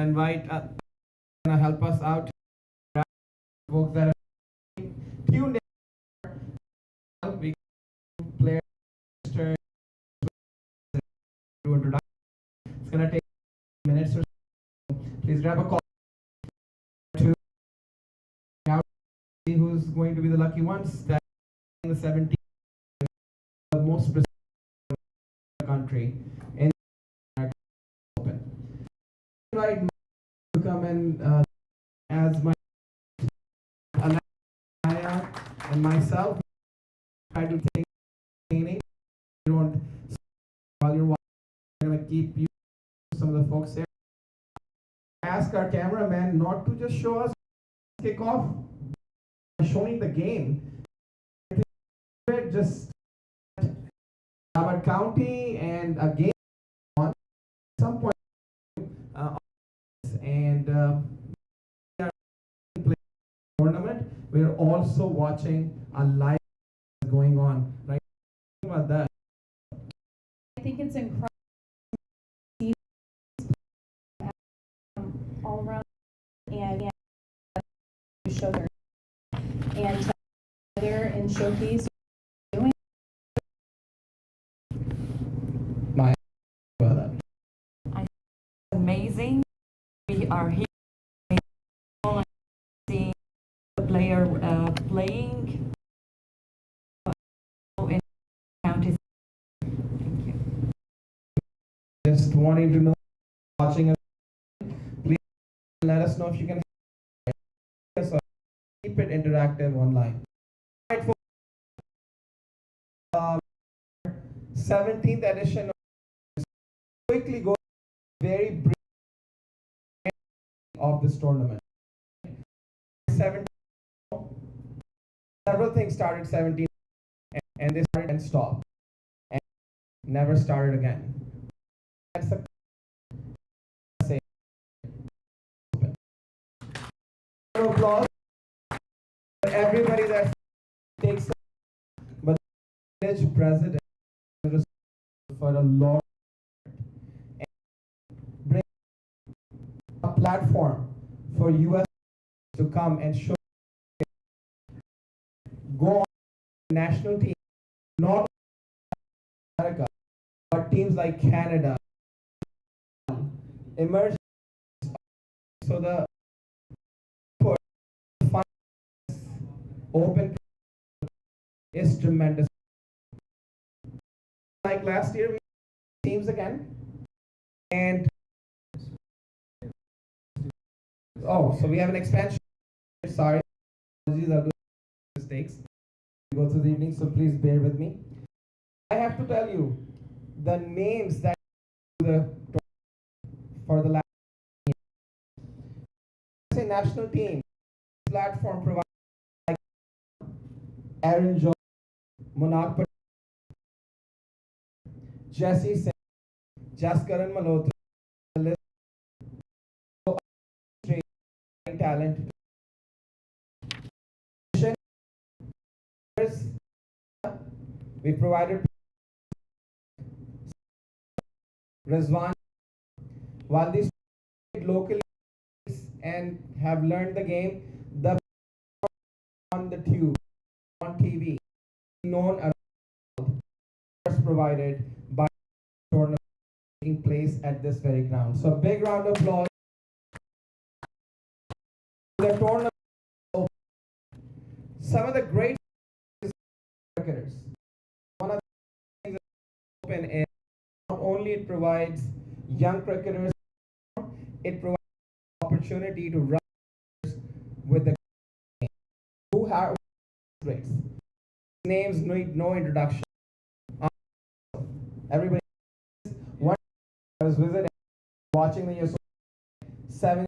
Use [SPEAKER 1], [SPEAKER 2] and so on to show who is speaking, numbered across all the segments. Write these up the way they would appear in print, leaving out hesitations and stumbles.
[SPEAKER 1] invite to help us out. Folks that are tuned in, we play to introduction. It's gonna take minutes or so. Please grab a call to who's going to be the lucky ones. That in the 17th, the most precise country in the open. Right, to come in as my Anaya and myself try to take training. You don't while you're watching, I'm gonna keep you some of the folks there. Ask our cameraman not to just show us kickoff, showing the game. Just Robert County and a game on some point, and tournament. We're also watching a live going on. Right about that.
[SPEAKER 2] I think it's incredible all around and show their and there and showcase doing
[SPEAKER 1] My brother.
[SPEAKER 3] Amazing. We are here seeing the player playing in counties. Thank you.
[SPEAKER 1] Just wanting to know, watching us, please let us know if you can keep it interactive online. Right, for 17th edition of quickly go very brief of this tournament. 17, several things started 17 and they started and stopped and never started again. That's a applause for everybody that takes, but the village president for a long and bring a platform for US to come and show go on the national team, not America, but teams like Canada emerge. So the open is tremendous. Like last year, we teams again, and so we have an expansion. Sorry, apologies, I'll do mistakes. We go through the evening, so please bear with me. I have to tell you the names that for the last national team platform provides like Aaron Jones, Monarch, Jesse Singh, Jaskaran Malhotra, talent. We provided Rizwan while these locally and have learned the game, the on the tube, on TV, known as provided by tournament taking place at this very ground. So big round of applause. The tournament, some of the great cricketers. One of the things that's open is not only it provides young cricketers, it provides opportunity to run with the game. Who have greats? Names need no introduction. Everybody. One I was visiting, watching the US 7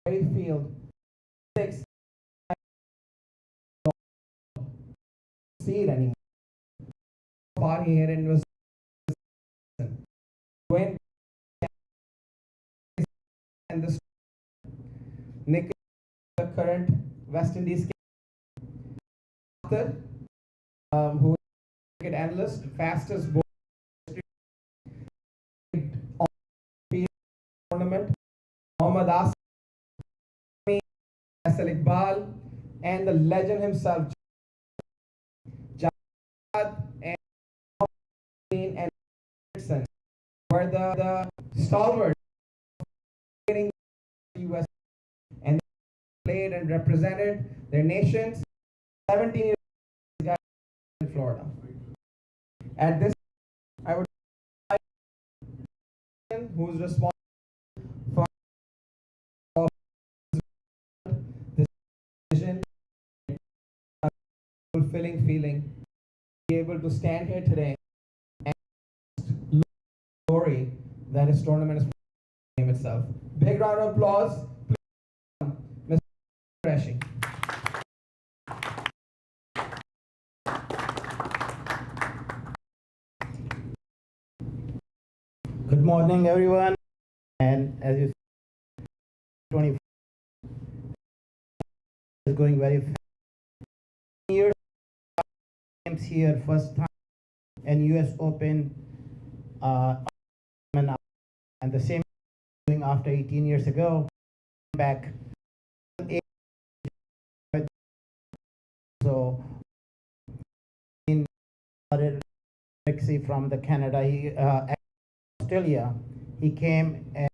[SPEAKER 1] field 6 see it anymore. Far here and was when and the Nick, the current West Indies who is a cricket analyst, fastest bowler Faisal Iqbal, and the legend himself, Javad and Richardson, were the stalwarts in the US, and they played and represented their nations. 17 years old in Florida. At this, I would like who's responsible for this vision, fulfilling feeling, be able to stand here today and look at the glory that this tournament is name itself. Big round of applause, please, Mr. Reshi.
[SPEAKER 4] Good morning, everyone. And as you see, 20 is going very fast. Years games here, first time, and US Open, and the same doing after 18 years ago. Back, so in from the Canada, Australia, he came and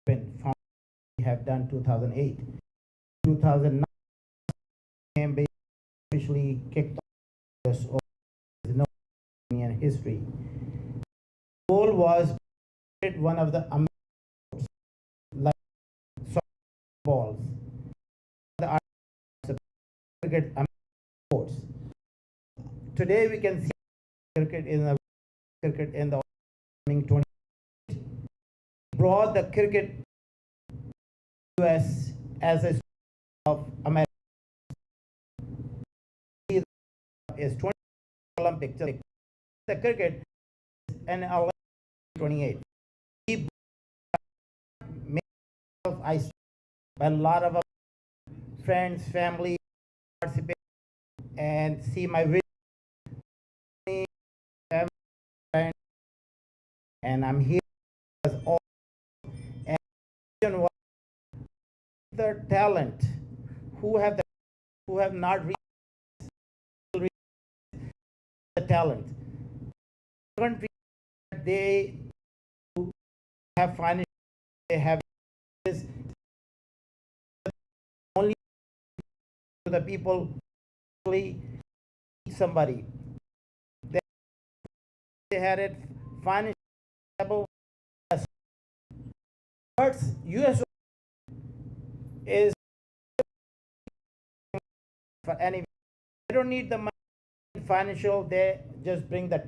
[SPEAKER 4] we have done 2008. 2009 came officially kicked off no in history. The goal was one of the like balls. The cricket sports. Today we can see cricket in the coming 20. Brought the cricket US as a of America is 20 Olympics. The cricket is an 28. He I a lot of friends, family participate and see my video. And I'm here as all and the talent who have not reached the talent. Country they have financial, they have this only to the people somebody they had it financial. But US is for any they don't need the money financial, they just bring the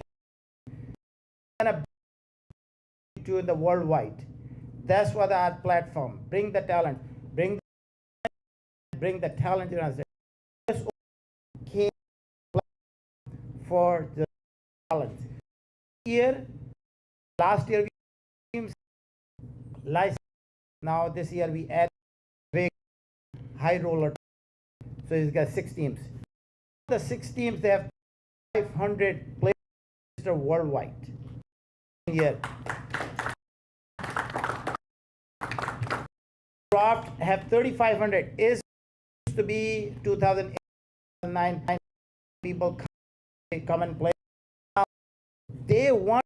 [SPEAKER 4] to the worldwide. That's what our platform bring the talent, bring the talent in us. Came for the talent. Last year we license. Now this year we add big high roller. So he's got 6 teams. The 6 teams they have 500 players worldwide. Here. Draft have 3,500. Is used to be 2009 people come and play. Now, they want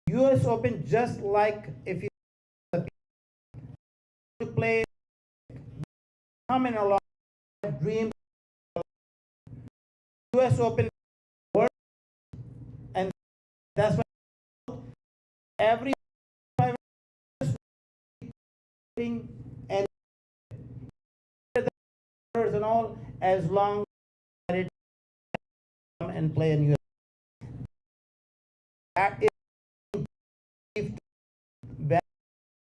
[SPEAKER 4] US Open just like if you to play coming along dream US Open world, and that's why every and and all as long as it come and play in US. That is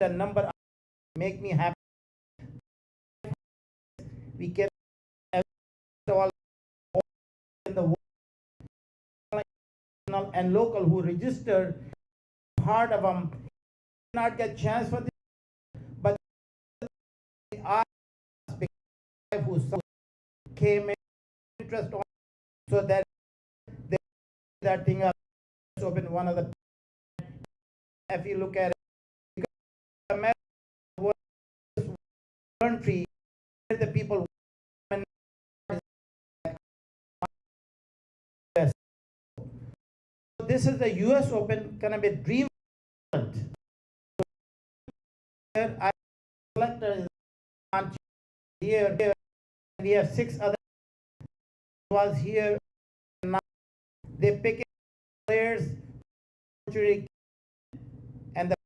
[SPEAKER 4] the number make me happy. We can all in the world and local who registered part of them not get chance for this, but they are who came in interest on so that they that thing up open one of the if you look at it country where the people US. This is the US Open, kind of a dream event. Here I selected here, we have 6 other was here. Now they pick players and the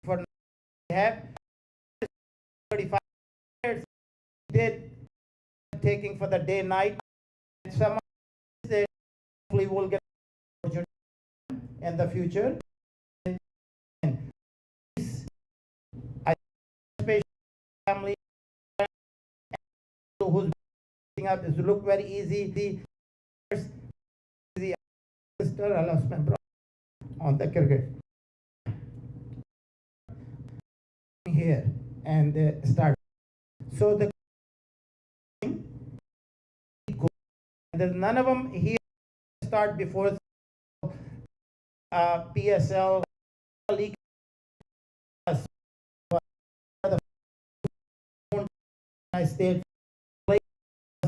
[SPEAKER 4] for have 35 players did taking for the day night. Some of they hopefully will get in the future. And I especially family who's up is look very easy. The sister, I lost my brother on the cricket here and start. So the there's none of them here start before PSL league. I stayed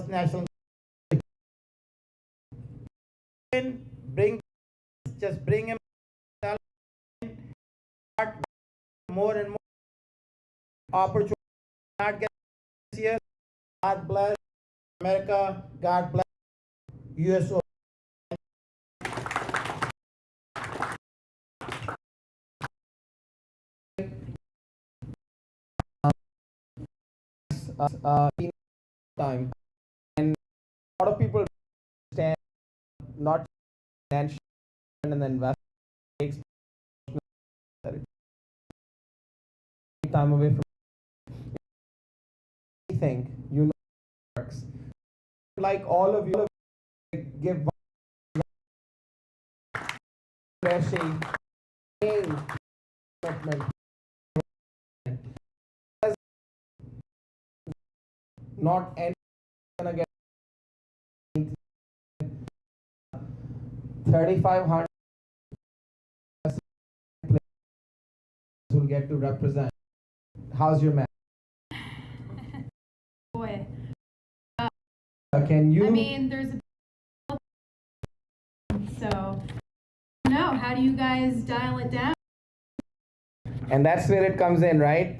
[SPEAKER 4] national. Bring just bring him more and more opportunity. Not get this year. God bless America. God bless US.
[SPEAKER 1] Time, and a lot of people stand not financial and invest takes time away from anything works. Like all of you give refreshing commitment. Not any gonna get 3,500 will get to represent. How's your man?
[SPEAKER 2] Boy,
[SPEAKER 1] Can you?
[SPEAKER 2] I mean, there's a so no. How do you guys dial it down?
[SPEAKER 1] And that's where it comes in, right?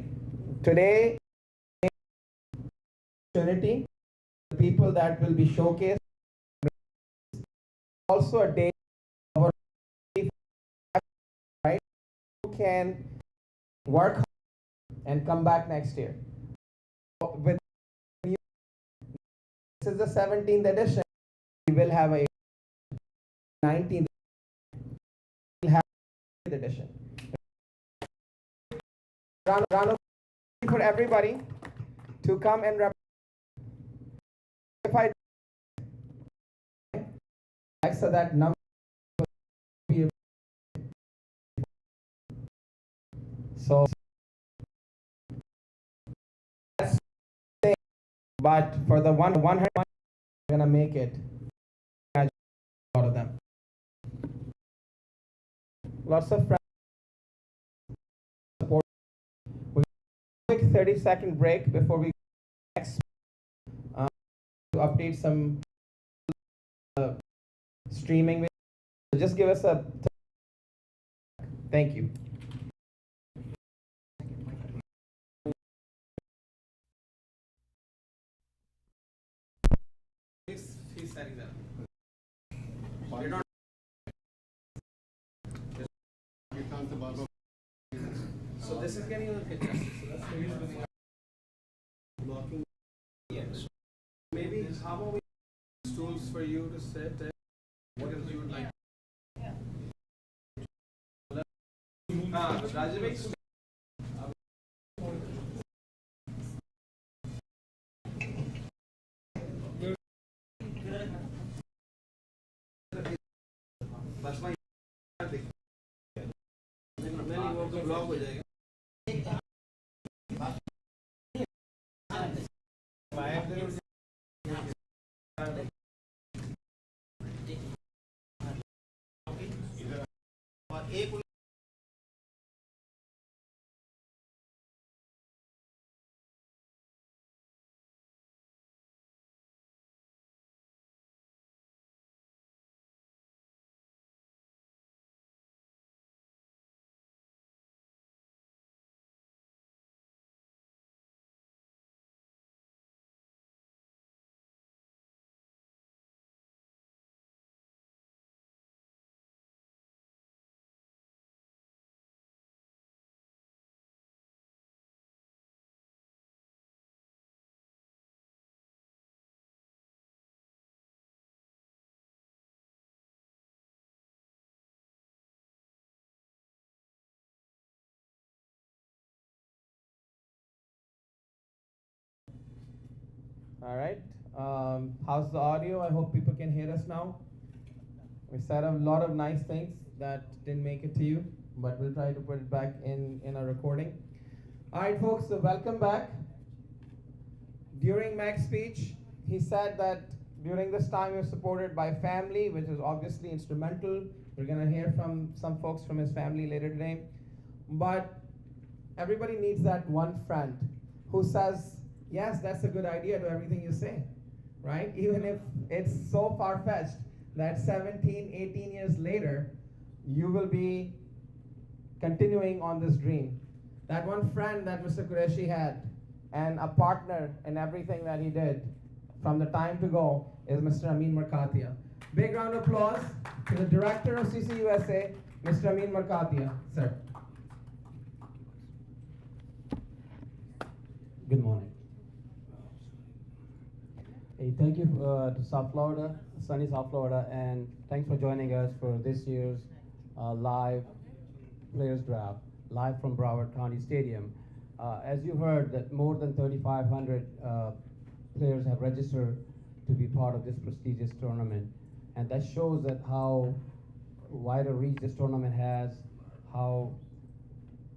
[SPEAKER 1] Today, opportunity, the people that will be showcased, also a day of right? You can work hard and come back next year. With this is the 17th edition. We will have a 19th. We'll have edition. Round of for everybody to come and represent. If I so that number so that's but for the 100 we're gonna make it a lot of them. Lots of support. We'll quick 30-second break before we next to update some streaming. So just give us a thank you. He's setting that. You're not. So this is getting a little picture. So that's the reason we are blocking. Yes. Maybe how about we stools for you to sit at? What else you would like? Yeah. Rajavik. बस भाई नहीं वो तो block हो जाएगा All right. How's the audio? I hope people can hear us now. We said a lot of nice things that didn't make it to you, but we'll try to put it back in our recording. All right, folks, so welcome back. During Mac's speech, he said that during this time he was supported by family, which is obviously instrumental. We're going to hear from some folks from his family later today. But everybody needs that one friend who says, yes, that's a good idea to everything you say, right? Even if it's so far-fetched that 17, 18 years later, you will be continuing on this dream. That one friend that Mr. Qureshi had and a partner in everything that he did from the time to go is Mr. Amin Markatia. Big round of applause to the director of CCUSA, Mr. Amin Markatia, sir.
[SPEAKER 5] Good morning. Hey, thank you to South Florida, sunny South Florida, and thanks for joining us for this year's live players draft, live from Broward County Stadium. As you heard, that more than 3,500 players have registered to be part of this prestigious tournament, and that shows that how wide a reach this tournament has, how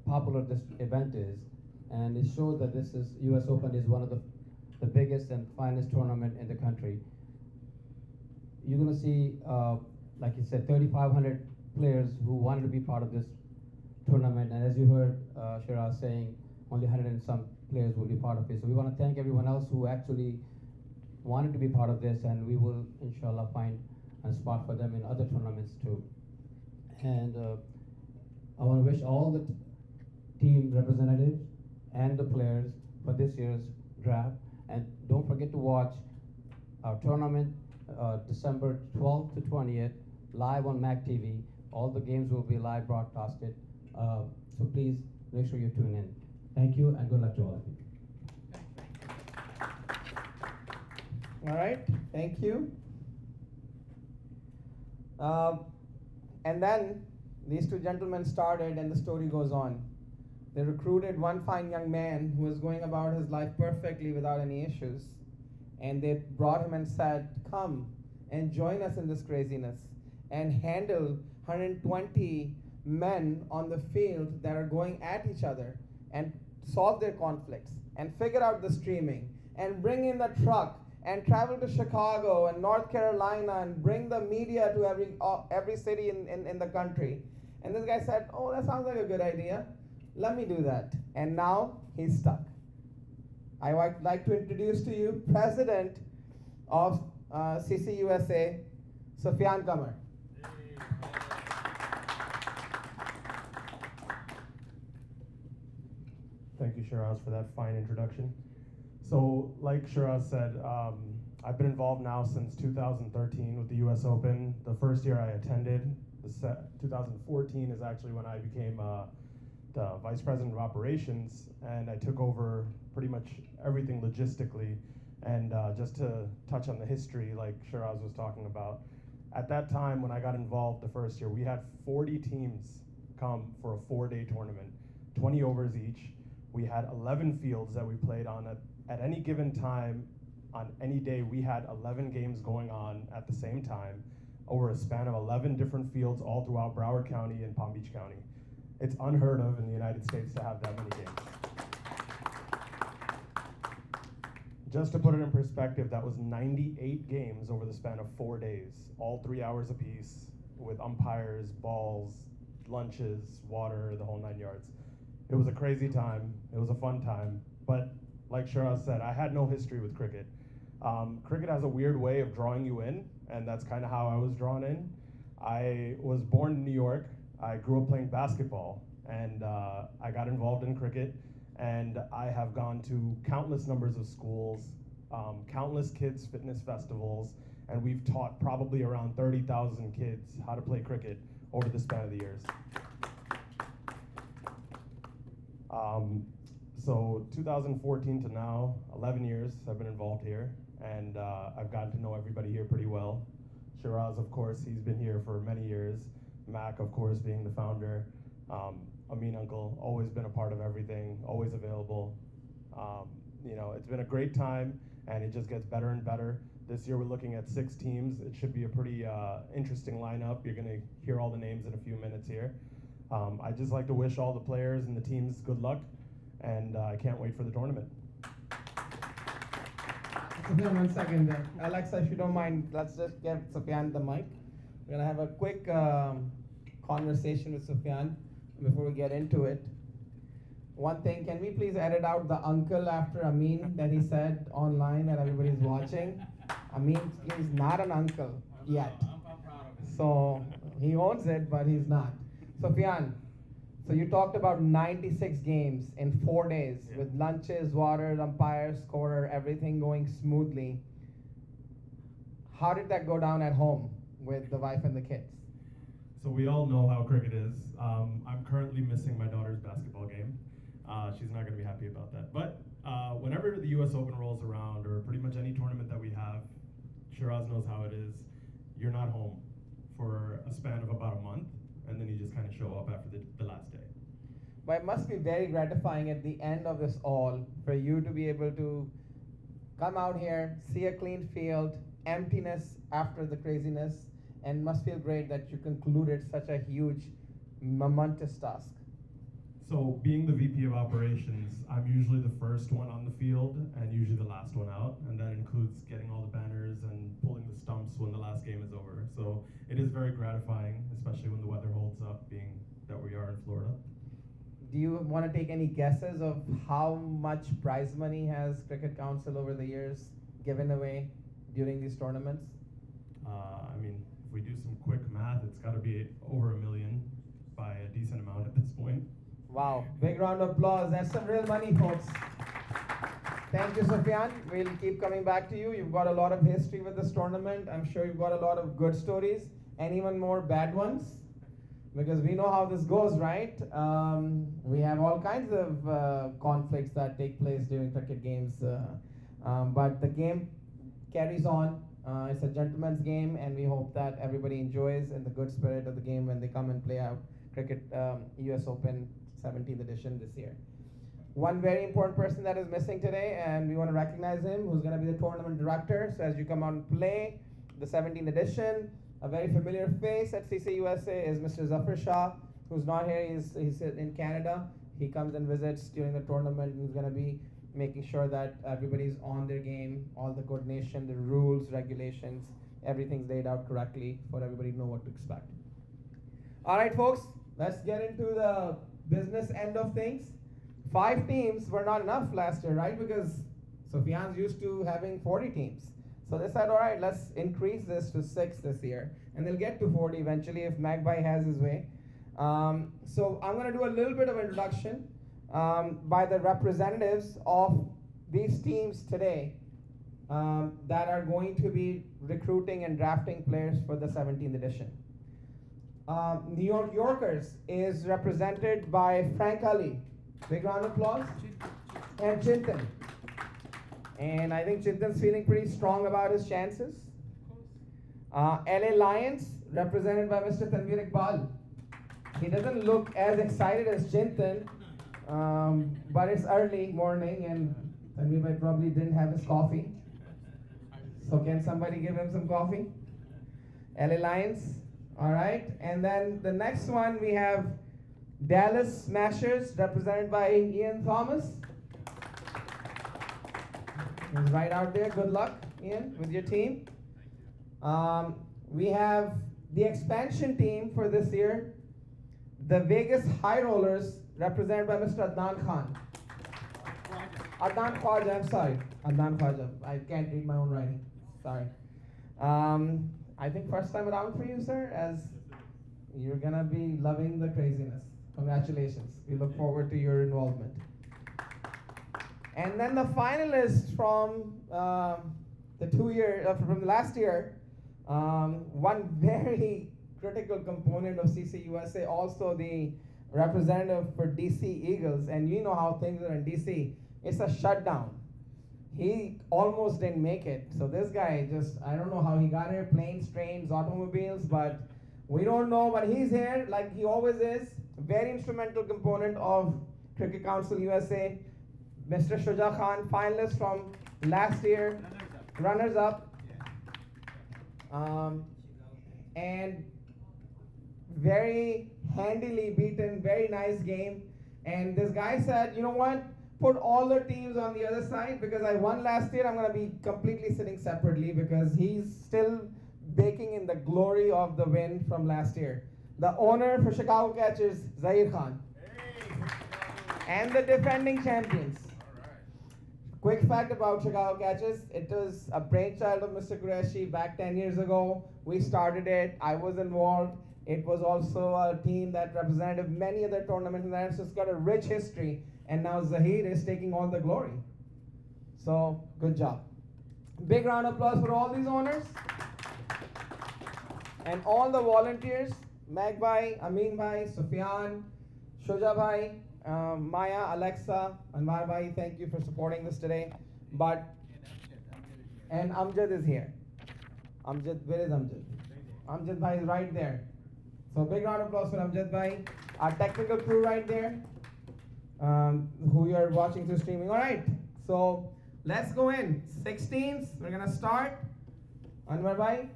[SPEAKER 5] popular this event is, and it shows that this is U.S. Open is one of the biggest and finest tournament in the country. You're going to see, like you said, 3,500 players who wanted to be part of this tournament, and as you heard Shiraz saying, only 100 and some players will be part of it. So we want to thank everyone else who actually wanted to be part of this, and we will, inshallah, find a spot for them in other tournaments too. And I want to wish all the team representatives and the players for this year's draft. And don't forget to watch our tournament December 12th to 20th live on Mac TV. All the games will be live broadcasted. So please make sure you tune in. Thank you and good luck to all of you.
[SPEAKER 1] All right, thank you. And then these two gentlemen started, and the story goes on. They recruited one fine young man who was going about his life perfectly without any issues. And they brought him and said, come and join us in this craziness and handle 120 men on the field that are going at each other and solve their conflicts and figure out the streaming and bring in the truck and travel to Chicago and North Carolina and bring the media to every city in the country. And this guy said, oh, that sounds like a good idea. Let me do that. And now he's stuck. I would like to introduce to you President of CCUSA, Sufyan Qamar.
[SPEAKER 6] Thank you, Shiraz, for that fine introduction. So, like Shiraz said, I've been involved now since 2013 with the U.S. Open. The first year I attended, 2014 is actually when I became the Vice President of Operations, and I took over pretty much everything logistically. And just to touch on the history, like Shiraz was talking about, at that time when I got involved the first year, we had 40 teams come for a 4-day tournament, 20 overs each. We had 11 fields that we played on. At any given time, on any day, we had 11 games going on at the same time over a span of 11 different fields all throughout Broward County and Palm Beach County. It's unheard of in the United States to have that many games. Just to put it in perspective, that was 98 games over the span of 4 days, all 3 hours apiece, with umpires, balls, lunches, water, the whole 9 yards. It was a crazy time. It was a fun time. But like Shiraz said, I had no history with cricket. Cricket has a weird way of drawing you in, and that's kind of how I was drawn in. I was born in New York. I grew up playing basketball, and I got involved in cricket, and I have gone to countless numbers of schools, countless kids' fitness festivals, and we've taught probably around 30,000 kids how to play cricket over the span of the years. So 2014 to now, 11 years I've been involved here, and I've gotten to know everybody here pretty well. Shiraz, of course, he's been here for many years. Mac, of course, being the founder. Amin Uncle, always been a part of everything, always available. You know, it's been a great time, and it just gets better and better. This year we're looking at 6 teams. It should be a pretty interesting lineup. You're going to hear all the names in a few minutes here. I'd just like to wish all the players and the teams good luck, and I can't wait for the tournament.
[SPEAKER 1] Sufyan, 1 second. Alexa, if you don't mind, let's just give Sufyan the mic. We're gonna have a quick conversation with Sufyan before we get into it. One thing, can we please edit out the uncle after Amin that he said online that everybody's watching? Amin is not an uncle yet. So he owns it, but he's not. Sufyan, so you talked about 96 games in 4 days with lunches, water, umpires, scorer, everything going smoothly. How did that go down at home with the wife and the kids?
[SPEAKER 6] So we all know how cricket is. I'm currently missing my daughter's basketball game. She's not going to be happy about that. But whenever the U.S. Open rolls around, or pretty much any tournament that we have, Shiraz knows how it is. You're not home for a span of about a month, and then you just kind of show up after the last day.
[SPEAKER 1] But it must be very gratifying at the end of this all for you to be able to come out here, see a clean field, emptiness after the craziness, and must feel great that you concluded such a huge, momentous task.
[SPEAKER 6] So being the VP of operations, I'm usually the first one on the field and usually the last one out, and that includes getting all the banners and pulling the stumps when the last game is over. So it is very gratifying, especially when the weather holds up, being that we are in Florida.
[SPEAKER 1] Do you want to take any guesses of how much prize money has Cricket Council over the years given away during these tournaments?
[SPEAKER 6] I mean, if we do some quick math, it's got to be over $1 million by a decent amount at this point.
[SPEAKER 1] Wow, big round of applause. That's some real money, folks. Thank you, Sufyan. We'll keep coming back to you. You've got a lot of history with this tournament. I'm sure you've got a lot of good stories and even more bad ones, because we know how this goes, right? We have all kinds of conflicts that take place during cricket games, but the game carries on. It's a gentleman's game, and we hope that everybody enjoys in the good spirit of the game when they come and play out cricket US Open 17th edition this year. One very important person that is missing today, and we want to recognize him, who's going to be the tournament director. So as you come out and play the 17th edition, a very familiar face at CCUSA is Mr. Zafar Shah, who's not here. He's in Canada. He comes and visits during the tournament, and he's going to be making sure that everybody's on their game, all the coordination, the rules, regulations, everything's laid out correctly for everybody to know what to expect. All right, folks, let's get into the business end of things. 5 teams were not enough last year, right? Because Sufyan's used to having 40 teams. So they said, all right, let's increase this to 6 this year. And they'll get to 40 eventually if Magpie has his way. So I'm going to do a little bit of introduction by the representatives of these teams today that are going to be recruiting and drafting players for the 17th edition. New York Yorkers is represented by Frank Ali. Big round of applause. And Chintan. And I think Chintan's feeling pretty strong about his chances. LA Lions, represented by Mr. Tanveer Iqbal. He doesn't look as excited as Chintan, but it's early morning and Tanveer probably didn't have his coffee. So can somebody give him some coffee? LA Lions, all right. And then the next one we have Dallas Smashers, represented by Ian Thomas. He's right out there. Good luck, Ian, with your team. We have the expansion team for this year, the Vegas High Rollers, represented by Mr. Adnan Khan. Adnan Khwaja, I'm sorry. Adnan Khwaja. I can't read my own writing. Sorry. I think first time around for you, sir, as you're going to be loving the craziness. Congratulations. We look forward to your involvement. And then the finalists from from last year, one very critical component of CCUSA, also the representative for DC Eagles, and you know how things are in DC. It's a shutdown. He almost didn't make it. So this guy just, I don't know how he got here, planes, trains, automobiles, but we don't know, but he's here like he always is. Very instrumental component of Cricket Council USA. Mr. Shuja Khan, finalist from last year, runners up. Um, and very handily beaten, very nice game. And this guy said, you know what? Put all the teams on the other side because I won last year. I'm going to be completely sitting separately because he's still baking in the glory of the win from last year. The owner for Chicago Catchers, Zahir Khan. And the defending champions. Quick fact about Chicago Catches, it was a brainchild of Mr. Qureshi back 10 years ago. We started it, I was involved. It was also a team that represented many other tournaments and it's just got a rich history. And now Zahir is taking all the glory. So, good job. Big round of applause for all these owners. And all the volunteers, Mag Bhai, Amin Bhai, Sufyan, Shuja Bhai, Maya, Alexa, Anwar Bhai, thank you for supporting this today. And Amjad is here. Amjad, where is Amjad? Amjad Bhai is right there. So big round of applause for Amjad Bhai. Our technical crew right there, who you are watching through streaming. All right, so let's go in. 16s, we're gonna start. Anwar Bhai.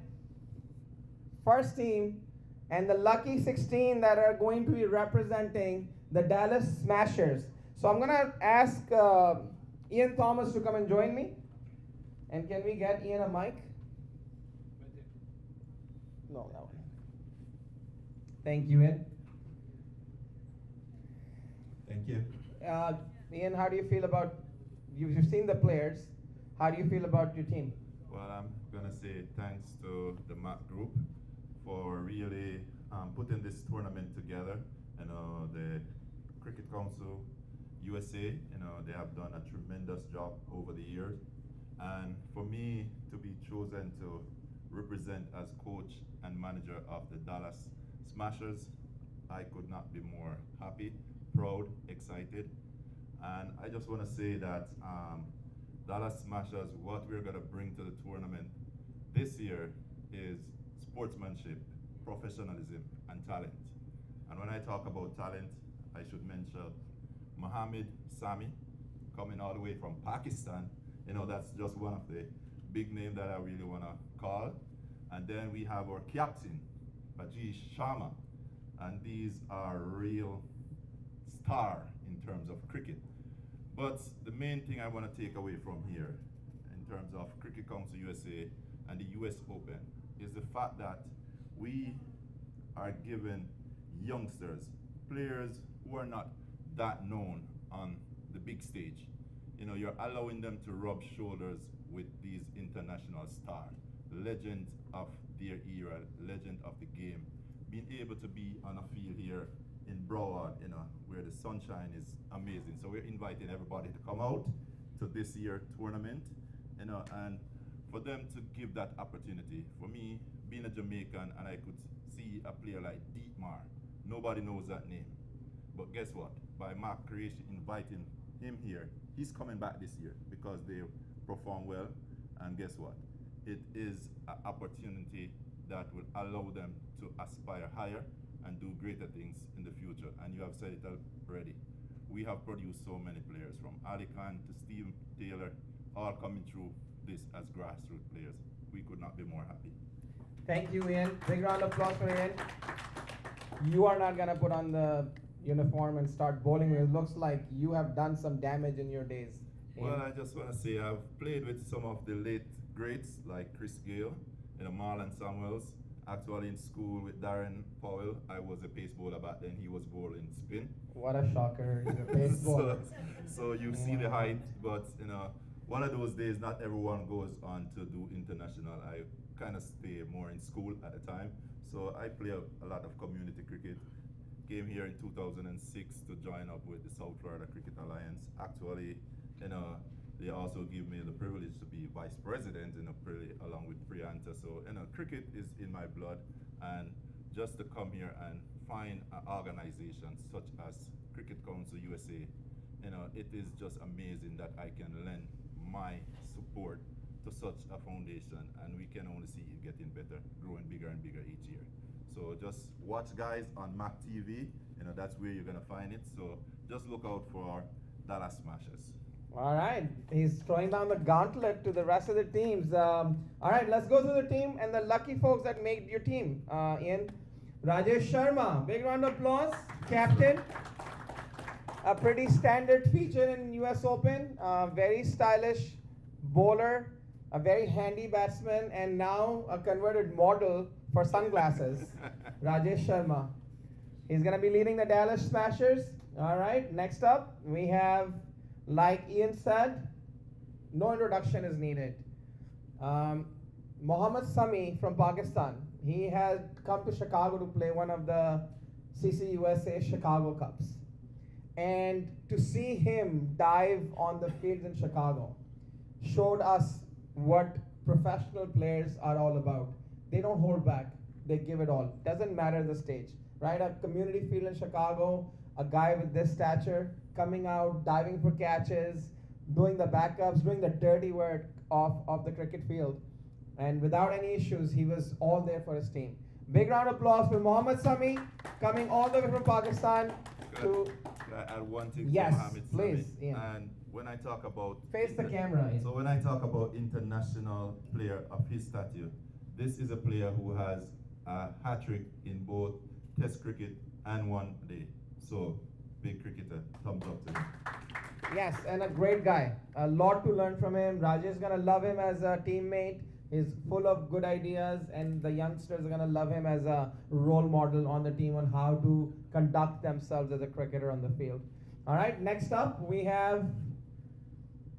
[SPEAKER 1] First team, and the lucky 16 that are going to be representing the Dallas Smashers. So I'm gonna ask Ian Thomas to come and join me. And can we get Ian a mic? No, that one. Thank you, Ian.
[SPEAKER 7] Thank you.
[SPEAKER 1] Ian, how do you feel about, you've seen the players, how do you feel about your team?
[SPEAKER 7] Well, I'm gonna say thanks to the MAC group for really putting this tournament together. You know, the Cricket Council USA, you know, they have done a tremendous job over the years. And for me to be chosen to represent as coach and manager of the Dallas Smashers, I could not be more happy, proud, excited. And I just want to say that Dallas Smashers, what we're going to bring to the tournament this year is sportsmanship, professionalism, and talent. And when I talk about talent, I should mention Mohammed Sami, coming all the way from Pakistan. You know, that's just one of the big names that I really want to call. And then we have our captain, Rajesh Sharma. And these are real star in terms of cricket. But the main thing I want to take away from here, in terms of Cricket Council USA and the US Open, is the fact that we are giving youngsters, players who are not that known on the big stage, you know, you're allowing them to rub shoulders with these international stars, legends of their era, legend of the game, being able to be on a field here in Broward, you know, where the sunshine is amazing. So we're inviting everybody to come out to this year tournament, you know, and for them to give that opportunity. For me, being a Jamaican, and I could see a player like Dietmar, nobody knows that name. But guess what? By Mark Creation inviting him here, he's coming back this year because they perform well. And guess what? It is an opportunity that will allow them to aspire higher and do greater things in the future. And you have said it already. We have produced so many players, from Ali Khan to Steve Taylor, all coming through this as grassroots players. We could not be more happy.
[SPEAKER 1] Thank you, Ian. Big round of applause for Ian. You are not gonna put on the uniform and start bowling. It looks like you have done some damage in your days. Ian.
[SPEAKER 7] Well, I just want to say I've played with some of the late greats like Chris Gale, you know, Marlon Samuels. Actually, in school with Darren Powell, I was a pace bowler back then. He was bowling spin.
[SPEAKER 1] What a shocker! He's a pace bowler.
[SPEAKER 7] So you see the height, but you know, one of those days, not everyone goes on to do international. I kind of stay more in school at the time, so I play a lot of community cricket. Came here in 2006 to join up with the South Florida Cricket Alliance. Actually, you know, they also give me the privilege to be vice president, you know, along with Prianta. So, you know, cricket is in my blood, and just to come here and find an organization such as Cricket Council USA, you know, it is just amazing that I can lend my support to such a foundation, and we can only see it getting better, growing bigger and bigger each year. So just watch, guys, on Mac TV. You know, that's where you're gonna find it. So just look out for Dallas Smashers.
[SPEAKER 1] All right, he's throwing down the gauntlet to the rest of the teams. All right, let's go through the team and the lucky folks that made your team. Ian, Rajesh Sharma, big round of applause, captain. A pretty standard feature in U.S. Open. Very stylish bowler, a very handy batsman, and now a converted model for sunglasses. Rajesh Sharma. He's going to be leading the Dallas Smashers. All right, next up, we have, like Ian said, no introduction is needed. Mohammad Sami from Pakistan. He had come to Chicago to play one of the CCUSA Chicago Cups. And to see him dive on the fields in Chicago showed us what professional players are all about. They don't hold back, they give it all. Doesn't matter the stage, right? A community field in Chicago, a guy with this stature coming out, diving for catches, doing the backups, doing the dirty work of the cricket field. And without any issues, he was all there for his team. Big round of applause for Mohammad Sami, coming all the way from Pakistan to.
[SPEAKER 7] Can I add one thing
[SPEAKER 1] Yes,
[SPEAKER 7] to Mohammed
[SPEAKER 1] please,
[SPEAKER 7] Sami?
[SPEAKER 1] Ian.
[SPEAKER 7] And when I talk about
[SPEAKER 1] Face the camera, Ian.
[SPEAKER 7] So when I talk about international player of his stature, this is a player who has a hat trick in both Test cricket and one day. So big cricketer, thumbs up to him.
[SPEAKER 1] Yes, and a great guy. A lot to learn from him. Rajesh is gonna love him as a teammate. He's full of good ideas, and the youngsters are gonna love him as a role model on the team on how to conduct themselves as a cricketer on the field. All right, next up we have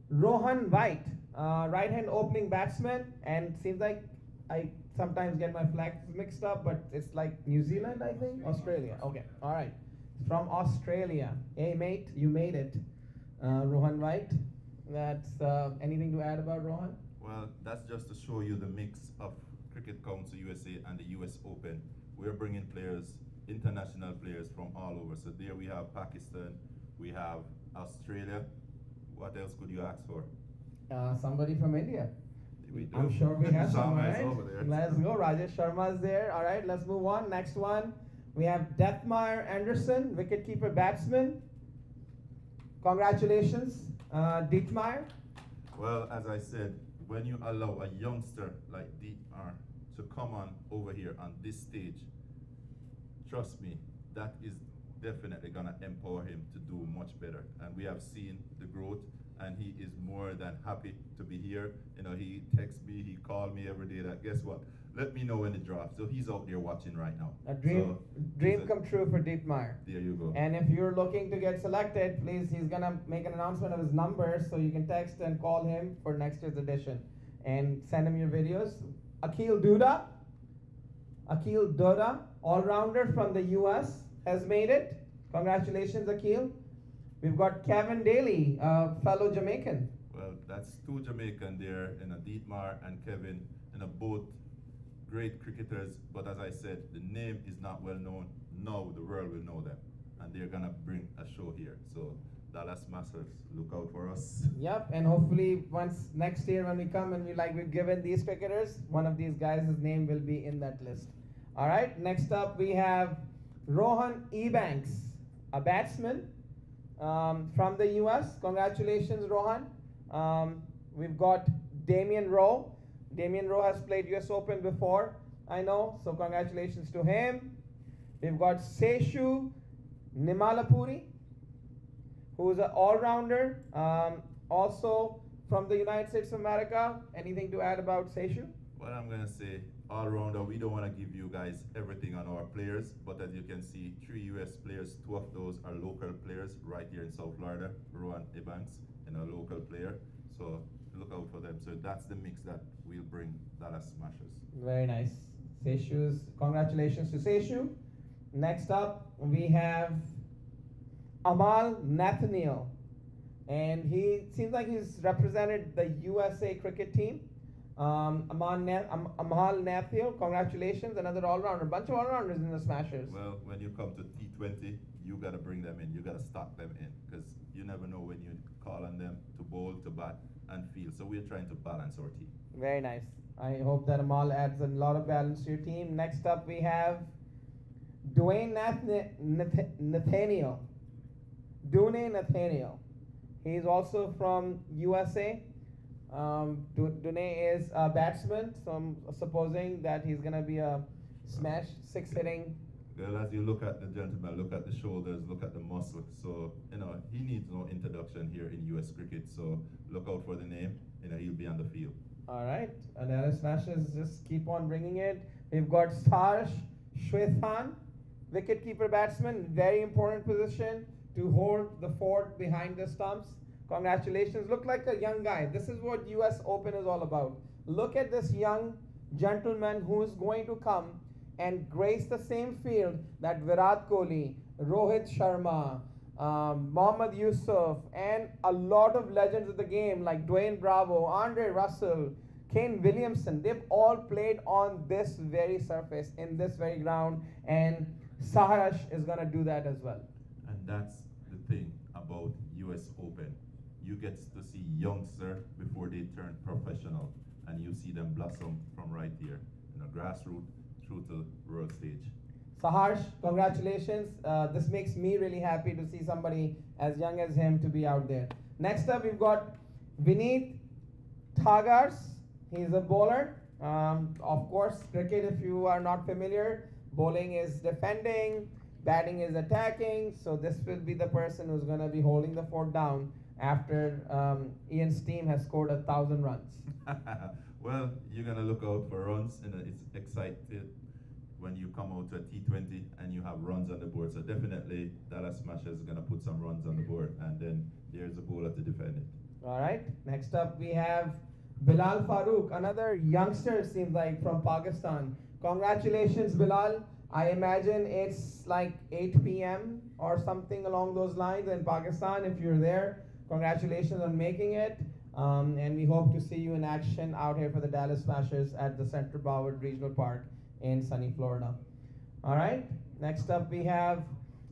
[SPEAKER 1] Rohan White, right-hand opening batsman, and seems like I sometimes get my flags mixed up, but it's like New Zealand, I think, Australia. Okay, all right, from Australia. Hey mate, you made it, Rohan White. That's anything to add about Rohan?
[SPEAKER 7] Well, that's just to show you the mix of Cricket Council USA and the US Open. We're bringing players, international players from all over. So there we have Pakistan, we have Australia. What else could you ask for?
[SPEAKER 1] Somebody from India.
[SPEAKER 7] We do.
[SPEAKER 1] I'm sure we have some,
[SPEAKER 7] Sharma is
[SPEAKER 1] right?
[SPEAKER 7] over there.
[SPEAKER 1] Let's go. Rajesh Sharma is there. All right, let's move on. Next one, we have Deathmire Anderson, wicketkeeper batsman. Congratulations, Dietmar.
[SPEAKER 7] Well, as I said, when you allow a youngster like DR to come on over here on this stage, trust me, that is definitely gonna empower him to do much better. And we have seen the growth, and he is more than happy to be here. You know, he texts me, he calls me every day that, guess what? Let me know when the draft. So he's out there watching right now.
[SPEAKER 1] A dream,
[SPEAKER 7] So
[SPEAKER 1] dream come true for Dietmar.
[SPEAKER 7] there you go.
[SPEAKER 1] And if you're looking to get selected, please, he's gonna make an announcement of his number so you can text and call him for next year's edition and send him your videos. Akil Duda, all-rounder from the US, has made it. Congratulations, Akil. We've got Kevin Daly, fellow Jamaican.
[SPEAKER 7] Well, that's two Jamaican there, Dietmar and Kevin, both great cricketers. But as I said, the name is not well known. Now the world will know them, and they're gonna bring a show here. So Dallas Masters, look out for us.
[SPEAKER 1] Yep, and hopefully once next year when we come and we've given these cricketers, one of these guys' name will be in that list. All right, next up we have Rohan Ebanks, a batsman from the US. Congratulations, Rohan. We've got Damian Rowe. Damian Rowe has played US Open before, I know, so congratulations to him. We've got Seshu Nimalapuri, who's an all-rounder, also from the United States of America. Anything to add about Seshu?
[SPEAKER 7] Well, I'm gonna say all-rounder. We don't want to give you guys everything on our players, but as you can see, 3 US players, 2 of those are local players right here in South Florida. Rohan Ebanks, and a local player. So look out for them. So that's the mix that we'll bring Dallas Smashers.
[SPEAKER 1] Very nice. Seshu's, congratulations to Seshu. Next up, we have Amal Nathaniel. And he seems like he's represented the USA cricket team. Amal Nathaniel, congratulations, another all-rounder. Bunch of all-rounders in the Smashers.
[SPEAKER 7] Well, when you come to T20, you got to bring them in. You got to stock them in, because you never know when you call on them to bowl, to bat, and field. So we're trying to balance our team.
[SPEAKER 1] Very nice. I hope that Amal adds a lot of balance to your team. Next up, we have Dwayne Nathaniel. Dune Nathaniel. He's also from USA. Dune is a batsman, so I'm supposing that he's gonna be a smash six hitting.
[SPEAKER 7] Well, as you look at the gentleman, look at the shoulders, look at the muscle. So, he needs no introduction here in US cricket. So look out for the name. He'll be on the field.
[SPEAKER 1] All right, and Dallas Smashers just keep on bringing it. We've got Sarsh Shwethan, wicketkeeper batsman, very important position to hold the fort behind the stumps. Congratulations, look like a young guy. This is what US Open is all about. Look at this young gentleman who is going to come and grace the same field that Virat Kohli, Rohit Sharma, Mohammad Yusuf, and a lot of legends of the game like Dwayne Bravo, Andre Russell, Kane Williamson. They've all played on this very surface, in this very ground, and Saharsh is going to do that as well.
[SPEAKER 7] And that's the thing about US Open. You get to see youngster before they turn professional, and you see them blossom from right here, grassroots through to world stage.
[SPEAKER 1] Saharsh, congratulations. This makes me really happy to see somebody as young as him to be out there. Next up, we've got Vineet Thagars. He's a bowler. Of course, cricket, if you are not familiar, bowling is defending, batting is attacking. So this will be the person who's going to be holding the fort down after Ian's team has scored 1,000 runs.
[SPEAKER 7] Well, you're going to look out for runs, and it's excited when you come out to a T20 and you have runs on the board. So definitely Dallas Smashers is going to put some runs on the board, and then there's a bowler to defend it.
[SPEAKER 1] All right. Next up, we have Bilal Farooq, another youngster, it seems like, from Pakistan. Congratulations, Bilal. I imagine it's like 8 p.m. or something along those lines in Pakistan. If you're there, congratulations on making it. And we hope to see you in action out here for the Dallas Smashers at the Central Broward Regional Park in sunny Florida. All right. Next up, we have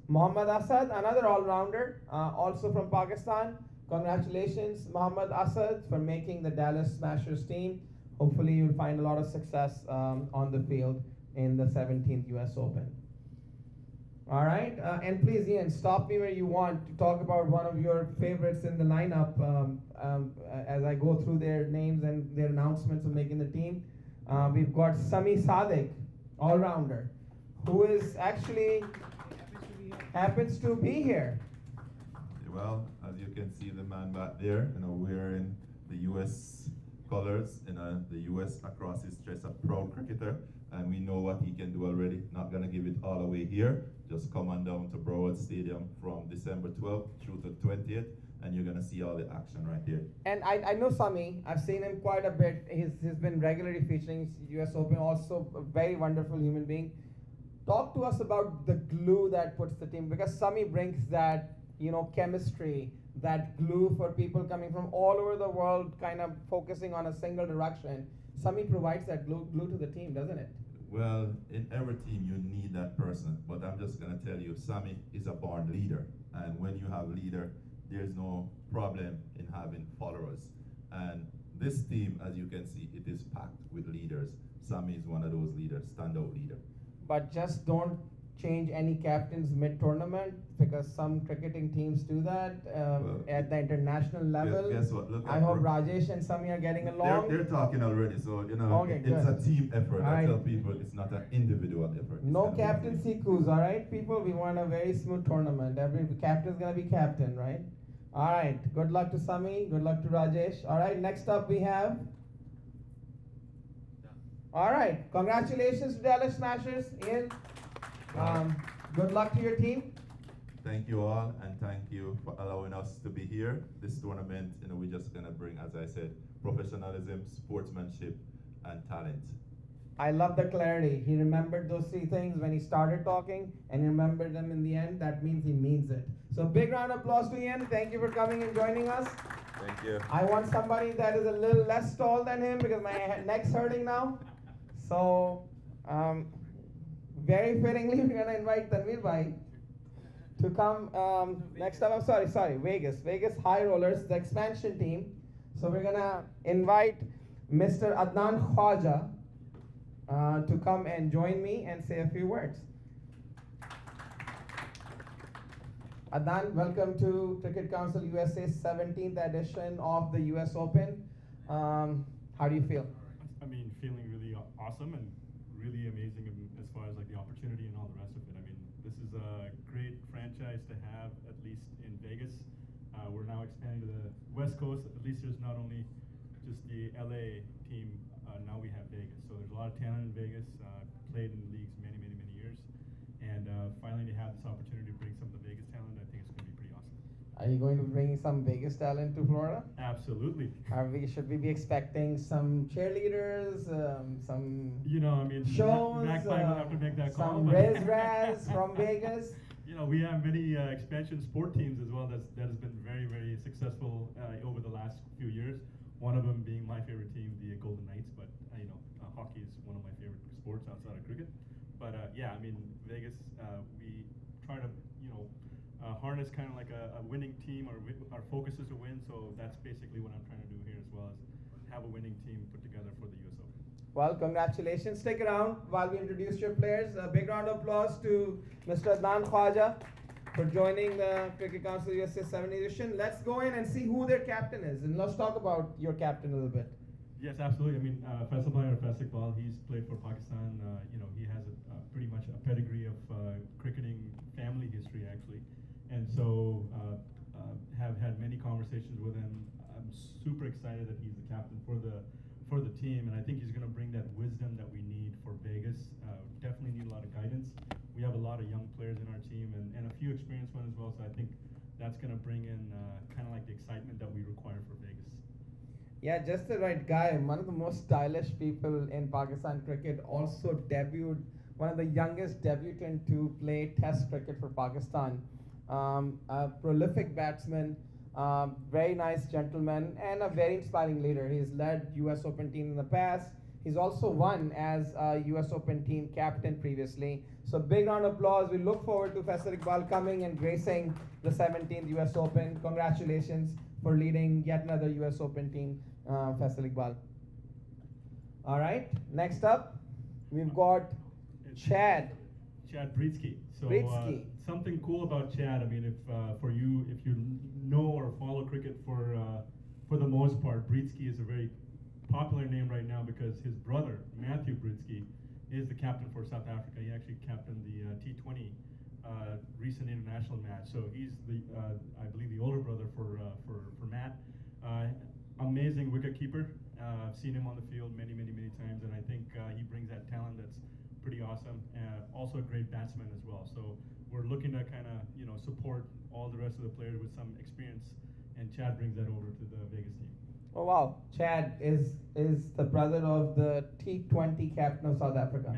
[SPEAKER 1] Muhammad Asad, another all-rounder, also from Pakistan. Congratulations, Muhammad Asad, for making the Dallas Smashers team. Hopefully, you'll find a lot of success on the field in the 17th US Open. All right, and please, Ian, stop me where you want to talk about one of your favorites in the lineup as I go through their names and their announcements of making the team. We've got Sami Sadiq, all-rounder, who is actually happens to be here.
[SPEAKER 7] Well, as you can see the man back there, wearing the US colors, the US across his chest, a proud cricketer, and we know what he can do already. Not gonna give it all away here. Just come on down to Broward Stadium from December 12th through to 20th, and you're gonna see all the action right here.
[SPEAKER 1] And I know Sami. I've seen him quite a bit. He's been regularly featuring US Open. Also, a very wonderful human being. Talk to us about the glue that puts the team, because Sami brings that chemistry, that glue for people coming from all over the world, kind of focusing on a single direction. Sami provides that glue to the team, doesn't it?
[SPEAKER 7] Well, in every team you need that person, but I'm just gonna tell you, Sami is a born leader, and when you have leader, there's no problem in having followers. And this team, as you can see, it is packed with leaders. Sami is one of those leaders, standout leader.
[SPEAKER 1] But just don't change any captains mid-tournament, because some cricketing teams do that at the international level.
[SPEAKER 7] Guess what? Look,
[SPEAKER 1] I hope Rajesh and Sami are getting along.
[SPEAKER 7] They're talking already, so
[SPEAKER 1] Okay,
[SPEAKER 7] it's
[SPEAKER 1] good.
[SPEAKER 7] a team effort.
[SPEAKER 1] All
[SPEAKER 7] I
[SPEAKER 1] right.
[SPEAKER 7] tell people it's not an individual effort.
[SPEAKER 1] No
[SPEAKER 7] It's gonna be a team.
[SPEAKER 1] captaincy coups, all right, people? We want a very smooth tournament. Every captain's gonna be captain, right? All right. Good luck to Sami. Good luck to Rajesh. All right. Next up, we have. All right. Congratulations to Dallas Smashers, Ian. Good luck to your team.
[SPEAKER 7] Thank you all, and thank you for allowing us to be here. This tournament, we're just gonna bring, as I said, professionalism, sportsmanship, and talent.
[SPEAKER 1] I love the clarity. He remembered those three things when he started talking, and he remembered them in the end. That means he means it. So big round of applause to Ian. Thank you for coming and joining us.
[SPEAKER 7] Thank you.
[SPEAKER 1] I want somebody that is a little less tall than him, because my neck's hurting now. So, very fittingly, we're gonna invite Tanvir Bhai to come next up. I'm sorry, Vegas High Rollers, the expansion team. So we're gonna invite Mr. Adnan Khwaja to come and join me and say a few words. Adnan, welcome to Cricket Council USA's 17th edition of the US Open. How do you feel?
[SPEAKER 8] I mean, feeling really awesome and really amazing as far as like the opportunity and all the rest of it. I mean, this is a great franchise to have, at least in Vegas. We're now expanding to the West Coast. At least there's not only just the LA team. Now we have Vegas. So there's a lot of talent in Vegas. Played in leagues many years, and finally to have this opportunity to bring some of the Vegas talent, I think it's going to be pretty awesome.
[SPEAKER 1] Are you going to bring some Vegas talent to Florida?
[SPEAKER 8] Absolutely.
[SPEAKER 1] Should we be expecting some cheerleaders, some
[SPEAKER 8] You know, I mean,
[SPEAKER 1] shows,
[SPEAKER 8] Magpie will have to make that call.
[SPEAKER 1] some
[SPEAKER 8] but-
[SPEAKER 1] Riz Raz from Vegas?
[SPEAKER 8] You know, we have many expansion sport teams as well that has been very successful over the last few years. One of them being my favorite team, the Golden Knights. But hockey is one of my favorite sports outside of cricket. But yeah, I mean, Vegas, we try to harness kind of like a winning team. Our focus is to win, so that's basically what I'm trying to do here as well, as have a winning team put together for the US Open.
[SPEAKER 1] Well, congratulations. Stick around while we introduce your players. A big round of applause to Mr. Adnan Khwaja for joining the Cricket Council USA 7th edition. Let's go in and see who their captain is, and let's talk about your captain a little bit.
[SPEAKER 8] Yes, absolutely. I mean, Faisal Bhai or Faisal Iqbal, he's played for Pakistan. He has pretty much a pedigree of cricketing family history, actually. And so have had many conversations with him. I'm super excited that he's the captain for the team, and I think he's going to bring that wisdom that we need for Vegas. Definitely need a lot of guidance. We have a lot of young players in our team and a few experienced ones as well, so I think that's going to bring in kind of like the excitement that we require for Vegas.
[SPEAKER 1] Yeah, just the right guy. One of the most stylish people in Pakistan cricket. Also debuted, one of the youngest debutant to play Test cricket for Pakistan. A prolific batsman, very nice gentleman, and a very inspiring leader. He's led US Open team in the past. He's also won as a US Open team captain previously. So big round of applause. We look forward to Faisal Iqbal coming and gracing the 17th US Open. Congratulations for leading yet another US Open team, Faisal Iqbal. All right, next up, we've got Chad.
[SPEAKER 8] Chad Britsky. So
[SPEAKER 1] Britsky.
[SPEAKER 8] Something cool about Chad. I mean, if you know or follow cricket for the most part, Britsky is a very popular name right now because his brother Matthew Britsky is the captain for South Africa. He actually captained the T20 recent international match. So he's I believe the older brother for Matt. Amazing wicket keeper. I've seen him on the field many times, and I think he brings that talent that's pretty awesome. Also a great batsman as well. So we're looking to kind of support all the rest of the players with some experience, and Chad brings that over to the Vegas team.
[SPEAKER 1] Oh wow, Chad is the brother of the T20 captain of South Africa.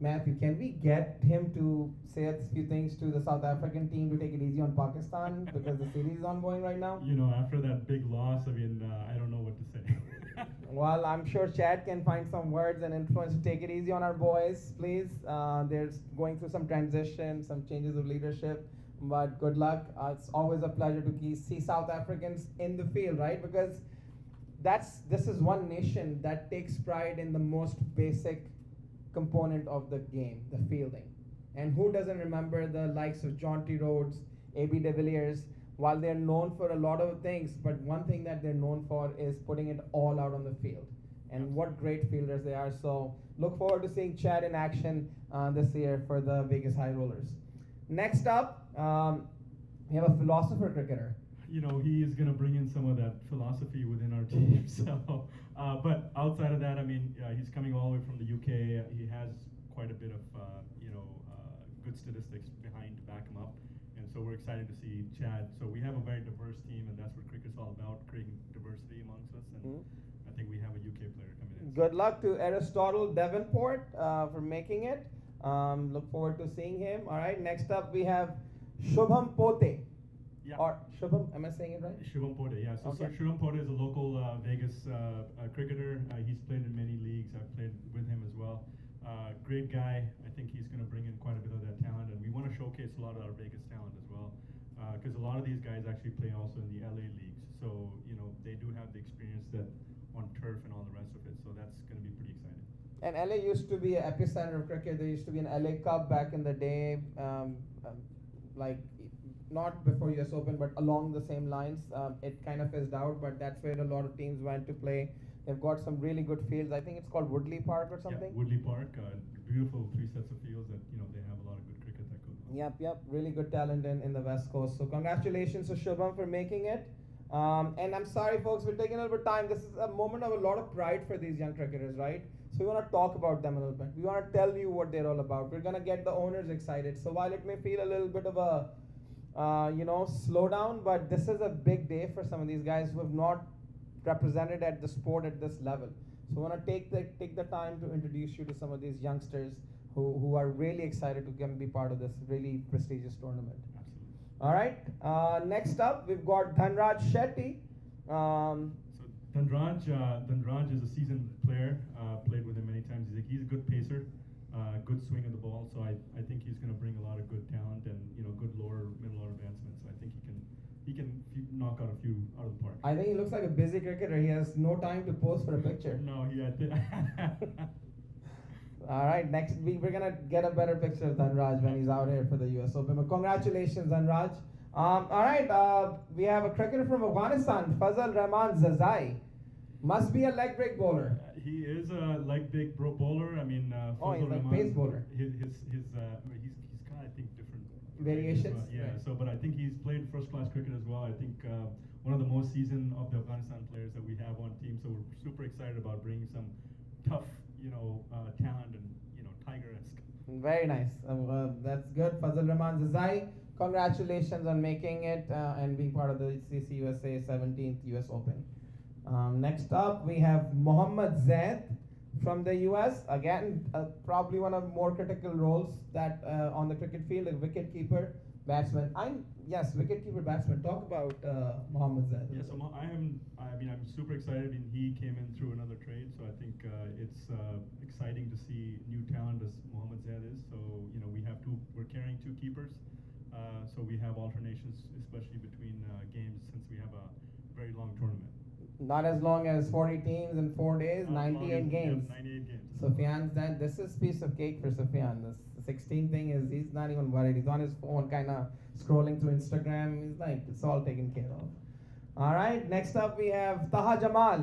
[SPEAKER 1] Matthew, can we get him to say a few things to the South African team to take it easy on Pakistan because the series is ongoing right now?
[SPEAKER 8] After that big loss, I mean, I don't know what to say.
[SPEAKER 1] Well, I'm sure Chad can find some words and influence to take it easy on our boys, please. They're going through some transition, some changes of leadership, but good luck. It's always a pleasure to see South Africans in the field, right? Because this is one nation that takes pride in the most basic component of the game, the fielding. And who doesn't remember the likes of John T. Rhodes, A.B. de Villiers? While they're known for a lot of things, but one thing that they're known for is putting it all out on the field. And what great fielders they are. So look forward to seeing Chad in action this year for the Vegas High Rollers. Next up, we have a philosopher cricketer.
[SPEAKER 8] He is going to bring in some of that philosophy within our team. So, but outside of that, I mean, he's coming all the way from the UK. He has quite a bit of, good statistics behind to back him up. And so we're excited to see Chad. So we have a very diverse team, and that's what cricket's all about, creating diversity amongst us. And I think we have a UK player coming in.
[SPEAKER 1] Good luck to Aristotle Davenport for making it. Look forward to seeing him. All right, next up we have Shubham Pote.
[SPEAKER 8] Yeah.
[SPEAKER 1] Or Shubham, am I saying it right?
[SPEAKER 8] Shubham Pote, yeah. So
[SPEAKER 1] Okay.
[SPEAKER 8] Shubham Pote is a local Vegas cricketer. He's played in many leagues. I've played with him as well. Great guy. I think he's going to bring in quite a bit of that talent, and we want to showcase a lot of our Vegas talent as well, because a lot of these guys actually play also in the LA leagues. So they do have the experience that on turf and all the rest of it. So that's going to be pretty exciting.
[SPEAKER 1] And LA used to be an epicenter of cricket. There used to be an LA Cup back in the day, like not before US Open, but along the same lines. It kind of fizzed out, but that's where a lot of teams went to play. They've got some really good fields. I think it's called Woodley Park or something.
[SPEAKER 8] Yeah, Woodley Park, beautiful 3 sets of fields that they have a lot of good cricket that goes on.
[SPEAKER 1] Yep, really good talent in the West Coast. So congratulations to Shubham for making it. And I'm sorry, folks, we're taking a little bit of time. This is a moment of a lot of pride for these young cricketers, right? So we want to talk about them a little bit. We want to tell you what they're all about. We're going to get the owners excited. So while it may feel a little bit of a, slow down, but this is a big day for some of these guys who have not represented at the sport at this level. So I want to take the time to introduce you to some of these youngsters who are really excited to come be part of this really prestigious tournament.
[SPEAKER 8] Absolutely.
[SPEAKER 1] All right. Next up, we've got Dhanraj Shetty.
[SPEAKER 8] So Dhanraj is a seasoned player. Played with him many times. He's a good pacer, good swing of the ball. So I think he's going to bring a lot of good talent and good lower middle order advancement. So I think he can knock out a few out of the park.
[SPEAKER 1] I think he looks like a busy cricketer. He has no time to pose for a picture.
[SPEAKER 8] No, he had.
[SPEAKER 1] All right, next week we're gonna get a better picture of Dhanraj when he's out here for the US Open. But congratulations, Dhanraj. All right, we have a cricketer from Afghanistan, Fazal Rahman Zazai. Must be a leg break bowler.
[SPEAKER 8] He is a leg break bowler. I mean,
[SPEAKER 1] he's like
[SPEAKER 8] Rahman,
[SPEAKER 1] pace bowler.
[SPEAKER 8] He's got, I think, different
[SPEAKER 1] Variations?
[SPEAKER 8] Yeah,
[SPEAKER 1] Right.
[SPEAKER 8] so but I think he's played first class cricket as well. I think one of the most seasoned of the Afghanistan players that we have on team. So we're super excited about bringing some tough, talent and tiger-esque.
[SPEAKER 1] Very nice. That's good. Fazal Rahman Zazai, congratulations on making it and being part of the CCUSA 17th US Open. Next up, we have Mohammad Zaid from the US. Again, probably one of more critical roles that on the cricket field, a wicketkeeper, batsman. Wicketkeeper, batsman. Talk about Mohammad Zaid.
[SPEAKER 8] Yeah, so I'm super excited, and he came in through another trade. So I think it's exciting to see new talent as Mohammad Zaid is. So we're carrying 2 keepers. So we have alternations, especially between games, since we have a very long tournament.
[SPEAKER 1] Not as long as 40 teams in 4 days, 98 games.
[SPEAKER 8] Yeah, 98 games.
[SPEAKER 1] Sufyan's that this is piece of cake for Sufyan. The 16 thing is he's not even worried. He's on his phone, kind of scrolling through Instagram. He's like, it's all taken care of. All right. Next up, we have Taha Jamal,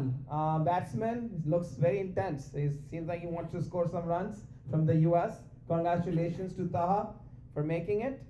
[SPEAKER 1] batsman. He looks very intense. He seems like he wants to score some runs from the U.S. Congratulations to Taha for making it.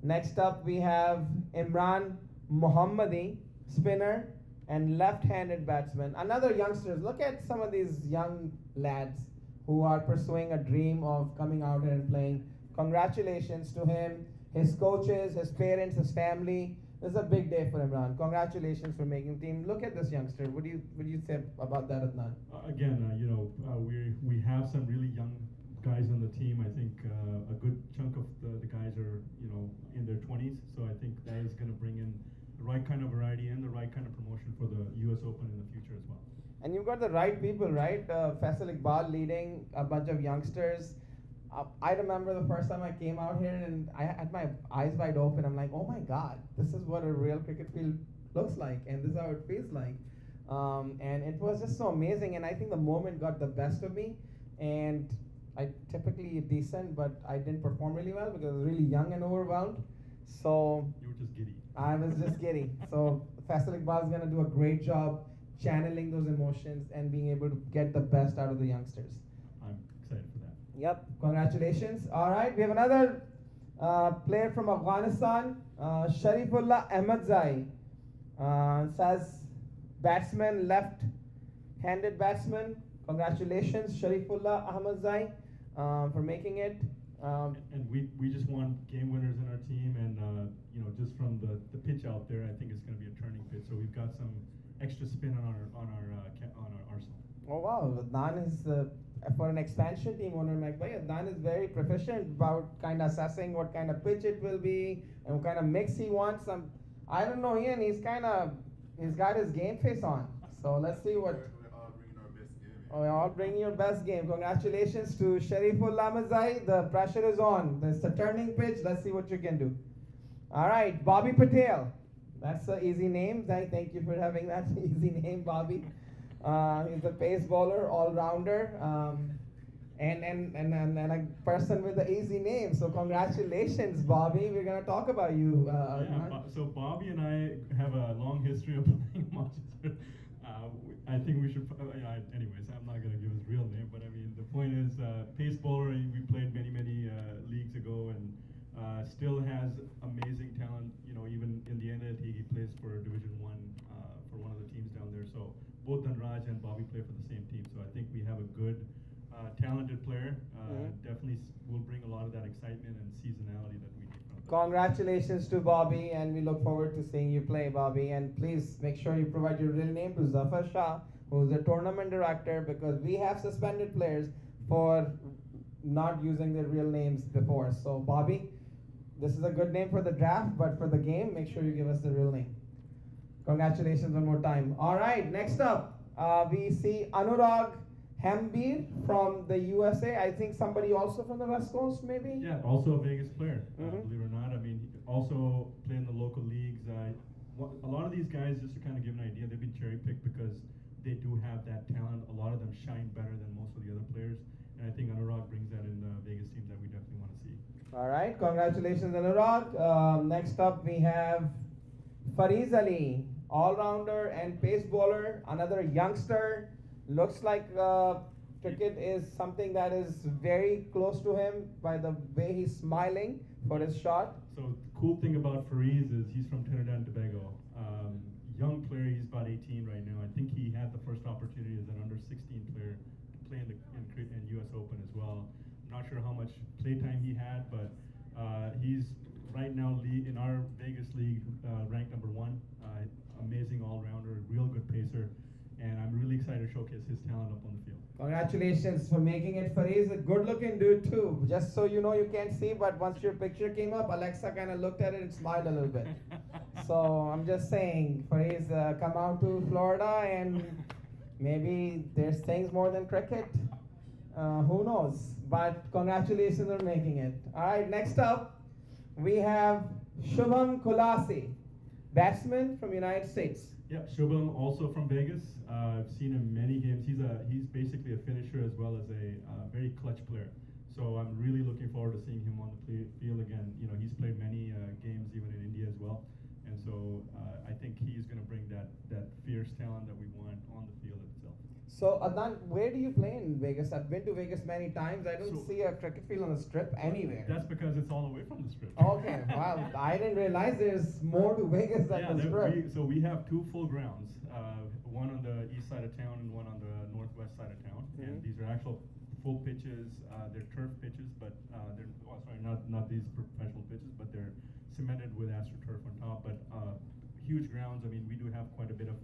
[SPEAKER 1] Next up, we have Imran Mohammadi, spinner and left-handed batsman. Another youngsters. Look at some of these young lads who are pursuing a dream of coming out here and playing. Congratulations to him, his coaches, his parents, his family. This is a big day for Imran. Congratulations for making the team. Look at this youngster. What do you say about that, Adnan?
[SPEAKER 8] We have some really young guys on the team. I think a good chunk of the guys are in their 20s. So I think that is going to bring in the right kind of variety and the right kind of promotion for the US Open in the future as well.
[SPEAKER 1] And you've got the right people, right? Faisal Iqbal leading a bunch of youngsters. I remember the first time I came out here and I had my eyes wide open. I'm like, oh my God, this is what a real cricket field looks like, and this is how it feels like. And it was just so amazing. And I think the moment got the best of me. And I typically decent, but I didn't perform really well because I was really young and overwhelmed. So
[SPEAKER 8] You were just giddy.
[SPEAKER 1] I was just giddy. So Faisal Iqbal is going to do a great job channeling those emotions and being able to get the best out of the youngsters.
[SPEAKER 8] I'm excited for that.
[SPEAKER 1] Yep, congratulations. All right, we have another player from Afghanistan, Sharifullah Ahmadzai. Says batsman, left-handed batsman. Congratulations, Sharifullah Ahmadzai, for making it.
[SPEAKER 8] And we just want game winners in our team, and just from the pitch out there, I think it's going to be a turning pitch. So we've got some extra spin on our arsenal.
[SPEAKER 1] Oh wow, Adnan is for an expansion team owner like Adnan is very proficient about kind of assessing what kind of pitch it will be and what kind of mix he wants. I don't know, Ian. He's got his game face on. So let's see what. We're all bringing your best game. Congratulations to Shariful Ahmadzai. The pressure is on. It's a turning pitch. Let's see what you can do. All right, Bobby Patel. That's an easy name. Thank you for having that easy name, Bobby. He's a pace bowler, all-rounder. and a person with an easy name. So congratulations, Bobby. We're gonna talk about you.
[SPEAKER 8] Yeah, so Bobby and I have a long history of playing Manchester. I think we should. Anyways, I'm not gonna give his real name, but I mean the point is, pace bowler. We played many leagues ago, and still has amazing talent. You know, even in the NLT, he plays for Division One for one of the teams down there. So both Dhanraj and Bobby play for the same team. So I think we have a good, talented player. Definitely will bring a lot of that excitement and seasonality that we need from the.
[SPEAKER 1] Congratulations to Bobby, and we look forward to seeing you play, Bobby. And please make sure you provide your real name to Zafar Shah, who's the tournament director, because we have suspended players for not using their real names before. So, Bobby, this is a good name for the draft, but for the game, make sure you give us the real name. Congratulations one more time. All right, next up, we see Anurag Hambir from the USA. I think somebody also from the West Coast, maybe?
[SPEAKER 8] Yeah, also a Vegas player,
[SPEAKER 1] Mhm.
[SPEAKER 8] believe it or not. I mean, also play in the local leagues. A lot of these guys, just to kind of give an idea, they've been cherry picked because they do have that talent. A lot of them shine better than most of the other players, and I think Anurag brings that in the Vegas team that we definitely want to see.
[SPEAKER 1] All right, congratulations, Anurag. Next up, we have Fariz Ali, all-rounder and pace bowler, another youngster. Looks like cricket is something that is very close to him by the way he's smiling for his shot.
[SPEAKER 8] So the cool thing about Fariz is he's from Trinidad and Tobago. Young player, he's about 18 right now. I think he had the first opportunity as an under 16 player to play in the in US Open as well. I'm not sure how much playtime he had, but he's right now in our Vegas league ranked number 1. Amazing all-rounder, real good pacer, and I'm really excited to showcase his talent up on the field.
[SPEAKER 1] Congratulations for making it. Fariz, a good-looking dude too. Just so you know, you can't see, but once your picture came up, Alexa kind of looked at it and smiled a little bit. So I'm just saying, Fariz, come out to Florida and maybe there's things more than cricket. Who knows? But congratulations on making it. All right, next up, we have Shubham Kulasi, batsman from United States.
[SPEAKER 8] Yep, Shubham also from Vegas. I've seen him many games. He's basically a finisher as well as a very clutch player. So I'm really looking forward to seeing him on the field again. You know, he's played many games even in India as well, and so I think he's going to bring that fierce talent that we want on the field itself.
[SPEAKER 1] So Adnan, where do you play in Vegas? I've been to Vegas many times. I don't
[SPEAKER 8] So-
[SPEAKER 1] see a cricket field on the strip anywhere.
[SPEAKER 8] That's because it's all away from the strip.
[SPEAKER 1] Okay, wow. I didn't realize there's more to Vegas than
[SPEAKER 8] Yeah,
[SPEAKER 1] the strip.
[SPEAKER 8] so we have 2 full grounds, one on the east side of town and one on the northwest side of town. And
[SPEAKER 1] Mhm.
[SPEAKER 8] these are actual full pitches. They're turf pitches, but not these professional pitches, but they're cemented with AstroTurf on top. But huge grounds. I mean, we do have quite a bit of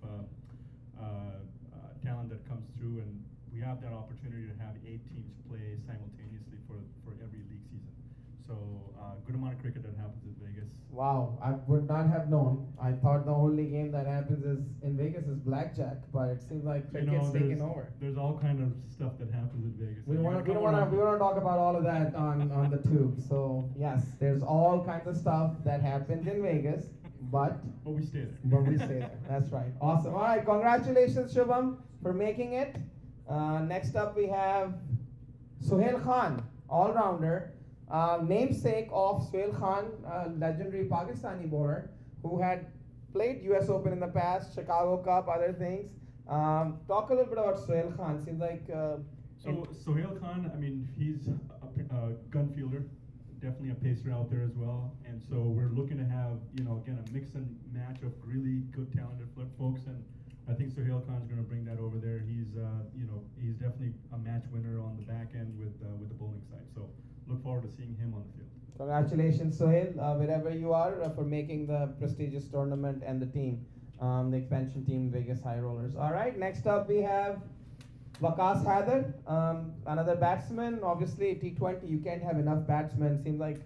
[SPEAKER 8] talent that comes through, and we have that opportunity to have 8 teams play simultaneously for every league season. So good amount of cricket that happens in Vegas.
[SPEAKER 1] Wow, I would not have known. I thought the only game that happens is in Vegas is blackjack, but it seems like cricket's taken over.
[SPEAKER 8] There's all kind of stuff that happens in Vegas.
[SPEAKER 1] We
[SPEAKER 8] So
[SPEAKER 1] want
[SPEAKER 8] you
[SPEAKER 1] to
[SPEAKER 8] come around-
[SPEAKER 1] talk about all of that on the tube. So yes, there's all kinds of stuff that happens in Vegas, but
[SPEAKER 8] we stay there.
[SPEAKER 1] we stay there. That's right. Awesome. All right, congratulations, Shubham, for making it. Next up, we have Suhail Khan, all-rounder, namesake of Suhail Khan, legendary Pakistani bowler who had played U.S. Open in the past, Chicago Cup, other things. Talk a little bit about Suhail Khan. Seems like
[SPEAKER 8] So Sohail Khan, I mean, he's a gun fielder, definitely a pacer out there as well. And so we're looking to have, again, a mix and match of really good, talented folks. And I think Sohail Khan's going to bring that over there. He's, he's definitely a match winner on the back end with the bowling side. So look forward to seeing him on the field.
[SPEAKER 1] congratulations, Suhail, wherever you are, for making the prestigious tournament and the team, the expansion team, Vegas High Rollers. All right, next up we have Waqas Haider, another batsman. Obviously, T20, you can't have enough batsmen. Seems like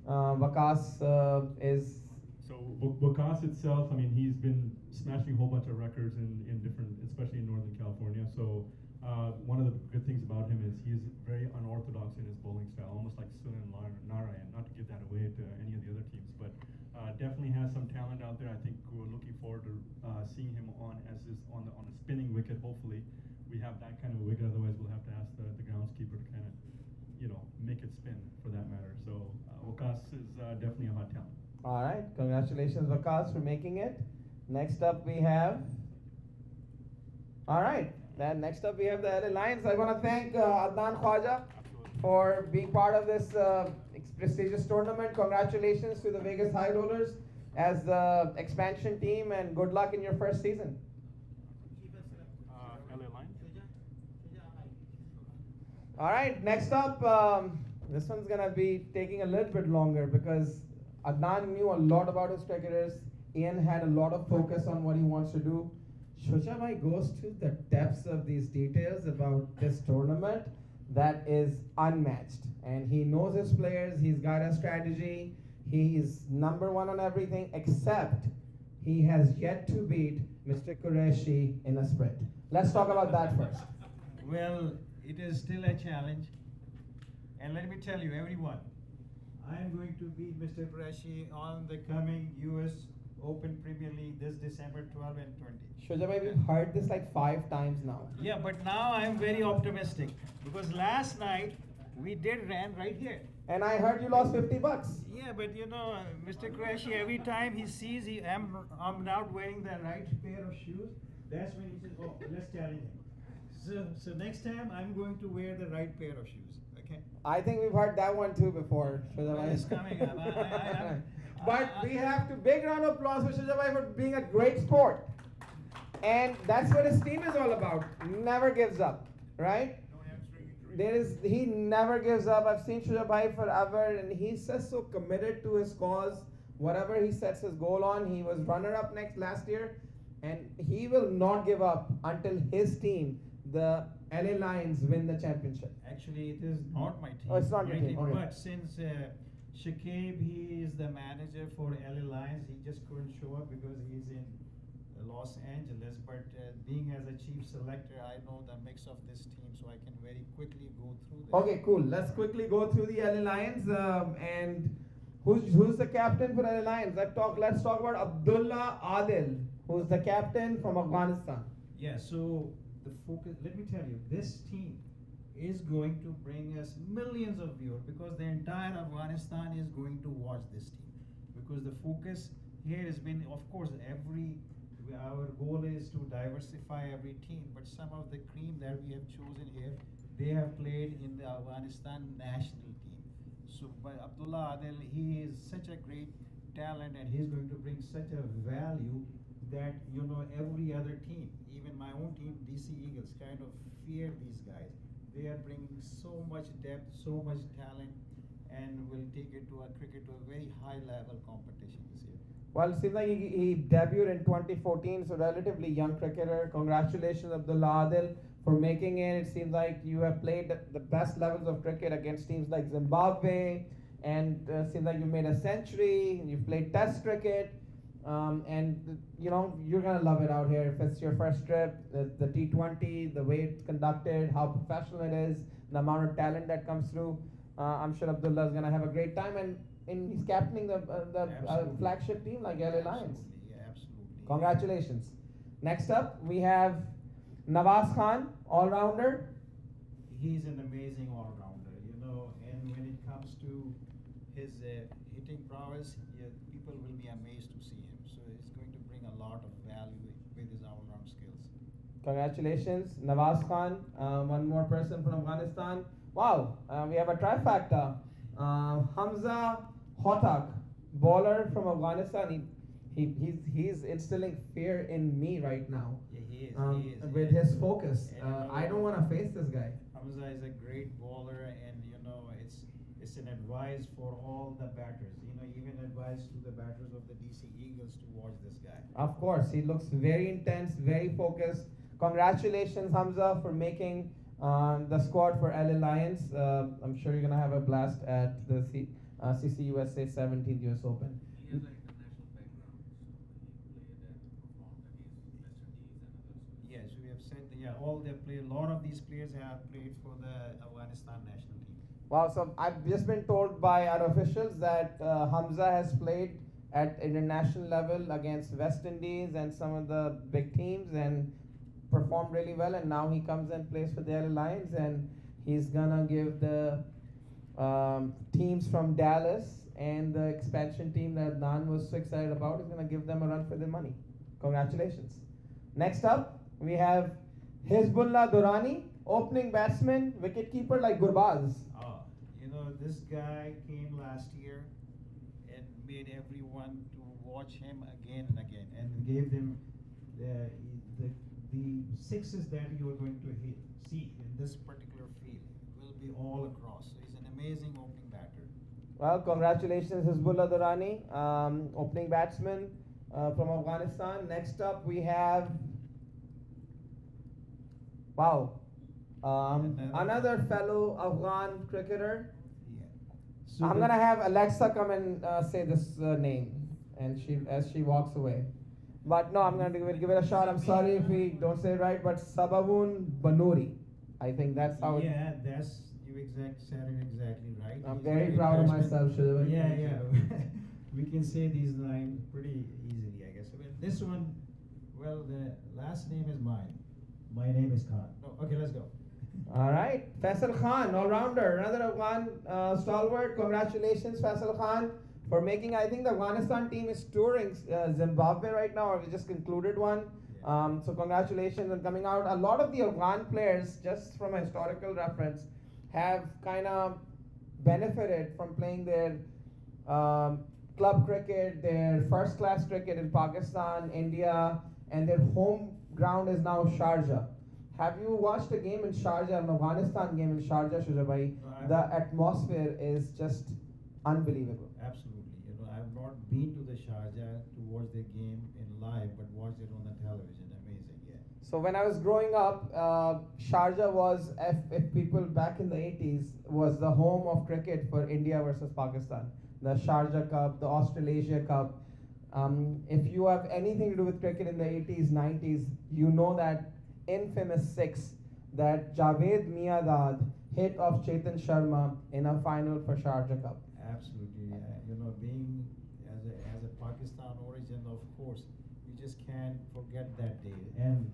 [SPEAKER 1] Waqas is.
[SPEAKER 8] So Waqas itself, I mean, he's been smashing a whole bunch of records in different, especially in Northern California. So one of the good things about him is he is very unorthodox in his bowling style, almost like Sunil Narayan. Not to give that away to any of the other teams, but definitely has some talent out there. I think we're looking forward to seeing him on a spinning wicket. Hopefully, we have that kind of a wicket. Otherwise, we'll have to ask the groundskeeper to kind of, make it spin for that matter. So Waqas is definitely a hot talent.
[SPEAKER 1] All right, congratulations, Vakas, for making it. Next up, we have. All right, then next up we have the LA Lions. I want to thank Adnan Khwaja for being part of this prestigious tournament. Congratulations to the Vegas High Rollers as the expansion team, and good luck in your first season.
[SPEAKER 8] LA Lions.
[SPEAKER 1] All right, next up, this one's gonna be taking a little bit longer because Adnan knew a lot about his cricketers. Ian had a lot of focus on what he wants to do. Shuja bhai goes to the depths of these details about this tournament that is unmatched. And he knows his players, he's got a strategy, he is number one on everything, except he has yet to beat Mr. Qureshi in a sprint. Let's talk about that first.
[SPEAKER 9] Well, it is still a challenge. And let me tell you, everyone, I am going to beat Mr. Qureshi on the coming US Open Premier League this December 12 and 20.
[SPEAKER 1] Shuja bhai, we've heard this like 5 times now.
[SPEAKER 9] Yeah, but now I am very optimistic because last night we did ran right here.
[SPEAKER 1] And I heard you lost $50.
[SPEAKER 9] Yeah, but Mr. Qureshi, every time he sees I'm not wearing the right pair of shoes, that's when he says, oh, let's challenge him. So next time I'm going to wear the right pair of shoes. Okay?
[SPEAKER 1] I think we've heard that one too before. Shuja bhai.
[SPEAKER 9] It's coming up.
[SPEAKER 1] But we have to big round of applause for Shuja bhai for being a great sport. And that's what his team is all about. Never gives up, right? He never gives up. I've seen Shuja bhai forever, and he's just so committed to his cause. Whatever he sets his goal on, he was runner-up last year, and he will not give up until his team, the LA Lions, win the championship.
[SPEAKER 9] Actually, it is not my team.
[SPEAKER 1] Oh, it's not your
[SPEAKER 9] My
[SPEAKER 1] team, okay.
[SPEAKER 9] But since Shakib, he is the manager for LA Lions, he just couldn't show up because he's in Los Angeles. But being as a chief selector, I know the mix of this team, so I can very quickly go through this.
[SPEAKER 1] Okay, cool. Let's quickly go through the LA Lions. And who's the captain for LA Lions? Let's talk about Abdullah Adil, who's the captain from Afghanistan.
[SPEAKER 9] Yeah, so the focus, let me tell you, this team is going to bring us millions of viewers because the entire Afghanistan is going to watch this team. Because the focus here has been, of course, our goal is to diversify every team, but some of the cream that we have chosen here, they have played in the Afghanistan national team. So, but Abdullah Adil, he is such a great talent, and he's going to bring such a value that every other team, even my own team, DC Eagles, kind of fear these guys. They are bringing so much depth, so much talent, and will take it to a very high level competition this year.
[SPEAKER 1] Well, it seems like he debuted in 2014, so relatively young cricketer. Congratulations, Abdullah Adil, for making it. It seems like you have played the best levels of cricket against teams like Zimbabwe, and seems like you made a century. You've played Test cricket, and you're gonna love it out here. If it's your first trip, the T20, the way it's conducted, how professional it is, the amount of talent that comes through, I'm sure Abdullah is gonna have a great time. And he's captaining the flagship team like LA Lions.
[SPEAKER 9] Yeah, absolutely.
[SPEAKER 1] Congratulations. Next up, we have Nawaz Khan, all-rounder.
[SPEAKER 9] He's an amazing all-rounder, and when it comes to his hitting prowess, people will be amazed to see him. So he's going to bring a lot of value with his all-round skills.
[SPEAKER 1] Congratulations, Nawaz Khan. One more person from Afghanistan. Wow, we have a trifecta. Hamza Hotak, bowler from Afghanistan. He's instilling fear in me right now.
[SPEAKER 9] Yeah, he is.
[SPEAKER 1] With his focus. I don't want to face this guy.
[SPEAKER 9] Hamza is a great bowler, and it's an advice for all the batters. Even advice to the batters of the DC Eagles to watch this guy.
[SPEAKER 1] Of course, he looks very intense, very focused. Congratulations, Hamza, for making the squad for LA Lions. I'm sure you're gonna have a blast at the CCUSA 17th US Open.
[SPEAKER 10] He has an international background, so he played and performed against West Indies and others.
[SPEAKER 9] Yes, we have said a lot of these players have played for the Afghanistan national team.
[SPEAKER 1] Wow, so I've just been told by our officials that Hamza has played at international level against West Indies and some of the big teams and performed really well, and now he comes and plays for the LA Lions, and he's gonna give the teams from Dallas and the expansion team that Nan was so excited about, is gonna give them a run for their money. Congratulations. Next up, we have Hizbullah Durrani, opening batsman, wicketkeeper like Gurbaz.
[SPEAKER 9] You know, this guy came last year and made everyone to watch him again and again, and gave them the sixes that you are going to see in this particular field will be all across. So he's an amazing opening batter.
[SPEAKER 1] Well, congratulations, Hizbullah Durrani, opening batsman from Afghanistan. Next up, we have, wow, another fellow Afghan cricketer.
[SPEAKER 9] So
[SPEAKER 1] I'm gonna have Alexa come and say this name, and as she walks away. But no, I'm gonna give it a shot. I'm sorry if we don't say it right, but Sabawun Banuri. I think that's how.
[SPEAKER 9] Yeah, that's you said it exactly right.
[SPEAKER 1] I'm
[SPEAKER 9] He's
[SPEAKER 1] very
[SPEAKER 9] a
[SPEAKER 1] proud of
[SPEAKER 9] batsman.
[SPEAKER 1] myself, Shudabhai.
[SPEAKER 9] Yeah,
[SPEAKER 1] Thank
[SPEAKER 9] yeah.
[SPEAKER 1] you.
[SPEAKER 9] We can say these lines pretty easily, I guess. Well, this one, well, the last name is mine. My name is Khan. No, okay, let's go.
[SPEAKER 1] All right, Faisal Khan, all-rounder, another Afghan stalwart. Congratulations, Faisal Khan, for making. I think the Afghanistan team is touring Zimbabwe right now, or we just concluded one. So congratulations on coming out. A lot of the Afghan players, just from a historical reference, have kind of benefited from playing their club cricket, their first-class cricket in Pakistan, India, and their home ground is now Sharjah. Have you watched a game in Sharjah, an Afghanistan game in Sharjah, Shujabhai?
[SPEAKER 9] No,
[SPEAKER 1] The atmosphere is just unbelievable.
[SPEAKER 9] Absolutely. You know, I've not been to the Sharjah to watch the game in live, but watched it on the television. Amazing, yeah.
[SPEAKER 1] So when I was growing up, Sharjah was, if people back in the 80s, was the home of cricket for India versus Pakistan. The Sharjah Cup, the Australasia Cup. If you have anything to do with cricket in the 80s, 90s, you know that infamous six that Javed Miadad hit off Chetan Sharma in a final for Sharjah Cup.
[SPEAKER 9] Absolutely. You know, being as a Pakistan origin, of course, you just can't forget that day. And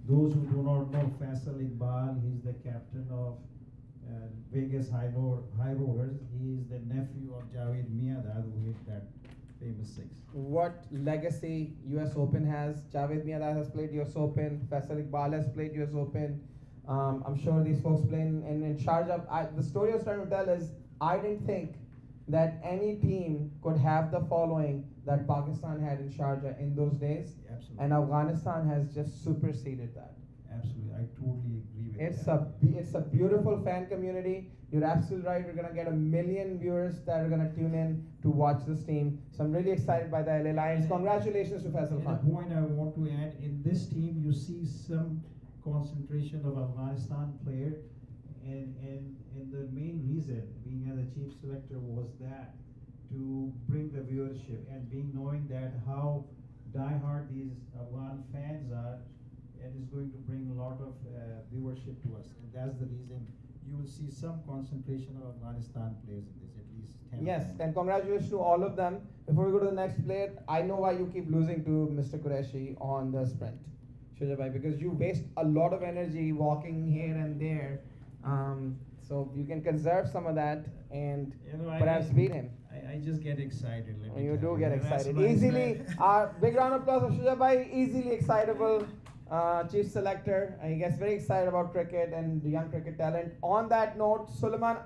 [SPEAKER 9] those who do not know Faisal Iqbal, he's the captain of Vegas High Rollers. He is the nephew of Javed Miadad, who hit that famous six.
[SPEAKER 1] What legacy US Open has. Javed Miadad has played US Open, Faisal Iqbal has played US Open. I'm sure these folks play in Sharjah. The story I was trying to tell is, I didn't think that any team could have the following that Pakistan had in Sharjah in those days.
[SPEAKER 9] Absolutely.
[SPEAKER 1] And Afghanistan has just superseded that.
[SPEAKER 9] Absolutely, I totally agree with
[SPEAKER 1] It's
[SPEAKER 9] that.
[SPEAKER 1] it's a beautiful fan community. You're absolutely right. We're gonna get 1 million viewers that are gonna tune in to watch this team. So I'm really excited by the LA Lions. Congratulations to Faisal
[SPEAKER 9] And
[SPEAKER 1] Khan.
[SPEAKER 9] a point I want to add, in this team you see some concentration of Afghanistan player, and the main reason being as a chief selector was that to bring the viewership, and being knowing that how diehard these Afghan fans are, and is going to bring a lot of viewership to us, and that's the reason you will see some concentration of Afghanistan players in this, at least 10.
[SPEAKER 1] Yes, and congratulations to all of them. Before we go to the next player, I know why you keep losing to Mr. Qureshi on the sprint, Shujabhai, because you waste a lot of energy walking here and there. So you can conserve some of that and
[SPEAKER 9] You know,
[SPEAKER 1] perhaps beat him.
[SPEAKER 9] I just get excited. Let me
[SPEAKER 1] You
[SPEAKER 9] tell
[SPEAKER 1] do get
[SPEAKER 9] That's
[SPEAKER 1] excited.
[SPEAKER 9] my
[SPEAKER 1] Easily,
[SPEAKER 9] side.
[SPEAKER 1] big round of applause for Shujabhai, easily excitable chief selector. He gets very excited about cricket and the young cricket talent. On that note, Suleiman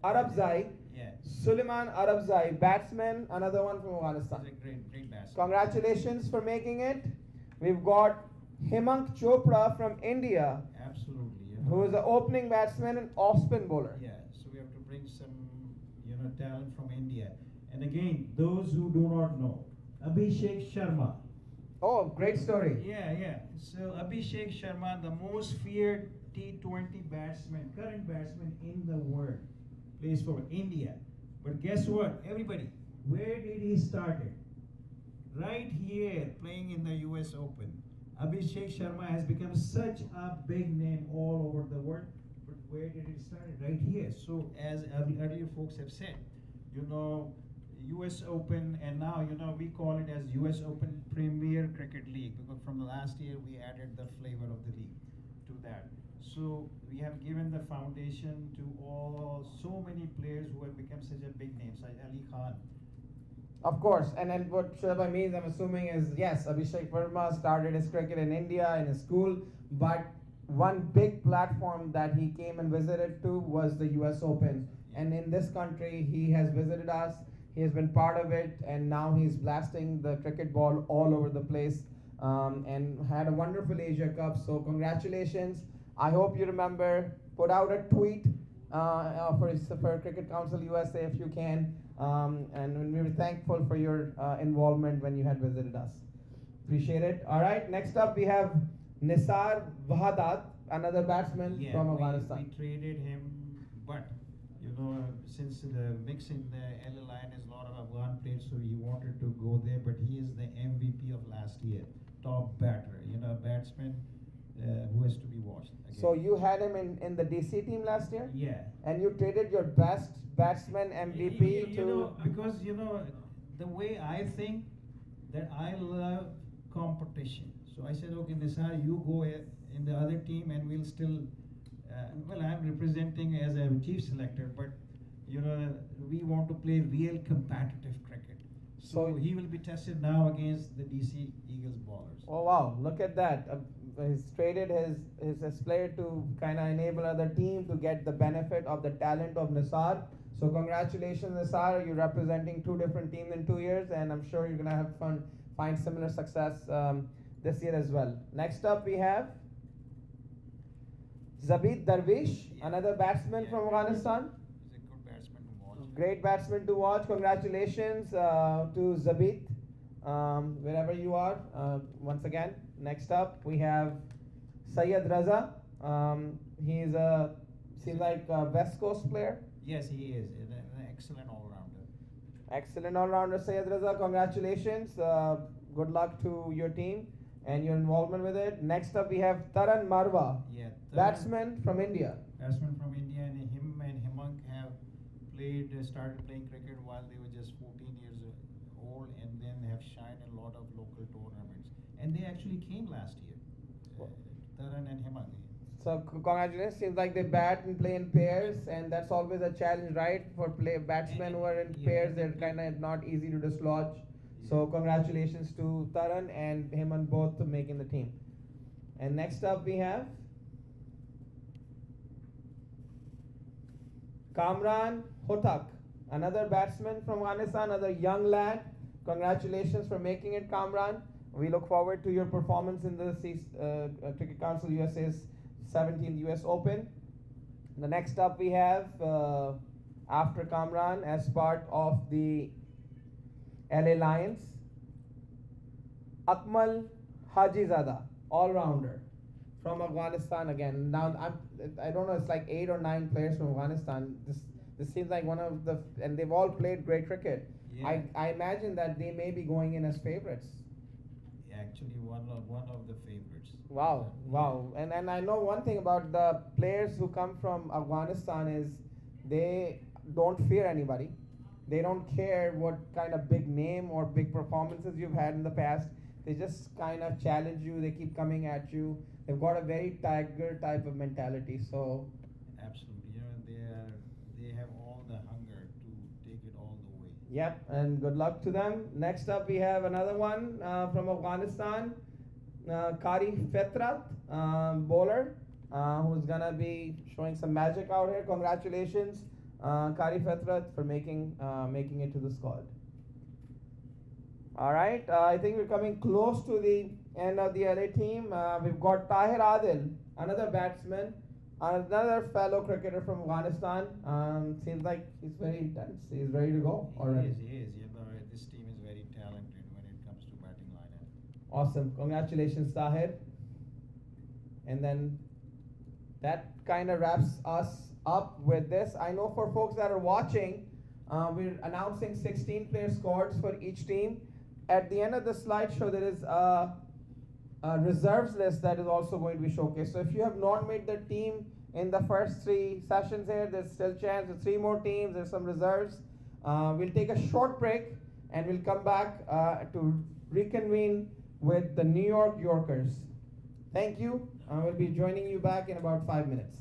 [SPEAKER 1] Arabzai,
[SPEAKER 9] Yeah.
[SPEAKER 1] Suleiman Arabzai, batsman, another one from Afghanistan.
[SPEAKER 9] He's a great batsman.
[SPEAKER 1] Congratulations for making it. We've got Himant Chopra from India,
[SPEAKER 9] Absolutely.
[SPEAKER 1] who is an opening batsman and off-spin bowler.
[SPEAKER 9] Yeah, so we have to bring some, talent from India. And again, those who do not know, Abhishek Sharma.
[SPEAKER 1] Oh, great story.
[SPEAKER 9] Yeah. So Abhishek Sharma, the most feared T20 batsman, current batsman in the world, plays for India. But guess what, everybody? Where did he start it? Right here, playing in the US Open. Abhishek Sharma has become such a big name all over the world. But where did it start? Right here. So as earlier folks have said, US Open, and now we call it as US Open Premier Cricket League, because from the last year we added the flavor of the league to that. So we have given the foundation to so many players who have become such a big names, like Ali Khan.
[SPEAKER 1] Of course, and then what Shilpa means, I'm assuming, is yes, Abhishek Verma started his cricket in India in his school, but one big platform that he came and visited to was the US Open. And in this country, he has visited us, he has been part of it, and now he's blasting the cricket ball all over the place, and had a wonderful Asia Cup. So, congratulations. I hope you remember, put out a tweet for Cricket Council USA if you can. And we were thankful for your involvement when you had visited us. Appreciate it. All right, next up we have Nisar Wahadat, another batsman from Afghanistan.
[SPEAKER 9] We traded him, but since the mix in the LA line is a lot of Afghan players, so he wanted to go there, but he is the MVP of last year, top batter, batsman who has to be watched again.
[SPEAKER 1] So you had him in the DC team last year?
[SPEAKER 9] Yeah.
[SPEAKER 1] And you traded your best batsman MVP to...
[SPEAKER 9] Because the way I think, that I love competition. So I said, okay, Nisar, you go in the other team, and we'll still, I'm representing as a chief selector, but we want to play real competitive cricket. So he will be tested now against the DC Eagles bowlers.
[SPEAKER 1] Oh wow, look at that. He's traded his player to kind of enable other team to get the benefit of the talent of Nisar. So congratulations, Nisar. You're representing two different teams in 2 years, and I'm sure you're gonna have fun, find similar success this year as well. Next up we have Zabit Darvish, another batsman from Afghanistan.
[SPEAKER 9] He's a good batsman to watch.
[SPEAKER 1] Great batsman to watch. Congratulations to Zabit, wherever you are. Once again, next up we have Syed Raza. He's seems like a West Coast player.
[SPEAKER 9] Yes, he is an excellent all-rounder.
[SPEAKER 1] Excellent all-rounder, Syed Raza. Congratulations. Good luck to your team and your involvement with it. Next up we have Taran Marwa, batsman from India.
[SPEAKER 9] Batsman from India, and him and Hemang have started playing cricket while they were just 14 years old, and then have shined in a lot of local tournaments. And they actually came last year, Taran and Hemang.
[SPEAKER 1] So congratulations. Seems like they bat and play in pairs, and that's always a challenge, right? For batsmen who are in pairs, they're kind of not easy to dislodge. So congratulations to Taran and Hemant both to making the team. And next up we have Kamran Hotak, another batsman from Afghanistan, another young lad. Congratulations for making it, Kamran. We look forward to your performance in the Cricket Council USA's 17th US Open. The next up we have, after Kamran, as part of the LA Lions, Akmal Hajizada, all-rounder from Afghanistan again. Now I don't know, it's like 8 or 9 players from Afghanistan. This seems like one of the, and they've all played great cricket.
[SPEAKER 9] Yeah.
[SPEAKER 1] I imagine that they may be going in as favorites.
[SPEAKER 9] Actually, one of the favorites.
[SPEAKER 1] Wow, wow. And I know one thing about the players who come from Afghanistan is they don't fear anybody. They don't care what kind of big name or big performances you've had in the past. They just kind of challenge you. They keep coming at you. They've got a very tiger type of mentality. So
[SPEAKER 9] absolutely, they have all the hunger to take it all the way.
[SPEAKER 1] yep, and good luck to them. Next up, we have another one from Afghanistan, Kari Fetrat, bowler, who's gonna be showing some magic out here. Congratulations, Kari Fetrat, for making it to the squad. All right, I think we're coming close to the end of the LA team. We've got Tahir Adil, another batsman, another fellow cricketer from Afghanistan. Seems like he's very intense. He's ready to go already.
[SPEAKER 9] He is. This team is very talented when it comes to batting lineup.
[SPEAKER 1] Awesome. Congratulations, Tahir. And then that kind of wraps us up with this. I know for folks that are watching, we're announcing 16 player squads for each team. At the end of the slideshow, there is a reserves list that is also going to be showcased. So if you have not made the team in the first 3 sessions here, there's still a chance. There's 3 more teams. There's some reserves. We'll take a short break and we'll come back to reconvene with the New York Yorkers. Thank you. We'll be joining you back in about 5 minutes.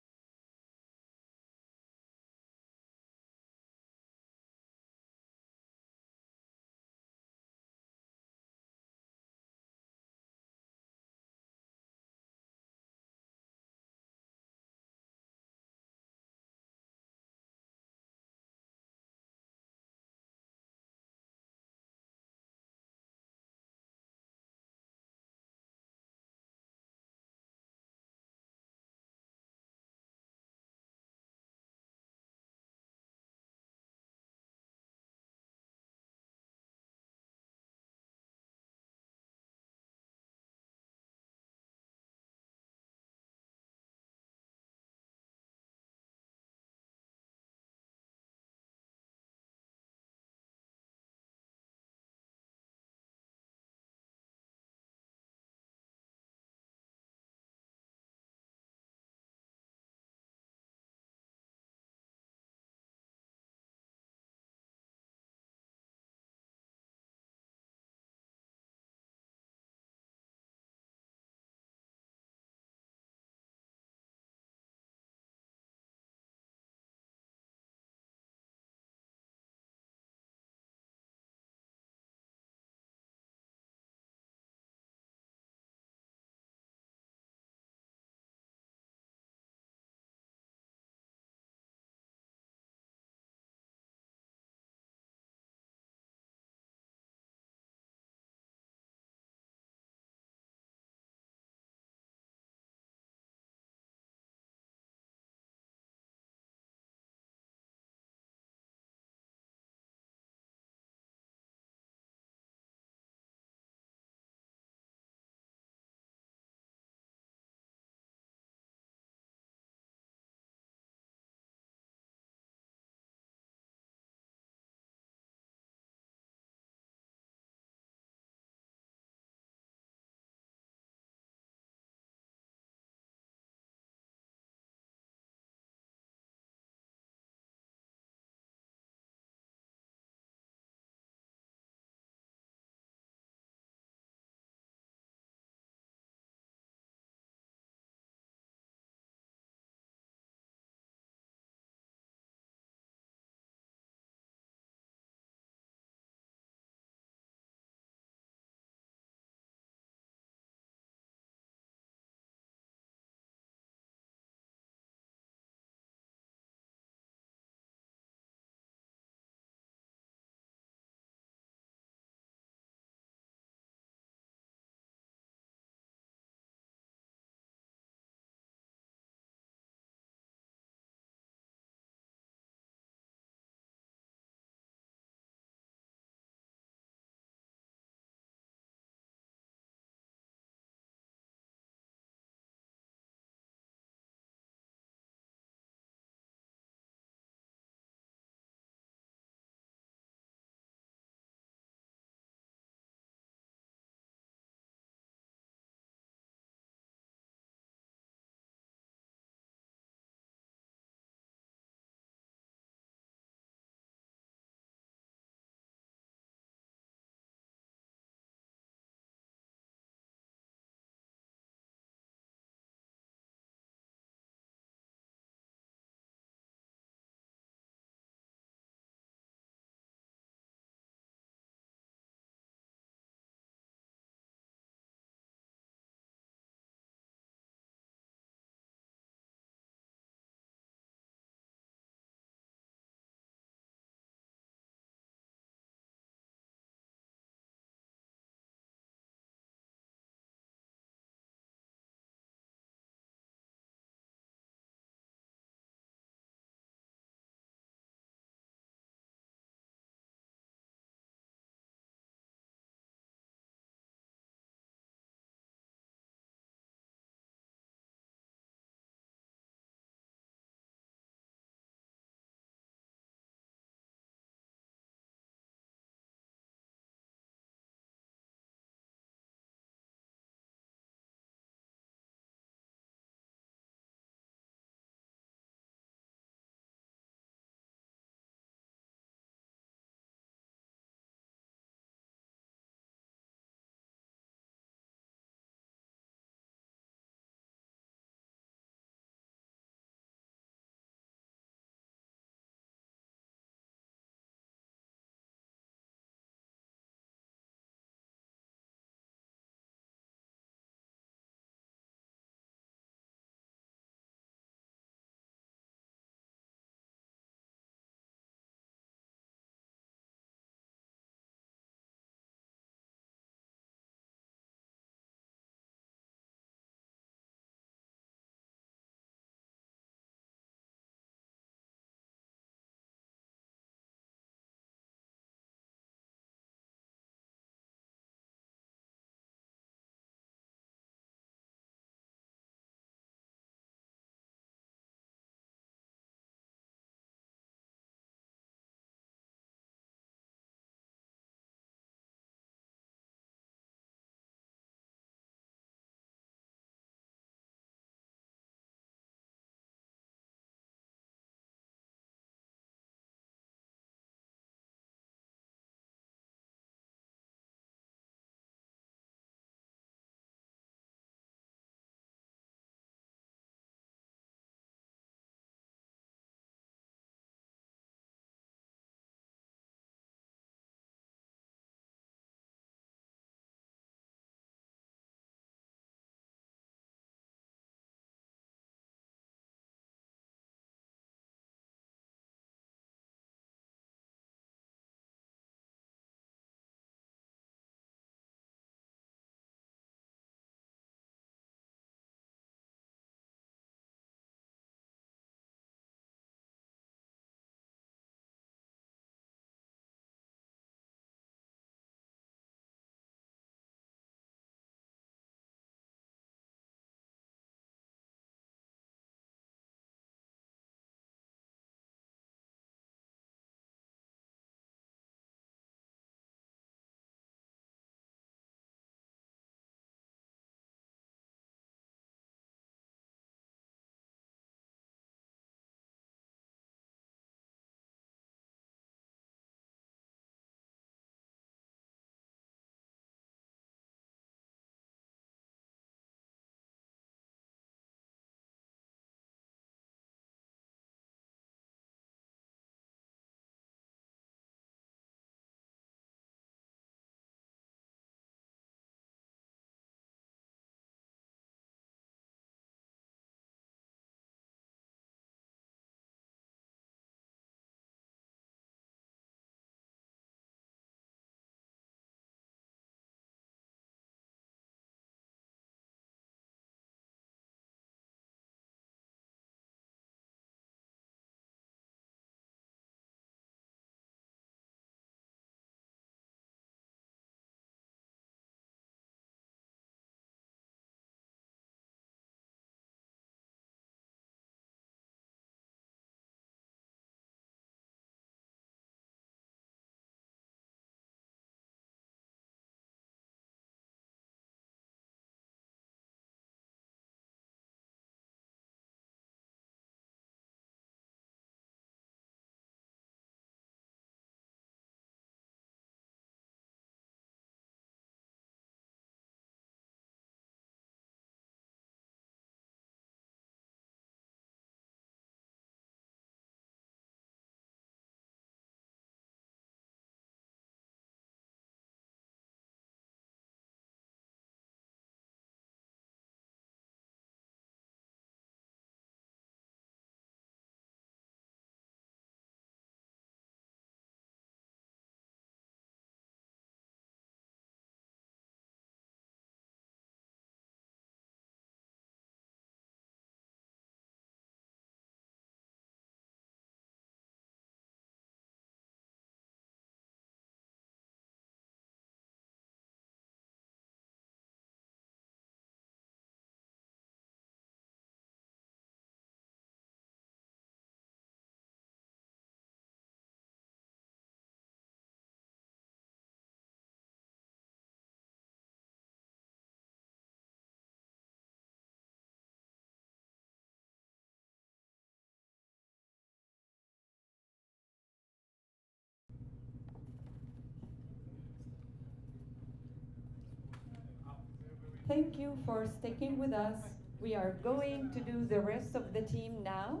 [SPEAKER 3] Thank you for sticking with us. We are going to do the rest of the team now.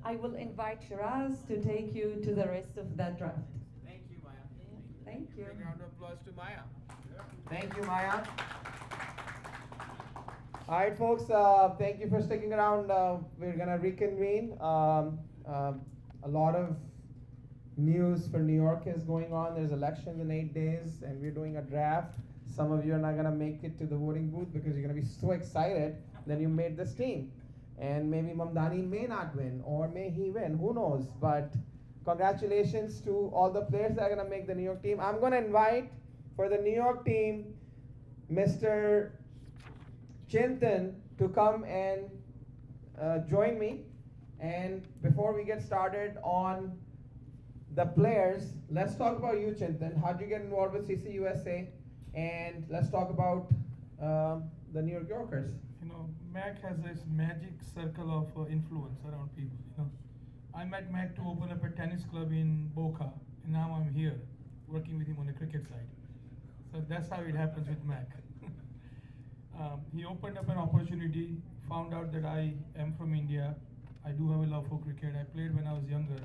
[SPEAKER 3] I will invite Shiraz to take you to the rest of the draft.
[SPEAKER 1] Thank you, Maya.
[SPEAKER 3] Thank you.
[SPEAKER 1] Big round of applause to Maya. Thank you, Maya. All right, folks. Thank you for sticking around. We're gonna reconvene. A lot of news for New York is going on. There's elections in 8 days, and we're doing a draft. Some of you are not gonna make it to the voting booth because you're gonna be so excited that you made this team. And maybe Mamdani may not win, or may he win. Who knows? But congratulations to all the players that are gonna make the New York team. I'm gonna invite for the New York team, Mr. Chintan to come and join me. And before we get started on the players, let's talk about you, Chintan. How'd you get involved with CCUSA? And let's talk about the New Yorkers.
[SPEAKER 11] You know, Mac has this magic circle of influence around people. You know, I met Mac to open up a tennis club in Boca, and now I'm here working with him on the cricket side. So that's how it happens with Mac. He opened up an opportunity, found out that I am from India. I do have a love for cricket. I played when I was younger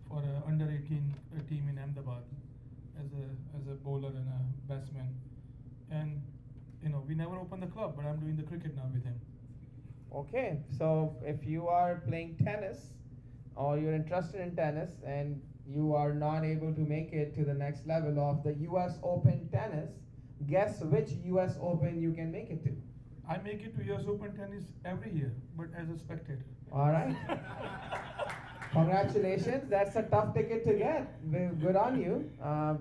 [SPEAKER 11] for an under 18 team in Ahmedabad as a bowler and a batsman. And you know, we never opened the club, but I'm doing the cricket now with him.
[SPEAKER 1] Okay, so if you are playing tennis or you're interested in tennis and you are not able to make it to the next level of the US Open tennis, guess which US Open you can make it to?
[SPEAKER 11] I make it to US Open tennis every year, but as a spectator.
[SPEAKER 1] All right. Congratulations, that's a tough ticket to get. Good on you.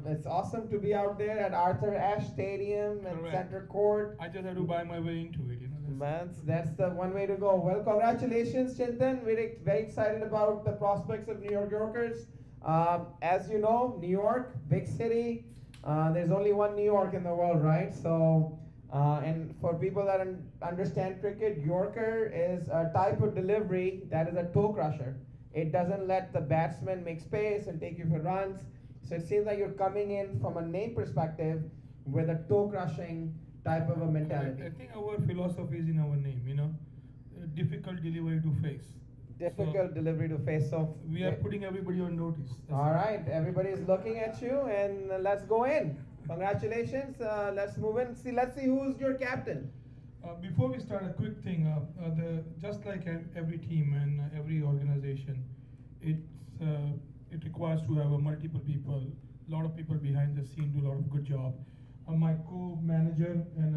[SPEAKER 1] It's awesome to be out there at Arthur Ashe Stadium and
[SPEAKER 11] Correct.
[SPEAKER 1] Center Court.
[SPEAKER 11] I just have to buy my way into it, you know.
[SPEAKER 1] That's the one way to go. Well, congratulations, Chintan. We're very excited about the prospects of New Yorkers. As you know, New York, big city. There's only one New York in the world, right? So, and for people that understand cricket, Yorker is a type of delivery that is a toe crusher. It doesn't let the batsman make space and take you for runs. So it seems like you're coming in from a name perspective with a toe crushing type of a mentality.
[SPEAKER 11] I think our philosophy is in our name, you know, difficult delivery to face.
[SPEAKER 1] Difficult delivery to face. So
[SPEAKER 11] we are putting everybody on notice.
[SPEAKER 1] All right, everybody is looking at you, and let's go in. Congratulations. Let's move in. Let's see who's your captain.
[SPEAKER 11] Before we start, a quick thing. Just like every team and every organization, it requires to have multiple people, a lot of people behind the scene do a lot of good job. My co-manager and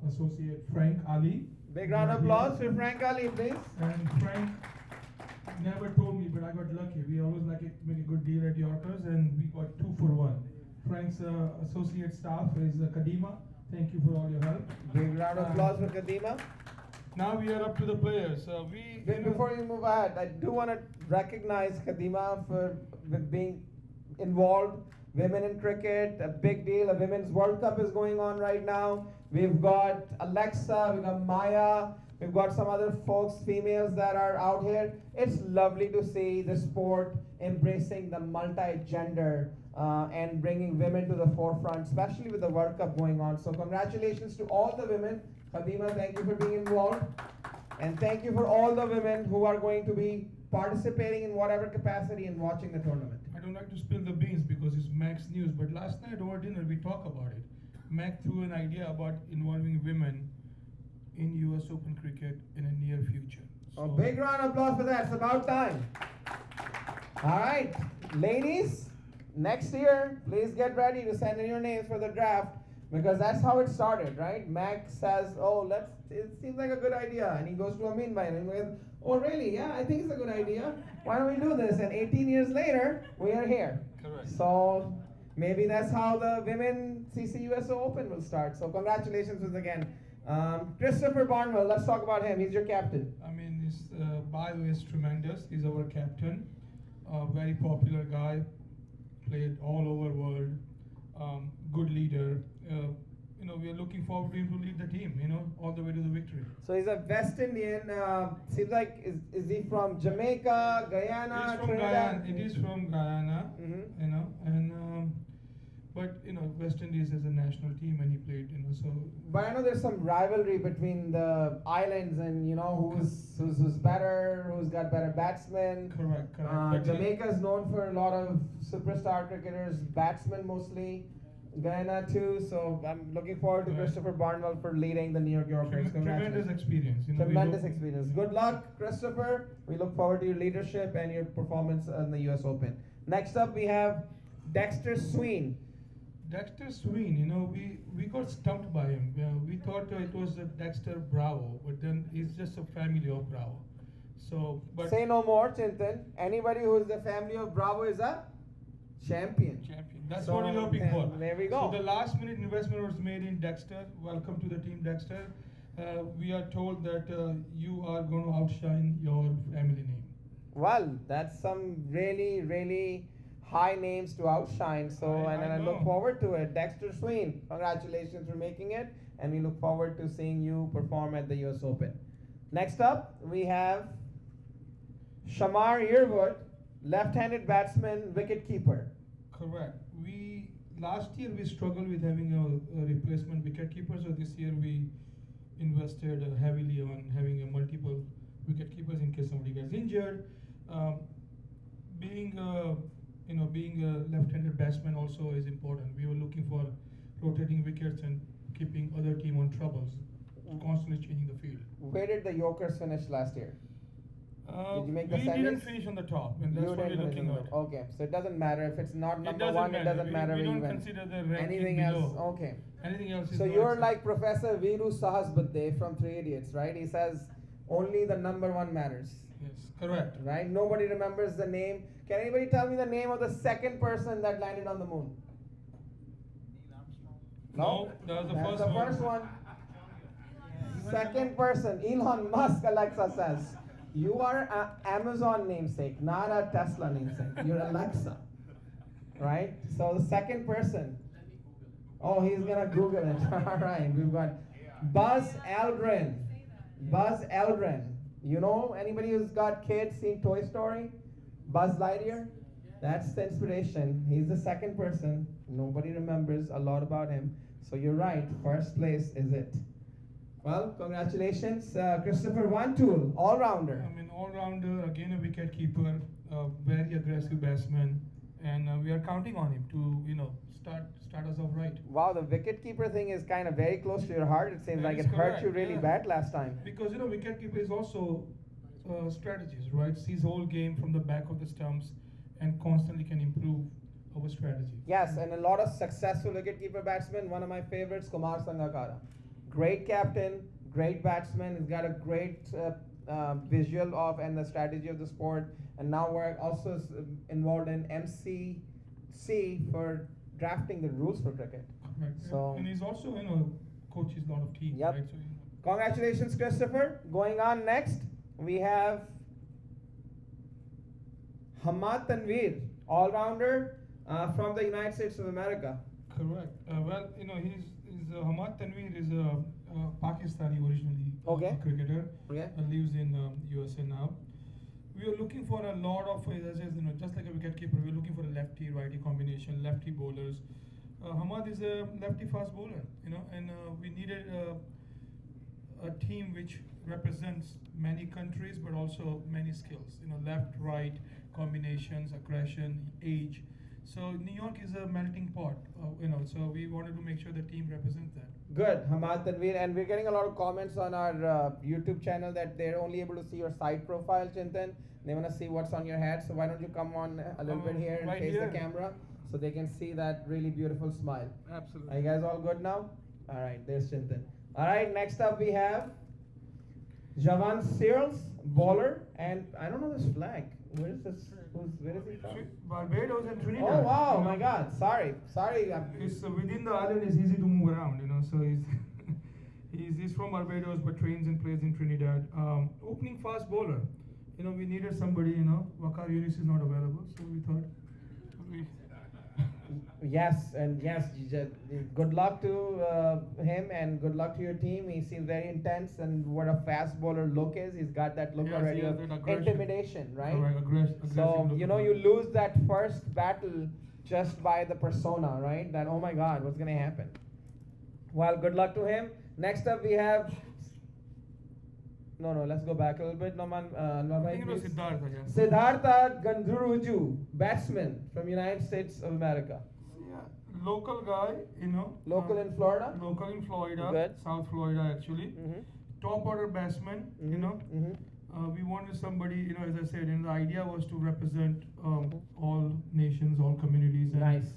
[SPEAKER 11] associate Frank Ali.
[SPEAKER 1] Big round of applause for Frank Ali, please.
[SPEAKER 11] And Frank never told me, but I got lucky. We always like to make a good deal at Yorkers, and we got 2 for 1. Frank's associate staff is Kadima. Thank you for all your help.
[SPEAKER 1] Big round of applause for Kadima.
[SPEAKER 11] Now we are up to the players.
[SPEAKER 1] Before you move ahead, I do want to recognize Kadima for being involved. Women in cricket, a big deal. A Women's World Cup is going on right now. We've got Alexa, we've got Maya, we've got some other folks, females that are out here. It's lovely to see the sport embracing the multi-gender and bringing women to the forefront, especially with the World Cup going on. So congratulations to all the women. Khadima, thank you for being involved. And thank you for all the women who are going to be participating in whatever capacity and watching the tournament.
[SPEAKER 11] I don't like to spill the beans because it's Mac's news, but last night over dinner we talked about it. Mac threw an idea about involving women in US Open cricket in a near future.
[SPEAKER 1] So a big round of applause for that. It's about time. All right, ladies, next year, please get ready to send in your names for the draft, because that's how it started, right? Mac says, oh, it seems like a good idea. And he goes to Amin Bhai and he goes, oh, really? Yeah, I think it's a good idea. Why don't we do this? And 18 years later, we are here.
[SPEAKER 11] Correct.
[SPEAKER 1] So maybe that's how the Women CCUSO Open will start. So congratulations once again. Christopher Barnwell, let's talk about him. He's your captain.
[SPEAKER 11] I mean, his bio is tremendous. He's our captain. Very popular guy. Played all over world. Good leader. You know, we are looking forward to him to lead the team, you know, all the way to the victory.
[SPEAKER 1] So he's a West Indian. Seems like, is he from Jamaica, Guyana,
[SPEAKER 11] He's from
[SPEAKER 1] Trinidad?
[SPEAKER 11] Guyana. It is from Guyana,
[SPEAKER 1] Mm-hmm.
[SPEAKER 11] you know, and But West Indies is a national team, and he played. So.
[SPEAKER 1] But I know there's some rivalry between the islands, and who's better, who's got better batsmen.
[SPEAKER 11] Correct. But
[SPEAKER 1] Jamaica is known for a lot of superstar cricketers, batsmen mostly. Guyana too. So I'm looking forward to
[SPEAKER 11] Right.
[SPEAKER 1] Christopher Barnwell for leading the New York Yorkers.
[SPEAKER 11] Tremendous experience.
[SPEAKER 1] Tremendous experience. Good luck, Christopher. We look forward to your leadership and your performance in the U.S. Open. Next up, we have Dexter Sween.
[SPEAKER 11] Dexter Sween, we got stumped by him. We thought it was a Dexter Bravo, but then he's just a family of Bravo. So, but
[SPEAKER 1] Say no more, Chintan. Anybody who is the family of Bravo is a champion.
[SPEAKER 11] that's
[SPEAKER 1] So,
[SPEAKER 11] what we're hoping for.
[SPEAKER 1] there we go.
[SPEAKER 11] So the last minute investment was made in Dexter. Welcome to the team, Dexter. We are told that you are going to outshine your family name.
[SPEAKER 1] Well, that's some really, really high names to outshine. So,
[SPEAKER 11] I
[SPEAKER 1] and I look
[SPEAKER 11] know.
[SPEAKER 1] forward to it. Dexter Sween, congratulations for making it, and we look forward to seeing you perform at the U.S. Open. Next up, we have Shamar Yearwood, left-handed batsman, wicket keeper.
[SPEAKER 11] Correct. Last year we struggled with having a replacement wicketkeeper, so this year we invested heavily on having a multiple wicketkeepers in case somebody gets injured. Being a left-handed batsman also is important. We were looking for rotating wickets and keeping other team on troubles, constantly changing the field.
[SPEAKER 1] Where did the Yorkers finish last year? Did you make the
[SPEAKER 11] we
[SPEAKER 1] semis?
[SPEAKER 11] didn't finish on the top, and that's
[SPEAKER 1] You
[SPEAKER 11] what we're
[SPEAKER 1] didn't
[SPEAKER 11] looking
[SPEAKER 1] finish
[SPEAKER 11] at.
[SPEAKER 1] Okay, so it doesn't matter if it's not
[SPEAKER 11] It
[SPEAKER 1] number
[SPEAKER 11] doesn't
[SPEAKER 1] one. It
[SPEAKER 11] matter.
[SPEAKER 1] doesn't matter
[SPEAKER 11] We don't
[SPEAKER 1] even.
[SPEAKER 11] consider the ranking
[SPEAKER 1] Anything
[SPEAKER 11] below.
[SPEAKER 1] else? Okay.
[SPEAKER 11] Anything else is
[SPEAKER 1] So
[SPEAKER 11] not
[SPEAKER 1] you're
[SPEAKER 11] acceptable.
[SPEAKER 1] like Professor Viru Sahasbudde from Three Idiots, right? He says only the number one matters.
[SPEAKER 11] Yes, correct.
[SPEAKER 1] Right? Nobody remembers the name. Can anybody tell me the name of the second person that landed on the moon?
[SPEAKER 11] No, that was the
[SPEAKER 1] That's
[SPEAKER 11] first
[SPEAKER 1] the
[SPEAKER 11] one.
[SPEAKER 1] first one. Second person, Elon Musk, Alexa says. You are an Amazon namesake, not a Tesla namesake. You're Alexa. Right? So the second person. Oh, he's gonna Google it. All right, we've got Buzz Aldrin. Buzz Aldrin. You know anybody who's got kids seen Toy Story? Buzz Lightyear? That's the inspiration. He's the second person. Nobody remembers a lot about him. So you're right. First place is it. Well, congratulations, Christopher Wantool, all-rounder.
[SPEAKER 11] I mean, all-rounder, again a wicket keeper, very aggressive batsman, and we are counting on him to, start us off right.
[SPEAKER 1] Wow, the wicket-keeper thing is kind of very close to your heart. It seems
[SPEAKER 11] That
[SPEAKER 1] like
[SPEAKER 11] is
[SPEAKER 1] it hurt
[SPEAKER 11] correct,
[SPEAKER 1] you really
[SPEAKER 11] yeah.
[SPEAKER 1] bad last time.
[SPEAKER 11] Because wicket keeper is also strategies, right? Sees whole game from the back of the stumps, and constantly can improve our strategy.
[SPEAKER 1] Yes, and a lot of successful wicket-keeper batsmen. One of my favorites, Kumar Sangakkara. Great captain, great batsman. He's got a great visual of and the strategy of the sport. And now we're also involved in MCC for drafting the rules for cricket.
[SPEAKER 11] Right.
[SPEAKER 1] So-
[SPEAKER 11] and he's also, coaches a lot of teams,
[SPEAKER 1] Yep.
[SPEAKER 11] right? So,
[SPEAKER 1] Congratulations, Christopher. Going on next, we have Hamad Tanveer, all-rounder from the United States of America.
[SPEAKER 11] Correct. Well, he's Hamad Tanveer is a Pakistani originally
[SPEAKER 1] Okay.
[SPEAKER 11] cricketer.
[SPEAKER 1] Okay.
[SPEAKER 11] Lives in USA now. We are looking for a lot of, just like a wicketkeeper, we're looking for a lefty-righty combination, lefty bowlers. Hamad is a lefty fast bowler, and we needed a team which represents many countries but also many skills. Left, right combinations, aggression, age. So New York is a melting pot, so we wanted to make sure the team represents that.
[SPEAKER 1] Good, Hamad Tanveer, and we're getting a lot of comments on our YouTube channel that they're only able to see your side profile, Chintan. They want to see what's on your head, so why don't you come on a little bit here and
[SPEAKER 11] Right
[SPEAKER 1] face
[SPEAKER 11] here.
[SPEAKER 1] the camera so they can see that really beautiful smile.
[SPEAKER 11] Absolutely.
[SPEAKER 1] Are you guys all good now? All right, there's Chintan. All right, next up we have Javan Searles, bowler, and I don't know this flag. Where is this? Where is he from?
[SPEAKER 11] Barbados and Trinidad.
[SPEAKER 1] Oh wow,
[SPEAKER 11] you
[SPEAKER 1] my
[SPEAKER 11] know.
[SPEAKER 1] God, sorry.
[SPEAKER 11] It's within the island. It's easy to move around, So he's from Barbados, but trains and plays in Trinidad. Opening fast bowler. We needed somebody. Wakar Yunus is not available, so we thought.
[SPEAKER 1] Yes, and yes, good luck to him and good luck to your team. He seems very intense, and what a fast bowler look is. He's got that look
[SPEAKER 11] Yes,
[SPEAKER 1] already
[SPEAKER 11] he has
[SPEAKER 1] of
[SPEAKER 11] that aggression.
[SPEAKER 1] intimidation, right?
[SPEAKER 11] Correct, aggressive
[SPEAKER 1] So,
[SPEAKER 11] look
[SPEAKER 1] you
[SPEAKER 11] about
[SPEAKER 1] you
[SPEAKER 11] it.
[SPEAKER 1] lose that first battle just by the persona, right? That, oh my God, what's going to happen? Well, good luck to him. Next up, we have. No, let's go back a little bit.
[SPEAKER 11] I think it was
[SPEAKER 1] Please.
[SPEAKER 11] Siddhartha, yeah.
[SPEAKER 1] Siddhartha Ganduruju, batsman from United States of America.
[SPEAKER 11] Yeah, local guy,
[SPEAKER 1] Local in Florida?
[SPEAKER 11] Local in Florida,
[SPEAKER 1] Good.
[SPEAKER 11] South Florida actually.
[SPEAKER 1] Mm-hmm.
[SPEAKER 11] Top order batsman, we wanted somebody, as I said, the idea was to represent all nations, all communities. And
[SPEAKER 1] Nice.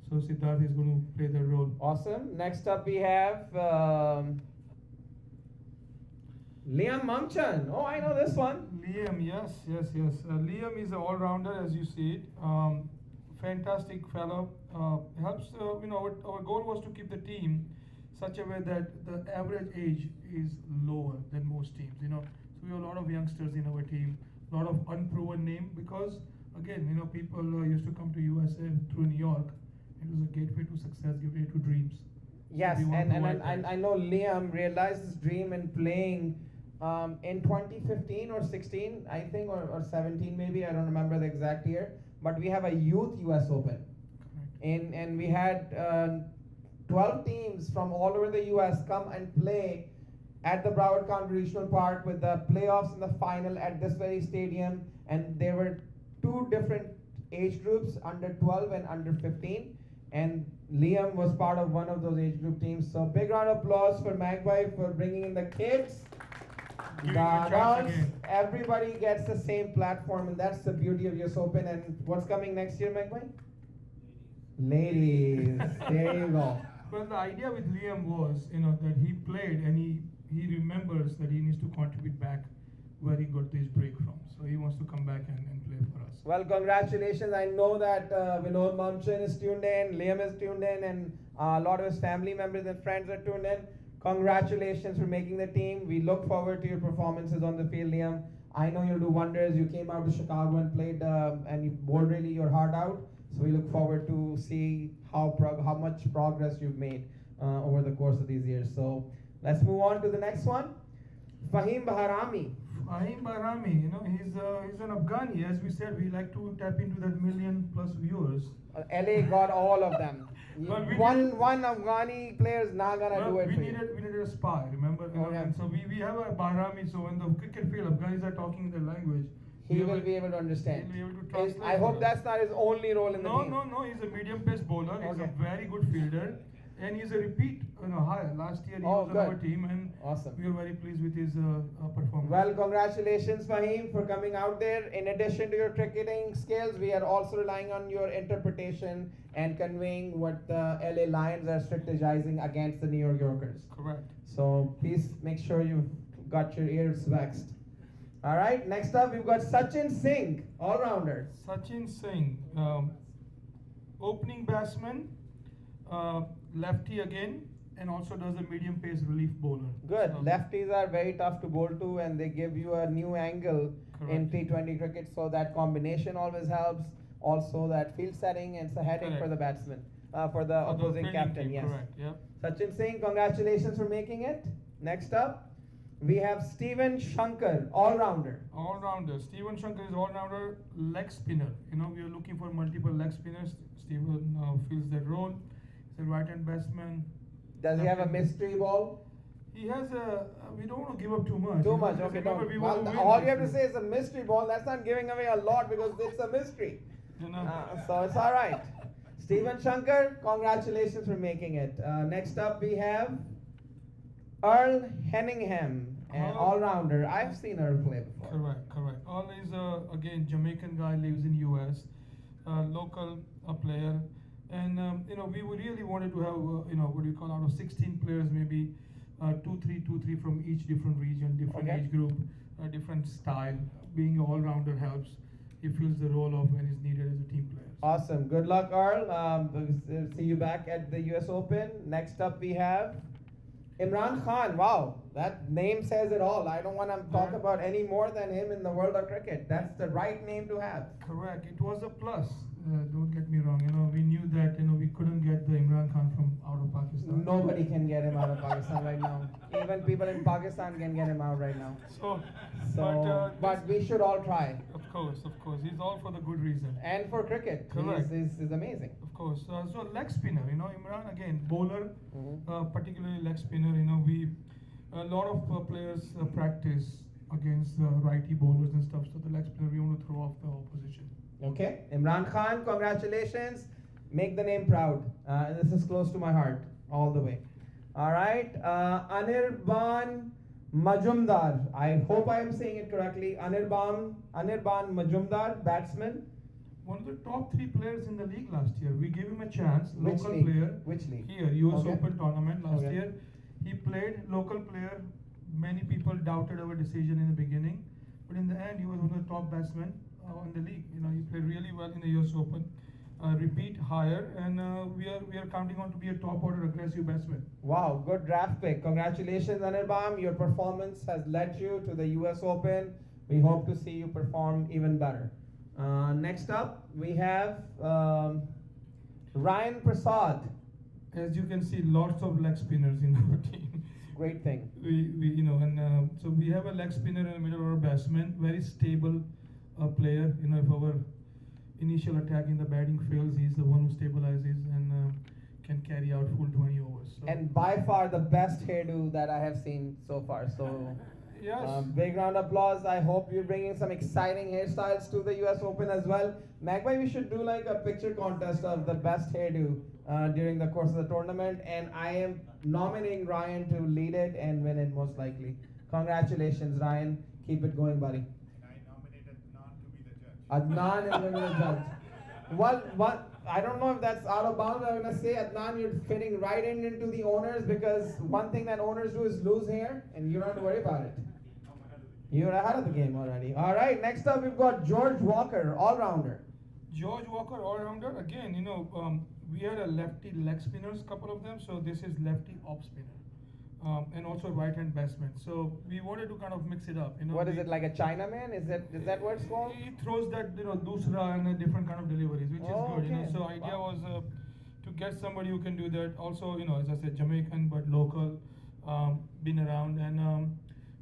[SPEAKER 11] so Siddharth is going to play that role.
[SPEAKER 1] Awesome. Next up, we have Liam Mangchan. Oh, I know this one.
[SPEAKER 11] Liam, yes. Liam is an all-rounder, as you see it. Fantastic fellow. Helps. Our goal was to keep the team such a way that the average age is lower than most teams. So we have a lot of youngsters in our team, a lot of unproven name because again, people used to come to USA through New York. It was a gateway to success, gateway to dreams.
[SPEAKER 1] Yes,
[SPEAKER 11] So
[SPEAKER 1] and I know Liam realized his dream in playing in 2015 or 16, I think, or 17 maybe. I don't remember the exact year. But we have a youth US Open. And we had 12 teams from all over the US come and play at the Broward County Regional Park with the playoffs and the final at this very stadium. And there were two different age groups, under 12 and under 15. And Liam was part of one of those age group teams. So big round of applause for Magpie for bringing in the kids. Everybody gets the same platform, and that's the beauty of US Open. And what's coming next year, Magpie? Ladies. There you go.
[SPEAKER 11] Well, the idea with Liam was, that he played and he remembers that he needs to contribute back where he got this break from. So he wants to come back and play for us.
[SPEAKER 1] Well, congratulations. I know that Vinod Mamchan is tuned in, Liam is tuned in, and a lot of his family members and friends are tuned in. Congratulations for making the team. We look forward to your performances on the field, Liam. I know you'll do wonders. You came out to Chicago and played, and you bowled really your heart out. So we look forward to see how much progress you've made over the course of these years. So let's move on to the next one. Fahim Bahrami.
[SPEAKER 11] Fahim Bahrami, he's an Afghani. As we said, we like to tap into that 1 million+ viewers.
[SPEAKER 1] LA got all of them.
[SPEAKER 11] Well,
[SPEAKER 1] one Afghani player is not gonna do it
[SPEAKER 11] we
[SPEAKER 1] for
[SPEAKER 11] needed a spy, remember? And so we have a Bahrami, so when the cricket field Afghanis are talking their language,
[SPEAKER 1] he will be able to understand.
[SPEAKER 11] He'll be able to translate.
[SPEAKER 1] I hope that's not his only role in the team.
[SPEAKER 11] No, he's a medium pace bowler. He's a very good fielder. And he's a repeat hire. Last year he was on our team, and we are very pleased with his performance.
[SPEAKER 1] Well, congratulations, Fahim, for coming out there. In addition to your cricketing skills, we are also relying on your interpretation and conveying what the LA Lions are strategizing against the New York Yorkers.
[SPEAKER 11] Correct.
[SPEAKER 1] So please make sure you've got your ears waxed. All right, next up we've got Sachin Singh, all-rounder.
[SPEAKER 11] Sachin Singh, opening batsman, lefty again, and also does a medium pace relief bowler.
[SPEAKER 1] Good. So lefties are very tough to bowl to, and they give you a new angle in T20 cricket. So that combination always helps. Also that field setting, and it's a headache for the batsman, for the opposing captain. Yes.
[SPEAKER 11] Correct. Yeah.
[SPEAKER 1] Sachin Singh, congratulations for making it. Next up, we have Steven Shankar, all-rounder.
[SPEAKER 11] All-rounder. Steven Shankar is all-rounder, leg spinner. We are looking for multiple leg spinners. Steven fills that role. He's a right-hand batsman.
[SPEAKER 1] Does he have a mystery ball?
[SPEAKER 11] He has a. We don't want to give up too much.
[SPEAKER 1] Too much. Okay. Don't. All you have to say is a mystery ball. That's not giving away a lot because it's a mystery. So it's all right. Steven Shankar, congratulations for making it. Next up, we have Earl Henningham, an all-rounder. I've seen Earl play before.
[SPEAKER 11] Correct. Earl is again Jamaican guy, lives in US, local player, and we really wanted to have what do you call, out of 16 players, maybe 2-3 from each different region, different age group, different style. Being an all-rounder helps. He fills the role of when he's needed as a team player.
[SPEAKER 1] Awesome. Good luck, Earl. We'll see you back at the US Open. Next up, we have Imran Khan. Wow, that name says it all. I don't want to talk about any more than him in the world of cricket. That's the right name to have.
[SPEAKER 11] Correct. It was a plus. Don't get me wrong. We knew that we couldn't get the Imran Khan from out of Pakistan.
[SPEAKER 1] Nobody can get him out of Pakistan right now. Even people in Pakistan can get him out right now.
[SPEAKER 11] So
[SPEAKER 1] but we should all try.
[SPEAKER 11] Of Of course. He's all for the good reason.
[SPEAKER 1] And for cricket,
[SPEAKER 11] Correct.
[SPEAKER 1] he's amazing.
[SPEAKER 11] Of course. So leg spinner, Imran again, bowler,
[SPEAKER 1] Mhm.
[SPEAKER 11] particularly leg spinner. A lot of players practice against righty bowlers and stuff. So the leg spinner, we want to throw off the opposition.
[SPEAKER 1] Okay, Imran Khan, congratulations. Make the name proud. This is close to my heart, all the way. All right, Anirban Majumdar. I hope I am saying it correctly. Anirban Majumdar, batsman.
[SPEAKER 11] One of the top 3 players in the league last year. We gave him a chance.
[SPEAKER 1] Which
[SPEAKER 11] Local
[SPEAKER 1] league?
[SPEAKER 11] player.
[SPEAKER 1] Which league?
[SPEAKER 11] Here, US
[SPEAKER 1] Okay.
[SPEAKER 11] Open tournament last
[SPEAKER 1] Okay.
[SPEAKER 11] year. He played local player. Many people doubted our decision in the beginning, but in the end, he was one of the top batsmen in the league. He played really well in the US Open. Repeat higher, and we are counting on to be a top order aggressive batsman.
[SPEAKER 1] Wow, good draft pick. Congratulations, Anirban. Your performance has led you to the US Open. We hope to see you perform even better. Next up, we have Ryan Prasad.
[SPEAKER 11] As you can see, lots of leg spinners in our team.
[SPEAKER 1] Great thing.
[SPEAKER 11] So we have a leg spinner in the middle of our batsman, very stable player. If our initial attack in the batting fails, he's the one who stabilizes and can carry out full 20 overs. So
[SPEAKER 1] And by far the best hairdo that I have seen so far. So,
[SPEAKER 11] yes.
[SPEAKER 1] big round of applause. I hope you're bringing some exciting hairstyles to the US Open as well. Magpie, we should do like a picture contest of the best hairdo during the course of the tournament. And I am nominating Ryan to lead it and win it most likely. Congratulations, Ryan. Keep it going, buddy.
[SPEAKER 6] And I nominated Adnan to be the judge.
[SPEAKER 1] Adnan is going to be the judge. What? I don't know if that's out of bounds. I'm gonna say, Adnan, you're fitting right into the owners, because one thing that owners do is lose hair, and you don't have to worry about it. You're ahead of the game already. All right. Next up, we've got George Walker, all-rounder.
[SPEAKER 11] George Walker, all-rounder. Again, we had a lefty leg spinners, couple of them. So this is lefty off spinner, and also right-hand batsman. So we wanted to kind of mix it up.
[SPEAKER 1] What is it, like a Chinaman? Is that what it's called?
[SPEAKER 11] He throws that dusra and a different kind of deliveries, which
[SPEAKER 1] Oh,
[SPEAKER 11] is good.
[SPEAKER 1] okay.
[SPEAKER 11] So idea
[SPEAKER 1] Wow.
[SPEAKER 11] was to get somebody who can do that. Also, as I said, Jamaican but local, been around, and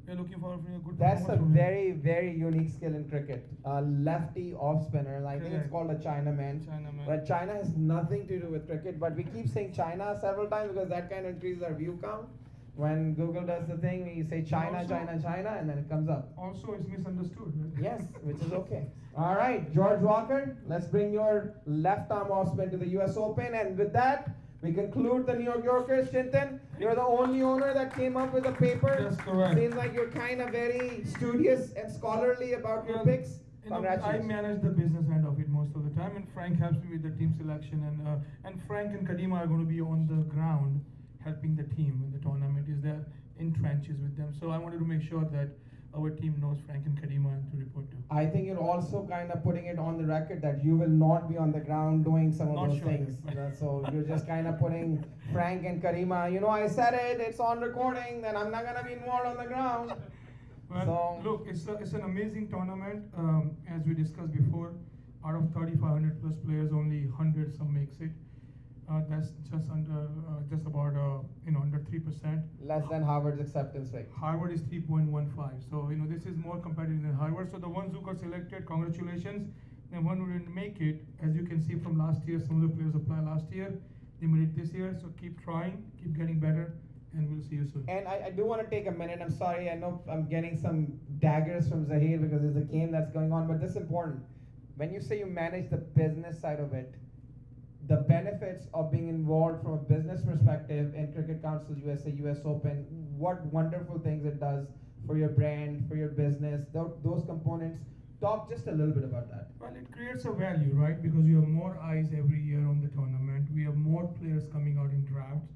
[SPEAKER 11] we're looking for a good.
[SPEAKER 1] That's a
[SPEAKER 11] performance from him.
[SPEAKER 1] very, very unique skill in cricket. A lefty off spinner. I think it's
[SPEAKER 11] Correct.
[SPEAKER 1] called a Chinaman.
[SPEAKER 11] Chinaman.
[SPEAKER 1] But China has nothing to do with cricket. But we keep saying China several times because that kind of increases our view count. When Google does the thing, we say China,
[SPEAKER 11] Also-
[SPEAKER 1] China, China, and then it comes up.
[SPEAKER 11] Also, it's misunderstood. Right?
[SPEAKER 1] Yes, which is okay. All right, George Walker, let's bring your left arm off spin to the US Open. And with that, we conclude the New York Yorkers. Chintan, you're the only owner that came up with a paper.
[SPEAKER 11] That's correct.
[SPEAKER 1] Seems like you're kind of very studious and scholarly about your
[SPEAKER 11] Well,
[SPEAKER 1] picks.
[SPEAKER 11] I
[SPEAKER 1] Congratulations.
[SPEAKER 11] manage the business end of it most of the time, and Frank helps me with the team selection. And Frank and Kadima are going to be on the ground helping the team in the tournament. Is there in trenches with them? So I wanted to make sure that our team knows Frank and Kadima and to report to.
[SPEAKER 1] I think you're also kind of putting it on the record that you will not be on the ground doing some of
[SPEAKER 11] Not
[SPEAKER 1] those
[SPEAKER 11] sure.
[SPEAKER 1] things. So you're just kind of putting Frank and Karima, I said it, it's on recording, then I'm not going to be involved on the ground.
[SPEAKER 11] Well,
[SPEAKER 1] So-
[SPEAKER 11] look, it's an amazing tournament. As we discussed before, out of 3,500 plus players, only 100 some makes it. That's just just about under 3%.
[SPEAKER 1] Less than Harvard's acceptance rate.
[SPEAKER 11] Harvard is 3.15. So this is more competitive than Harvard. So the ones who got selected, congratulations. The one who didn't make it, as you can see from last year, some of the players applied last year. They made it this year. So keep trying, keep getting better, and we'll see you soon.
[SPEAKER 1] And I do want to take a minute. I'm sorry, I know I'm getting some daggers from Zahir because there's a game that's going on, but this is important. When you say you manage the business side of it, the benefits of being involved from a business perspective in Cricket Council USA, US Open, what wonderful things it does for your brand, for your business, those components. Talk just a little bit about that.
[SPEAKER 11] Well, it creates a value, right? Because you have more eyes every year on the tournament. We have more players coming out in drafts.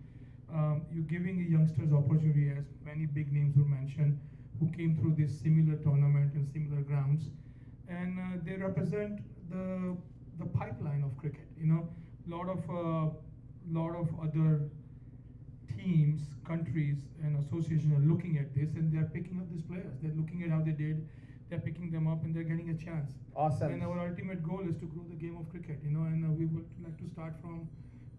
[SPEAKER 11] You're giving youngsters opportunity, as many big names were mentioned, who came through this similar tournament and similar grounds, and they represent the pipeline of cricket. Lot of other teams, countries, and associations are looking at this, and they're picking up these players. They're looking at how they did. They're picking them up, and they're getting a chance.
[SPEAKER 1] Awesome.
[SPEAKER 11] And our ultimate goal is to grow the game of cricket. And we would like to start from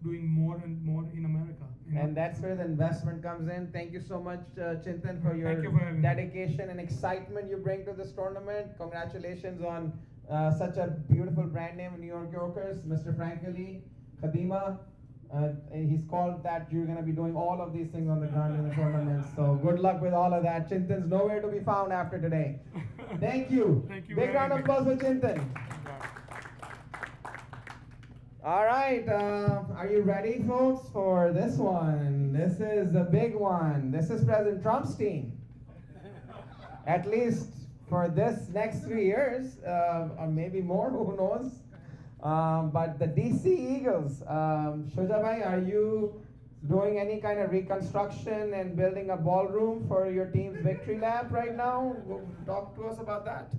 [SPEAKER 11] doing more and more in America.
[SPEAKER 1] And that's where the investment comes in. Thank you so much, Chintan, for your
[SPEAKER 11] Thank you for having me.
[SPEAKER 1] dedication and excitement you bring to this tournament. Congratulations on such a beautiful brand name, New York Yorkers, Mr. Frankly, Khadima. And he's called that you're going to be doing all of these things on the ground in the tournament. So good luck with all of that. Chintan's nowhere to be found after today. Thank you.
[SPEAKER 11] Thank you
[SPEAKER 1] Big
[SPEAKER 11] very
[SPEAKER 1] round of
[SPEAKER 11] much.
[SPEAKER 1] applause for Chintan. All right, are you ready, folks, for this one? This is the big one. This is President Trump's team. At least for this next 3 years, or maybe more, who knows? But the DC Eagles, Shuja, are you doing any kind of reconstruction and building a ballroom for your team's victory lap right now? Talk to us about that.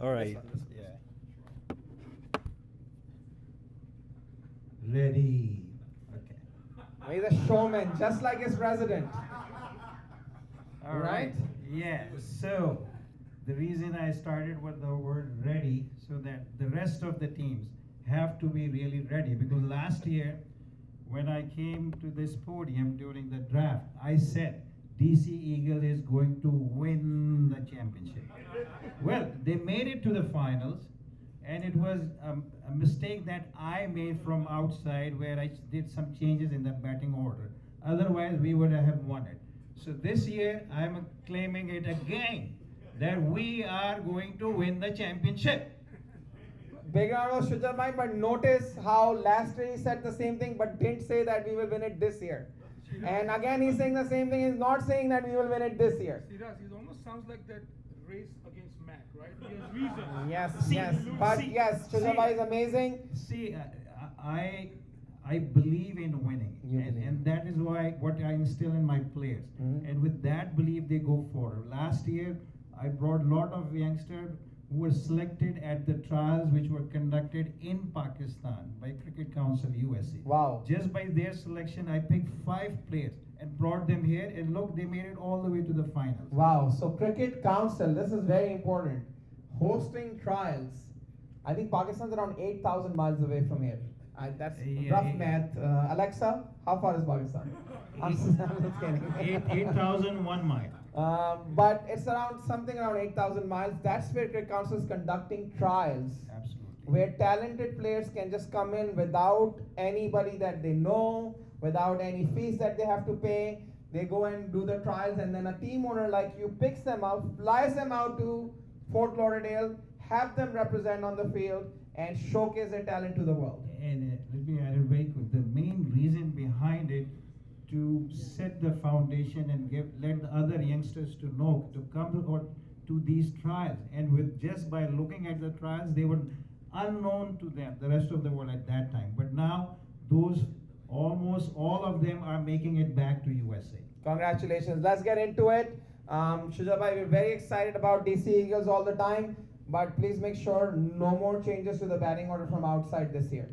[SPEAKER 9] All right. Ready. Okay.
[SPEAKER 1] He's a showman, just like his president.
[SPEAKER 9] All right. Yeah. So the reason I started with the word ready, so that the rest of the teams have to be really ready, because last year when I came to this podium during the draft, I said DC Eagle is going to win the championship. Well, they made it to the finals, and it was a mistake that I made from outside, where I did some changes in the batting order. Otherwise, we would have won it. So this year, I'm claiming it again, that we are going to win the championship.
[SPEAKER 1] Big round of Shuja, but notice how last year he said the same thing, but didn't say that we will win it this year. And again, he's saying the same thing. He's not saying that we will win it this year.
[SPEAKER 11] Siraj, it almost sounds like that race against Mac, right? He has reason.
[SPEAKER 1] Yes,
[SPEAKER 9] See,
[SPEAKER 1] yes. But
[SPEAKER 9] see,
[SPEAKER 1] yes, Shuja is amazing.
[SPEAKER 9] See, I believe in winning,
[SPEAKER 1] You believe.
[SPEAKER 9] and that is why what I instill in my players.
[SPEAKER 1] Mhm.
[SPEAKER 9] And with that belief, they go forward. Last year, I brought a lot of youngsters who were selected at the trials which were conducted in Pakistan by Cricket Council USA.
[SPEAKER 1] Wow.
[SPEAKER 9] Just by their selection, I picked 5 players and brought them here, and look, they made it all the way to the finals.
[SPEAKER 1] Wow. So Cricket Council, this is very important. Hosting trials. I think Pakistan's around 8,000 miles away from here. That's rough math. Alexa, how far is Pakistan? I'm just kidding.
[SPEAKER 9] 8,001 miles.
[SPEAKER 1] But it's around something around 8,000 miles. That's where Cricket Council is conducting trials,
[SPEAKER 9] Absolutely.
[SPEAKER 1] where talented players can just come in without anybody that they know, without any fees that they have to pay. They go and do the trials, and then a team owner like you picks them out, flies them out to Fort Lauderdale, have them represent on the field, and showcase their talent to the world.
[SPEAKER 9] And let me add it very quick. The main reason behind it, to set the foundation and let the other youngsters to know to come to these trials. And with just by looking at the trials, they were unknown to them, the rest of the world at that time. But now those almost all of them are making it back to USA.
[SPEAKER 1] Congratulations. Let's get into it. Shujabai, we're very excited about DC Eagles all the time, but please make sure no more changes to the batting order from outside this year.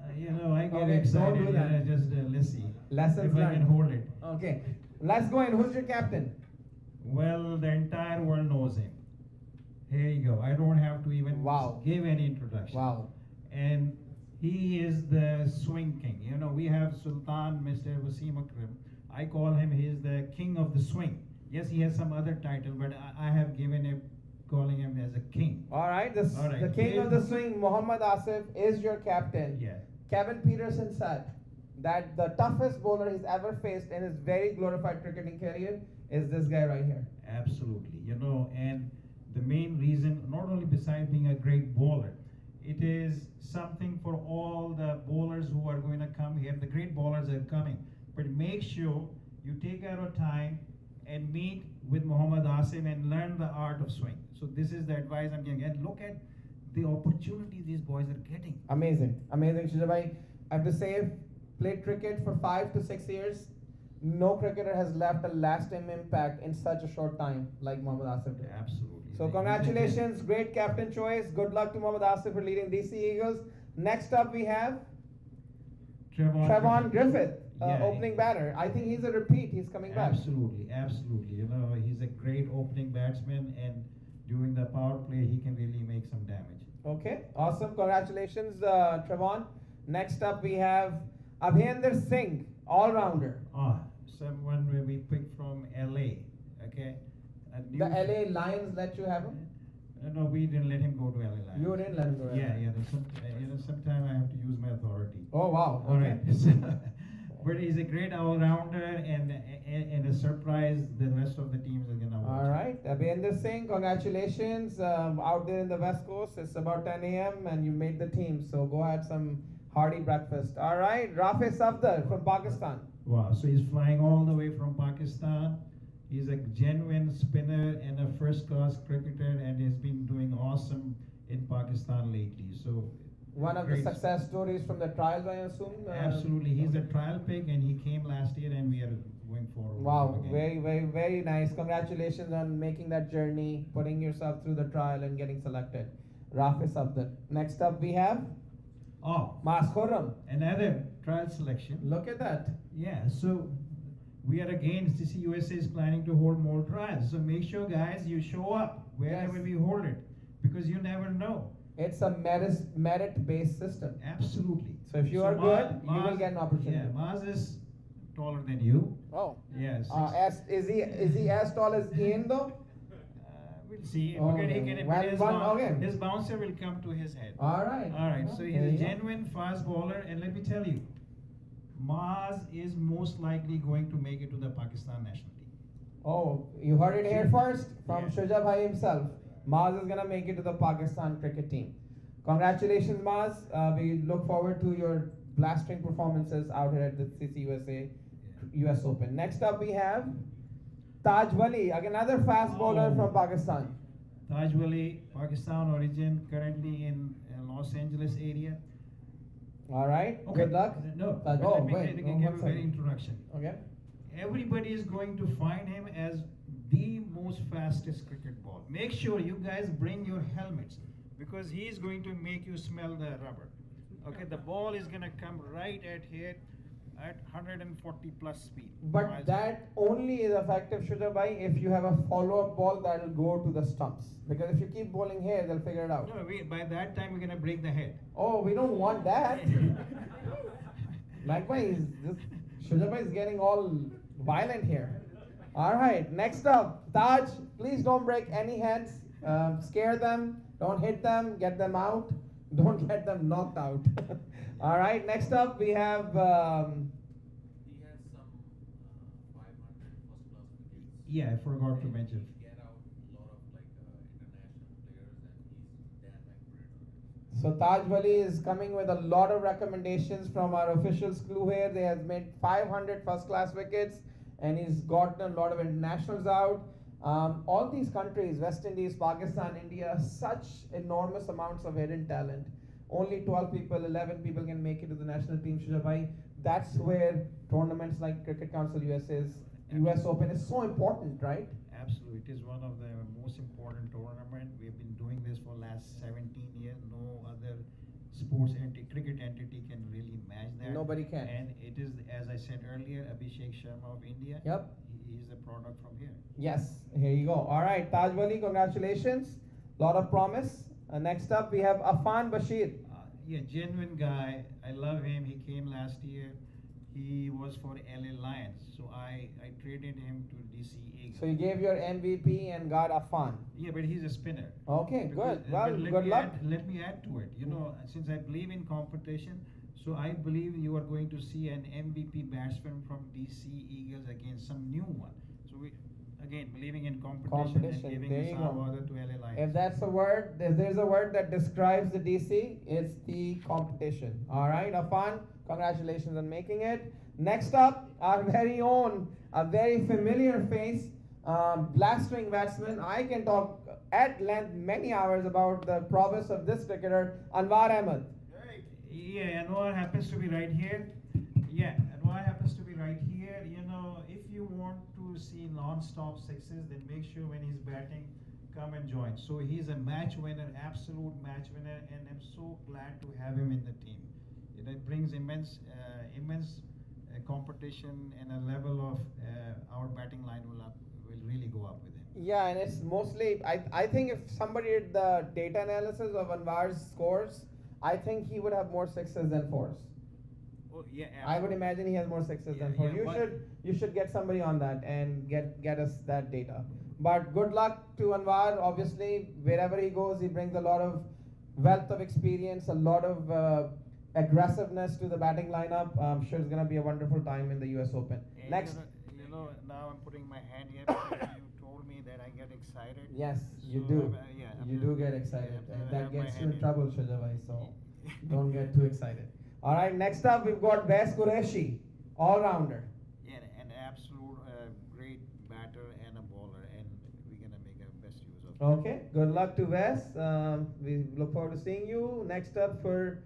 [SPEAKER 9] I get
[SPEAKER 1] Okay,
[SPEAKER 9] excited.
[SPEAKER 1] don't do that.
[SPEAKER 9] Just let's see
[SPEAKER 1] Lessons
[SPEAKER 9] if I
[SPEAKER 1] learned.
[SPEAKER 9] can hold it.
[SPEAKER 1] Okay, let's go in. Who's your captain?
[SPEAKER 9] Well, the entire world knows him. Here you go. I don't have to even
[SPEAKER 1] Wow.
[SPEAKER 9] give any introduction.
[SPEAKER 1] Wow.
[SPEAKER 9] And he is the swing king. We have Sultan, Mr. Wasim Akram. I call him, he's the king of the swing. Yes, he has some other title, but I have given him, calling him as a king.
[SPEAKER 1] All right,
[SPEAKER 9] All right.
[SPEAKER 1] the king of the swing, Mohammad Asif, is your captain.
[SPEAKER 9] Yeah.
[SPEAKER 1] Kevin Peterson said that the toughest bowler he's ever faced in his very glorified cricketing career is this guy right here.
[SPEAKER 9] Absolutely. And the main reason, not only besides being a great bowler, it is something for all the bowlers who are going to come here. The great bowlers are coming. But make sure you take out a time and meet with Mohammad Asif and learn the art of swing. So this is the advice I'm giving. And look at the opportunity these boys are getting.
[SPEAKER 1] Amazing, amazing, Shujabai. I have to say, I've played cricket for 5 to 6 years. No cricketer has left a lasting impact in such a short time like Mohammad Asif did.
[SPEAKER 9] Absolutely.
[SPEAKER 1] So congratulations, great captain choice. Good luck to Mohammad Asif for leading DC Eagles. Next up we have Trevon Griffith,
[SPEAKER 9] Yeah.
[SPEAKER 1] opening batter. I think he's a repeat. He's coming back.
[SPEAKER 9] Absolutely, absolutely. He's a great opening batsman, and during the power play, he can really make some damage.
[SPEAKER 1] Okay, awesome. Congratulations, Trevon. Next up we have Abhinder Singh, all-rounder.
[SPEAKER 9] Someone where we picked from LA, okay?
[SPEAKER 1] The LA Lions let you have him?
[SPEAKER 9] No, we didn't let him go to LA Lions.
[SPEAKER 1] You didn't let him go.
[SPEAKER 9] Yeah, yeah. Sometimes I have to use my authority.
[SPEAKER 1] Oh wow.
[SPEAKER 9] All
[SPEAKER 1] Okay.
[SPEAKER 9] right. But he's a great all-rounder and a surprise. The rest of the teams are gonna watch.
[SPEAKER 1] All right, Abhinder Singh, congratulations. Out there in the West Coast, it's about 10 a.m. and you made the team. So go have some hearty breakfast. All right, Rafi Safdar from Pakistan.
[SPEAKER 9] Wow. So he's flying all the way from Pakistan. He's a genuine spinner and a first-class cricketer, and he's been doing awesome in Pakistan lately. So
[SPEAKER 1] One of the
[SPEAKER 9] great.
[SPEAKER 1] success stories from the trials, I assume.
[SPEAKER 9] Absolutely, he's a trial pick, and he came last year, and we are going forward.
[SPEAKER 1] Wow,
[SPEAKER 9] with him again.
[SPEAKER 1] very, very, very nice. Congratulations on making that journey, putting yourself through the trial and getting selected. Rafi Safdar. Next up we have Mas Khurram.
[SPEAKER 9] Another trial selection.
[SPEAKER 1] Look at that.
[SPEAKER 9] Yeah, so we are again, CC USA is planning to hold more trials. So make sure, guys, you show up wherever
[SPEAKER 1] Yes.
[SPEAKER 9] we hold it, because you never know.
[SPEAKER 1] It's a merit-based system.
[SPEAKER 9] Absolutely.
[SPEAKER 1] So if you are good, you will get an opportunity.
[SPEAKER 9] Yeah, Maz is taller than you.
[SPEAKER 1] Oh.
[SPEAKER 9] Yes.
[SPEAKER 1] Is he as tall as Ian though?
[SPEAKER 9] We'll see.
[SPEAKER 1] Oh,
[SPEAKER 9] Okay,
[SPEAKER 1] okay.
[SPEAKER 9] his,
[SPEAKER 1] Okay.
[SPEAKER 9] his bouncer will come to his head.
[SPEAKER 1] All right.
[SPEAKER 9] All right. So
[SPEAKER 1] There
[SPEAKER 9] he's a
[SPEAKER 1] you go.
[SPEAKER 9] genuine fast bowler, and let me tell you, Maz is most likely going to make it to the Pakistan national team.
[SPEAKER 1] Oh, you heard it here first from
[SPEAKER 9] Yeah.
[SPEAKER 1] Shuja Bhai himself. Maz is gonna make it to the Pakistan cricket team. Congratulations, Maz. We look forward to your blasting performances out here at the CC USA US Open. Next up, we have Taj Wali, again another fast bowler from Pakistan.
[SPEAKER 9] Taj Wali, Pakistan origin, currently in Los Angeles area.
[SPEAKER 1] All right.
[SPEAKER 9] Okay.
[SPEAKER 1] Good luck.
[SPEAKER 9] No,
[SPEAKER 1] Taj,
[SPEAKER 9] but
[SPEAKER 1] oh,
[SPEAKER 9] let me
[SPEAKER 1] wait.
[SPEAKER 9] give
[SPEAKER 1] one
[SPEAKER 9] a very
[SPEAKER 1] second.
[SPEAKER 9] introduction.
[SPEAKER 1] Okay.
[SPEAKER 9] Everybody is going to find him as the most fastest cricket ball. Make sure you guys bring your helmets, because he is going to make you smell the rubber. Okay, the ball is gonna come right at here at 140 plus speed.
[SPEAKER 1] But that only is effective, Shuja Bhai, if you have a follow-up ball that will go to the stumps. Because if you keep bowling here, they'll figure it out.
[SPEAKER 9] No, by that time we're gonna break the head.
[SPEAKER 1] Oh, we don't want that. Likewise, this Shuja Bhai is getting all violent here. All right, next up, Taj, please don't break any heads. Scare them, don't hit them, get them out. Don't get them knocked out. All right, next up we have
[SPEAKER 10] He has some 500 first class wickets.
[SPEAKER 9] Yeah, I forgot to mention.
[SPEAKER 10] He get out a lot of international players, and he's damn accurate on it.
[SPEAKER 1] So Taj Wali is coming with a lot of recommendations from our officials crew here. They have made 500 first class wickets, and he's gotten a lot of internationals out. All these countries, West Indies, Pakistan, India, such enormous amounts of hidden talent. Only 12 people, 11 people can make it to the national team, Shuja Bhai. That's where tournaments like Cricket Council USA's US Open is so important, right?
[SPEAKER 9] Absolutely, it is one of the most important tournament. We've been doing this for last 17 years. No other cricket entity can really match that.
[SPEAKER 1] Nobody can.
[SPEAKER 9] And it is, as I said earlier, Abhishek Sharma of India.
[SPEAKER 1] Yep.
[SPEAKER 9] He is a product from here.
[SPEAKER 1] Yes, here you go. All right, Taj Wali, congratulations. Lot of promise. Next up, we have Afan Bashir.
[SPEAKER 9] Yeah, genuine guy. I love him. He came last year. He was for LA Lions, so I traded him to DC Eagles.
[SPEAKER 1] So you gave your MVP and got Afan.
[SPEAKER 9] Yeah, but he's a spinner.
[SPEAKER 1] Okay,
[SPEAKER 9] Because-
[SPEAKER 1] good. Well,
[SPEAKER 9] but let
[SPEAKER 1] good
[SPEAKER 9] me
[SPEAKER 1] luck.
[SPEAKER 9] Let me add to it. You know, since I believe in competition, so I believe you are going to see an MVP batsman from DC Eagles against some new one. So we, again, believing in competition and giving
[SPEAKER 1] There
[SPEAKER 9] the
[SPEAKER 1] you
[SPEAKER 9] salve
[SPEAKER 1] go.
[SPEAKER 9] order to LA Lions.
[SPEAKER 1] If that's a word, if there's a word that describes the DC, it's the competition. All right, Afan, congratulations on making it. Next up, our very own, a very familiar face, blastering batsman. I can talk at length many hours about the prowess of this cricketer, Anwar Ahmed.
[SPEAKER 9] Yeah, Anwar happens to be right here. Yeah, Anwar happens to be right here. You know, if you want to see non-stop sixes, then make sure when he's batting, come and join. So he's a match winner, absolute match winner, and I'm so glad to have him in the team. It brings immense competition, and a level of our batting line will really go up with him.
[SPEAKER 1] Yeah, and it's mostly, I think if somebody did the data analysis of Anwar's scores, I think he would have more sixes than fours.
[SPEAKER 9] Oh, yeah,
[SPEAKER 1] I would
[SPEAKER 9] absolutely.
[SPEAKER 1] imagine he has more success than
[SPEAKER 9] Yeah,
[SPEAKER 1] four.
[SPEAKER 9] yeah,
[SPEAKER 1] You should get somebody on that and get us that data. But good luck to Anwar. Obviously, wherever he goes, he brings a lot of wealth of experience, a lot of aggressiveness to the batting lineup. I'm sure it's gonna be a wonderful time in the U.S. Open.
[SPEAKER 9] And
[SPEAKER 1] Next.
[SPEAKER 9] now I'm putting my hand here because you told me that I get excited.
[SPEAKER 1] Yes, you
[SPEAKER 9] So
[SPEAKER 1] do.
[SPEAKER 9] yeah, I'm
[SPEAKER 1] You
[SPEAKER 9] gonna-
[SPEAKER 1] do get
[SPEAKER 9] yeah,
[SPEAKER 1] excited,
[SPEAKER 9] I'm
[SPEAKER 1] and
[SPEAKER 9] gonna
[SPEAKER 1] that
[SPEAKER 9] have my
[SPEAKER 1] gets you
[SPEAKER 9] hand
[SPEAKER 1] in trouble, Shajabhai. So don't get too excited. All right, next up we've got Bas Qureshi, all rounder.
[SPEAKER 9] Yeah, an absolute great batter and a bowler, and we're gonna make a best use of it.
[SPEAKER 1] Okay, good luck to Wes. We look forward to seeing you. Next up for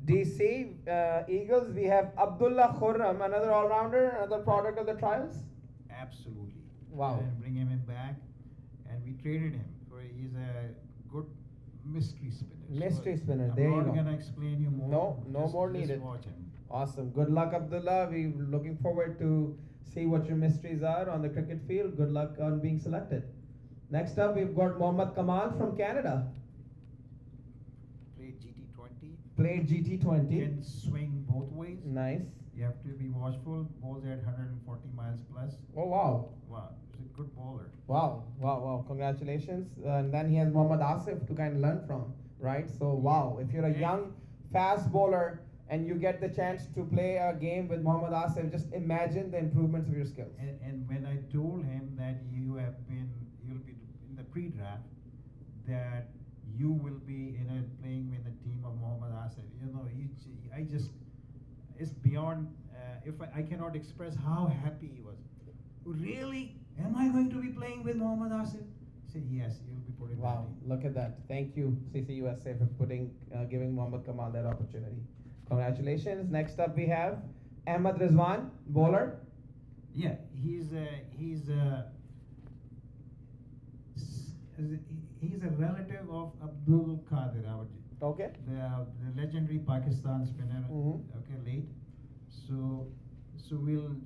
[SPEAKER 1] DC Eagles, we have Abdullah Khurram, another all-rounder, another product of the trials.
[SPEAKER 9] Absolutely.
[SPEAKER 1] Wow.
[SPEAKER 9] And bring him in back, and we traded him for he's a good mystery spinner.
[SPEAKER 1] Mystery spinner,
[SPEAKER 9] I'm
[SPEAKER 1] there you
[SPEAKER 9] not
[SPEAKER 1] go.
[SPEAKER 9] gonna explain you more.
[SPEAKER 1] No more needed.
[SPEAKER 9] Just watch him.
[SPEAKER 1] Awesome. Good luck, Abdullah. We're looking forward to see what your mysteries are on the cricket field. Good luck on being selected. Next up, we've got Mohammad Kamal from Canada.
[SPEAKER 9] Played GT20.
[SPEAKER 1] Played GT20.
[SPEAKER 9] Can swing both ways.
[SPEAKER 1] Nice.
[SPEAKER 9] You have to be watchful. Bowls at 140 miles plus.
[SPEAKER 1] Oh, wow.
[SPEAKER 9] Wow, he's a good bowler.
[SPEAKER 1] Wow. Congratulations. And then he has Mohammad Asif to kind of learn from, right? So, wow. If you're a young, fast bowler and you get the chance to play a game with Mohammad Asif, just imagine the improvements of your skills.
[SPEAKER 9] And when I told him that you'll be in the pre-draft, that you will be playing with the team of Mohammad Asif, it's beyond. If I cannot express how happy he was. Really? Am I going to be playing with Mohammad Asif? I said yes. You'll be put in that
[SPEAKER 1] Wow,
[SPEAKER 9] team.
[SPEAKER 1] look at that. Thank you, CCUSA, for giving Mohammad Kamal that opportunity. Congratulations. Next up we have Ahmad Rizwan, bowler.
[SPEAKER 9] Yeah, he's a relative of Abdul Qadir,
[SPEAKER 1] Okay.
[SPEAKER 9] the legendary Pakistan spinner.
[SPEAKER 1] Mhm.
[SPEAKER 9] Okay, late. So we'll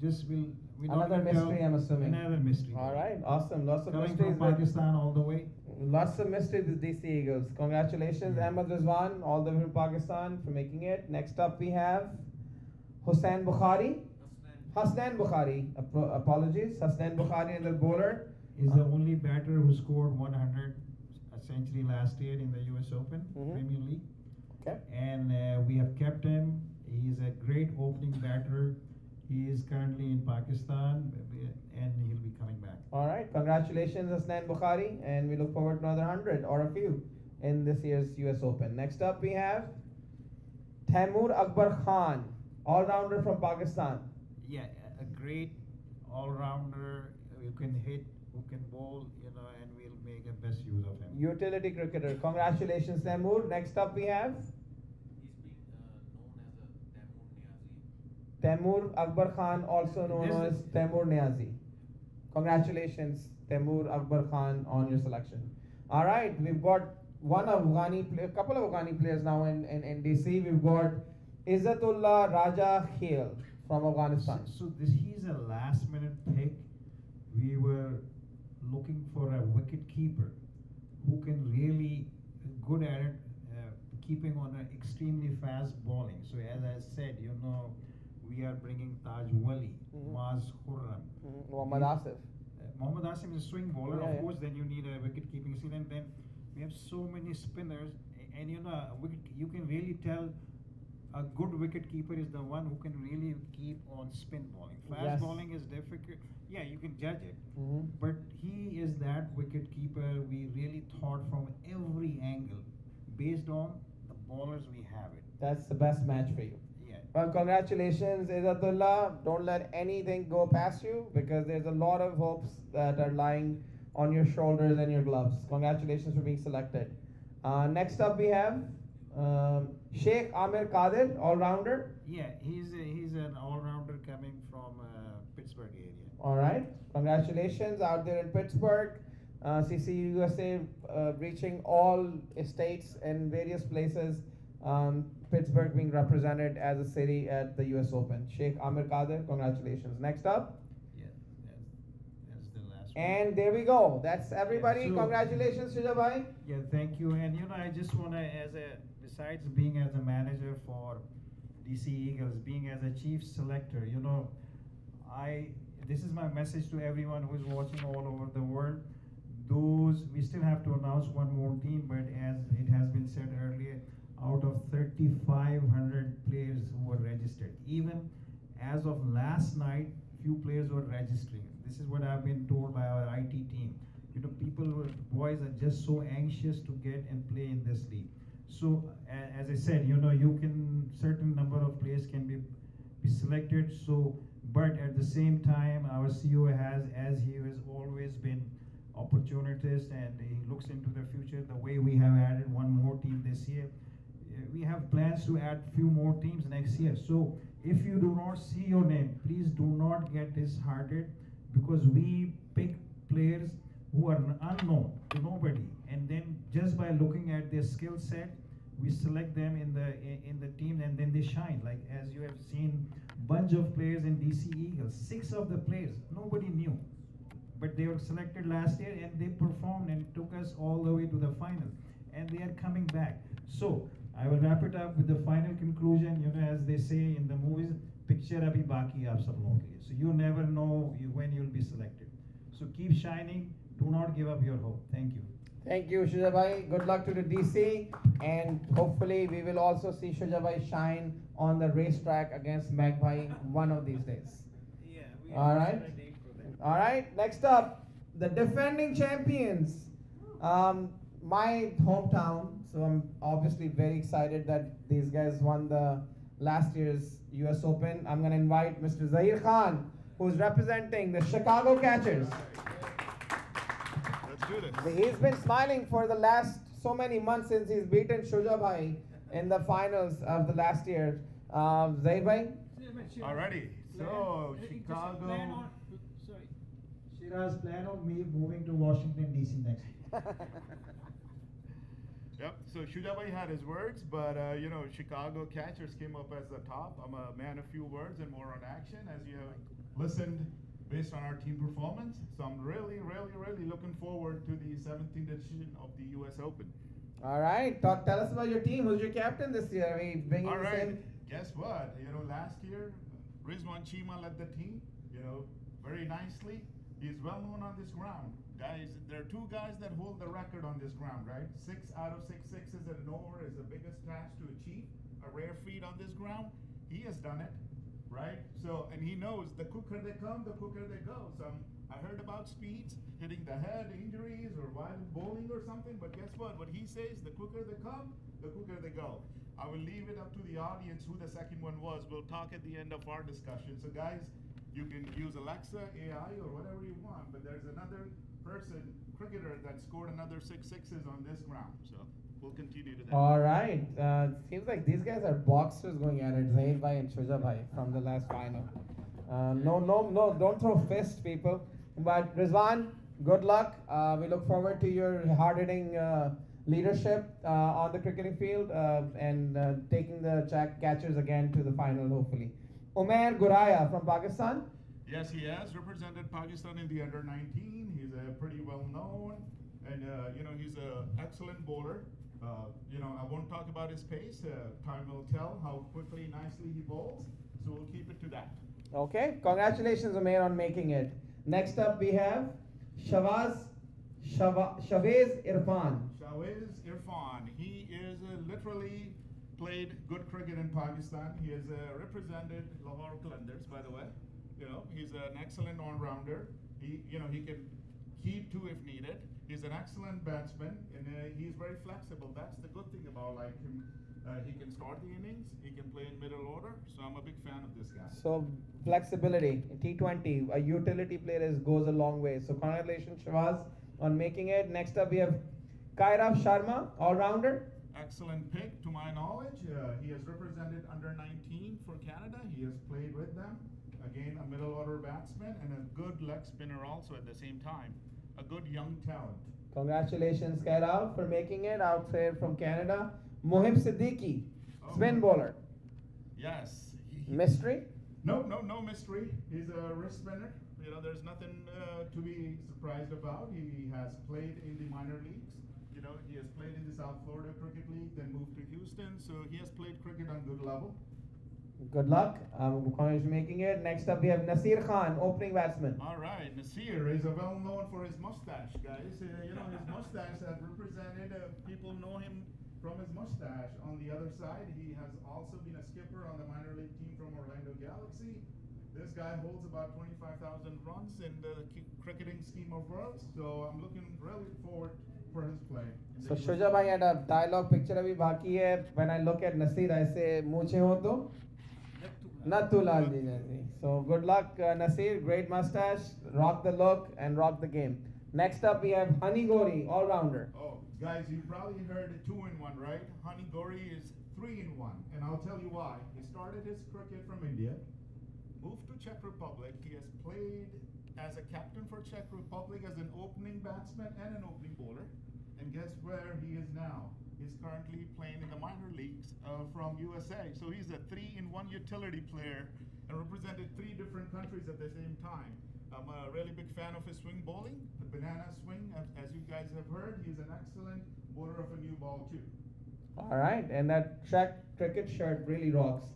[SPEAKER 1] Another mystery, I'm assuming.
[SPEAKER 9] Another mystery.
[SPEAKER 1] All right, awesome. Lots of
[SPEAKER 9] Coming
[SPEAKER 1] mysteries.
[SPEAKER 9] from Pakistan all the way.
[SPEAKER 1] Lots of mysteries with DC Eagles. Congratulations,
[SPEAKER 9] Yeah.
[SPEAKER 1] Ahmad Rizwan, all the way from Pakistan, for making it. Next up we have Hussain Bukhari. Hasnan Bukhari. Apologies. Hasnan Bukhari, and the bowler.
[SPEAKER 9] Is the only batter who scored 100 a century last year in the U.S. Open
[SPEAKER 1] Mhm.
[SPEAKER 9] Premier League.
[SPEAKER 1] Okay.
[SPEAKER 9] And we have kept him. He's a great opening batter. He is currently in Pakistan, and he'll be coming back.
[SPEAKER 1] All right. Congratulations, Hasnan Bukhari, and we look forward to another 100 or a few in this year's U.S. Open. Next up we have Taimur Akbar Khan, all-rounder from Pakistan.
[SPEAKER 9] Yeah, a great all-rounder who can hit, who can bowl, and we'll make the best use of him.
[SPEAKER 1] Utility cricketer. Congratulations, Taimur. Next up we have
[SPEAKER 10] He's been known as a Taimur Niazi.
[SPEAKER 1] Taimur Akbar Khan, also known
[SPEAKER 9] This
[SPEAKER 1] as
[SPEAKER 9] is-
[SPEAKER 1] Taimur Niazi. Congratulations, Taimur Akbar Khan, on your selection. All right, we've got a couple of Afghani players now in DC. We've got Izzatullah Raja Khel from Afghanistan.
[SPEAKER 9] So he's a last-minute pick. We were looking for a wicket keeper who can really good at it, keeping on an extremely fast bowling. So as I said, we are bringing Taj Wali,
[SPEAKER 1] Mhm.
[SPEAKER 9] Maz Khurram.
[SPEAKER 1] Muhammad Asif.
[SPEAKER 9] Mohammad Asim is a swing bowler.
[SPEAKER 1] Yeah,
[SPEAKER 9] Of
[SPEAKER 1] yeah.
[SPEAKER 9] course, then you need a wicket keeping scene, and then we have so many spinners, and you can really tell a good wicket keeper is the one who can really keep on spin bowling. Fast
[SPEAKER 1] Yes.
[SPEAKER 9] bowling is difficult. Yeah, you can judge it,
[SPEAKER 1] Mhm.
[SPEAKER 9] but he is that wicket keeper. We really thought from every angle, based on the bowlers we have it.
[SPEAKER 1] That's the best match for you.
[SPEAKER 9] Yeah.
[SPEAKER 1] Well, congratulations, Izzatullah. Don't let anything go past you, because there's a lot of hopes that are lying on your shoulders and your gloves. Congratulations for being selected. Next up we have Sheikh Amir Qadir, all-rounder.
[SPEAKER 9] Yeah, he's an all-rounder coming from Pittsburgh area.
[SPEAKER 1] All right, congratulations out there in Pittsburgh. CCUSA reaching all states and various places. Pittsburgh being represented as a city at the US Open. Sheikh Amir Qadir, congratulations. Next up.
[SPEAKER 9] Yeah, that's the last one.
[SPEAKER 1] And there we go. That's everybody.
[SPEAKER 9] Yeah, so-
[SPEAKER 1] Congratulations, Shujabhai.
[SPEAKER 9] Yeah, thank you. And I just wanna, besides being as a manager for DC Eagles, being as a chief selector, you know, I this is my message to everyone who is watching all over the world. Those we still have to announce one more team, but as it has been said earlier, out of 3,500 players who were registered, even as of last night, few players were registering. This is what I've been told by our IT team. You know, boys are just so anxious to get and play in this league. So as I said, you know, you can certain number of players can be selected. So, but at the same time, our CEO has, as he has always been opportunist, and he looks into the future. The way we have added one more team this year, we have plans to add few more teams next year. So if you do not see your name, please do not get disheartened, because we pick players who are unknown to nobody, and then just by looking at their skill set, we select them in the team, and then they shine. Like as you have seen, bunch of players in DC Eagles, 6 of the players nobody knew, but they were selected last year and they performed and took us all the way to the final, and they are coming back. So I will wrap it up with the final conclusion. You know, as they say in the movies, picture abhi baki hai aap sab logon ke liye. So you never know when you'll be selected. So keep shining. Do not give up your hope. Thank you.
[SPEAKER 1] Thank you, Shujabai. Good luck to the DC, and hopefully we will also see Shujabai shine on the racetrack against Magpie one of these days.
[SPEAKER 9] Yeah.
[SPEAKER 1] All right. All right. Next up, the defending champions. My hometown. So I'm obviously very excited that these guys won the last year's U.S. Open. I'm gonna invite Mr. Zahir Khan, who's representing the Chicago Catchers.
[SPEAKER 7] Let's do this.
[SPEAKER 1] He's been smiling for the last so many months since he's beaten Shujabai in the finals of the last year. Zahir bhai?
[SPEAKER 4] Alrighty, so Chicago.
[SPEAKER 9] Shiraz, plan on me moving to Washington DC next week.
[SPEAKER 7] Yep, so Shujabai had his words, but you know, Chicago Catchers came up as the top. I'm a man of few words and more on action, as you have listened based on our team performance. So I'm really looking forward to the 17th edition of the US Open.
[SPEAKER 1] All right, tell us about your team. Who's your captain this year? Are we bringing
[SPEAKER 7] All
[SPEAKER 1] the
[SPEAKER 7] right,
[SPEAKER 1] same?
[SPEAKER 7] guess what? You know, last year, Rizwan Chima led the team, you know, very nicely. He's well known on this ground. Guys, there are 2 guys that hold the record on this ground, right? 6 out of 6 sixes and an over is the biggest task to achieve. A rare feat on this ground. He has done it, right? So, and he knows the quicker they come, the quicker they go. So I heard about speeds, hitting the head, injuries, or wild bowling or something, but guess what? What he says, the quicker they come, the quicker they go. I will leave it up to the audience who the second one was. We'll talk at the end of our discussion. So guys, you can use Alexa, AI, or whatever you want, but there's another cricketer that scored another 6 sixes on this ground. So we'll continue to that.
[SPEAKER 1] All right. Seems like these guys are boxers going at it, Zahir bhai and Shuja bhai from the last final. No, don't throw fists, people. But Rizwan, good luck. We look forward to your hard-hitting leadership on the cricketing field and taking the catchers again to the final, hopefully. Umair Guraya from Pakistan.
[SPEAKER 7] Yes, he has represented Pakistan in the under-19. He's pretty well known, and you know, he's an excellent bowler. You know, I won't talk about his pace. Time will tell how quickly, nicely he bowls. So we'll keep it to that.
[SPEAKER 1] Okay, congratulations, Umair, on making it. Next up, we have Shavez Irfan.
[SPEAKER 7] Shawez Irfan. He is literally played good cricket in Pakistan. He has represented Lahore Qalandars, by the way. You know, he's an excellent all-rounder. He can keep 2 if needed. He's an excellent batsman, and he's very flexible. That's the good thing about like him. He can start the innings. He can play in middle order. So I'm a big fan of this guy.
[SPEAKER 1] So flexibility, T20, a utility player goes a long way. So congratulations, Shavaz, on making it. Next up, we have Kairav Sharma, all-rounder.
[SPEAKER 7] Excellent pick, to my knowledge. He has represented under-19 for Canada. He has played with them. Again, a middle order batsman and a good leg spinner also at the same time. A good young talent.
[SPEAKER 1] Congratulations, Kairav, for making it. Out there from Canada. Mohib Siddiqui, spin bowler.
[SPEAKER 7] Yes.
[SPEAKER 1] Mystery?
[SPEAKER 7] No mystery. He's a wrist spinner. You know, there's nothing to be surprised about. He has played in the minor leagues. You know, he has played in the South Florida Cricket League, then moved to Houston. So he has played cricket on good level.
[SPEAKER 1] Good luck. Congrats for making it. Next up, we have Nasir Khan, opening batsman.
[SPEAKER 12] All right, Nasir is well known for his mustache, guys. His mustache has represented, people know him from his mustache. On the other side, he has also been a skipper on the minor league team from Orlando Galaxy. This guy holds about 25,000 runs in the cricketing scheme of worlds, so I'm looking really forward for his play.
[SPEAKER 1] So Shuja bhai had a dialogue picture abhi baki hai. When I look at Nasir, I say, "Muche ho to." Natulal ji ji. So good luck, Nasir. Great mustache. Rock the look and rock the game. Next up, we have Honey Gori, all rounder.
[SPEAKER 12] Oh, guys, you probably heard a 2-in-1, right? Honey Gori is 3-in-1, and I'll tell you why. He started his cricket from India, moved to Czech Republic. He has played as a captain for Czech Republic as an opening batsman and an opening bowler. And guess where he is now? He's currently playing in the minor leagues from USA. So he's a 3-in-1 utility player and represented 3 different countries at the same time. I'm a really big fan of his swing bowling, the banana swing. As you guys have heard, he's an excellent bowler of a new ball too.
[SPEAKER 1] All right, and that Czech cricket shirt really rocks.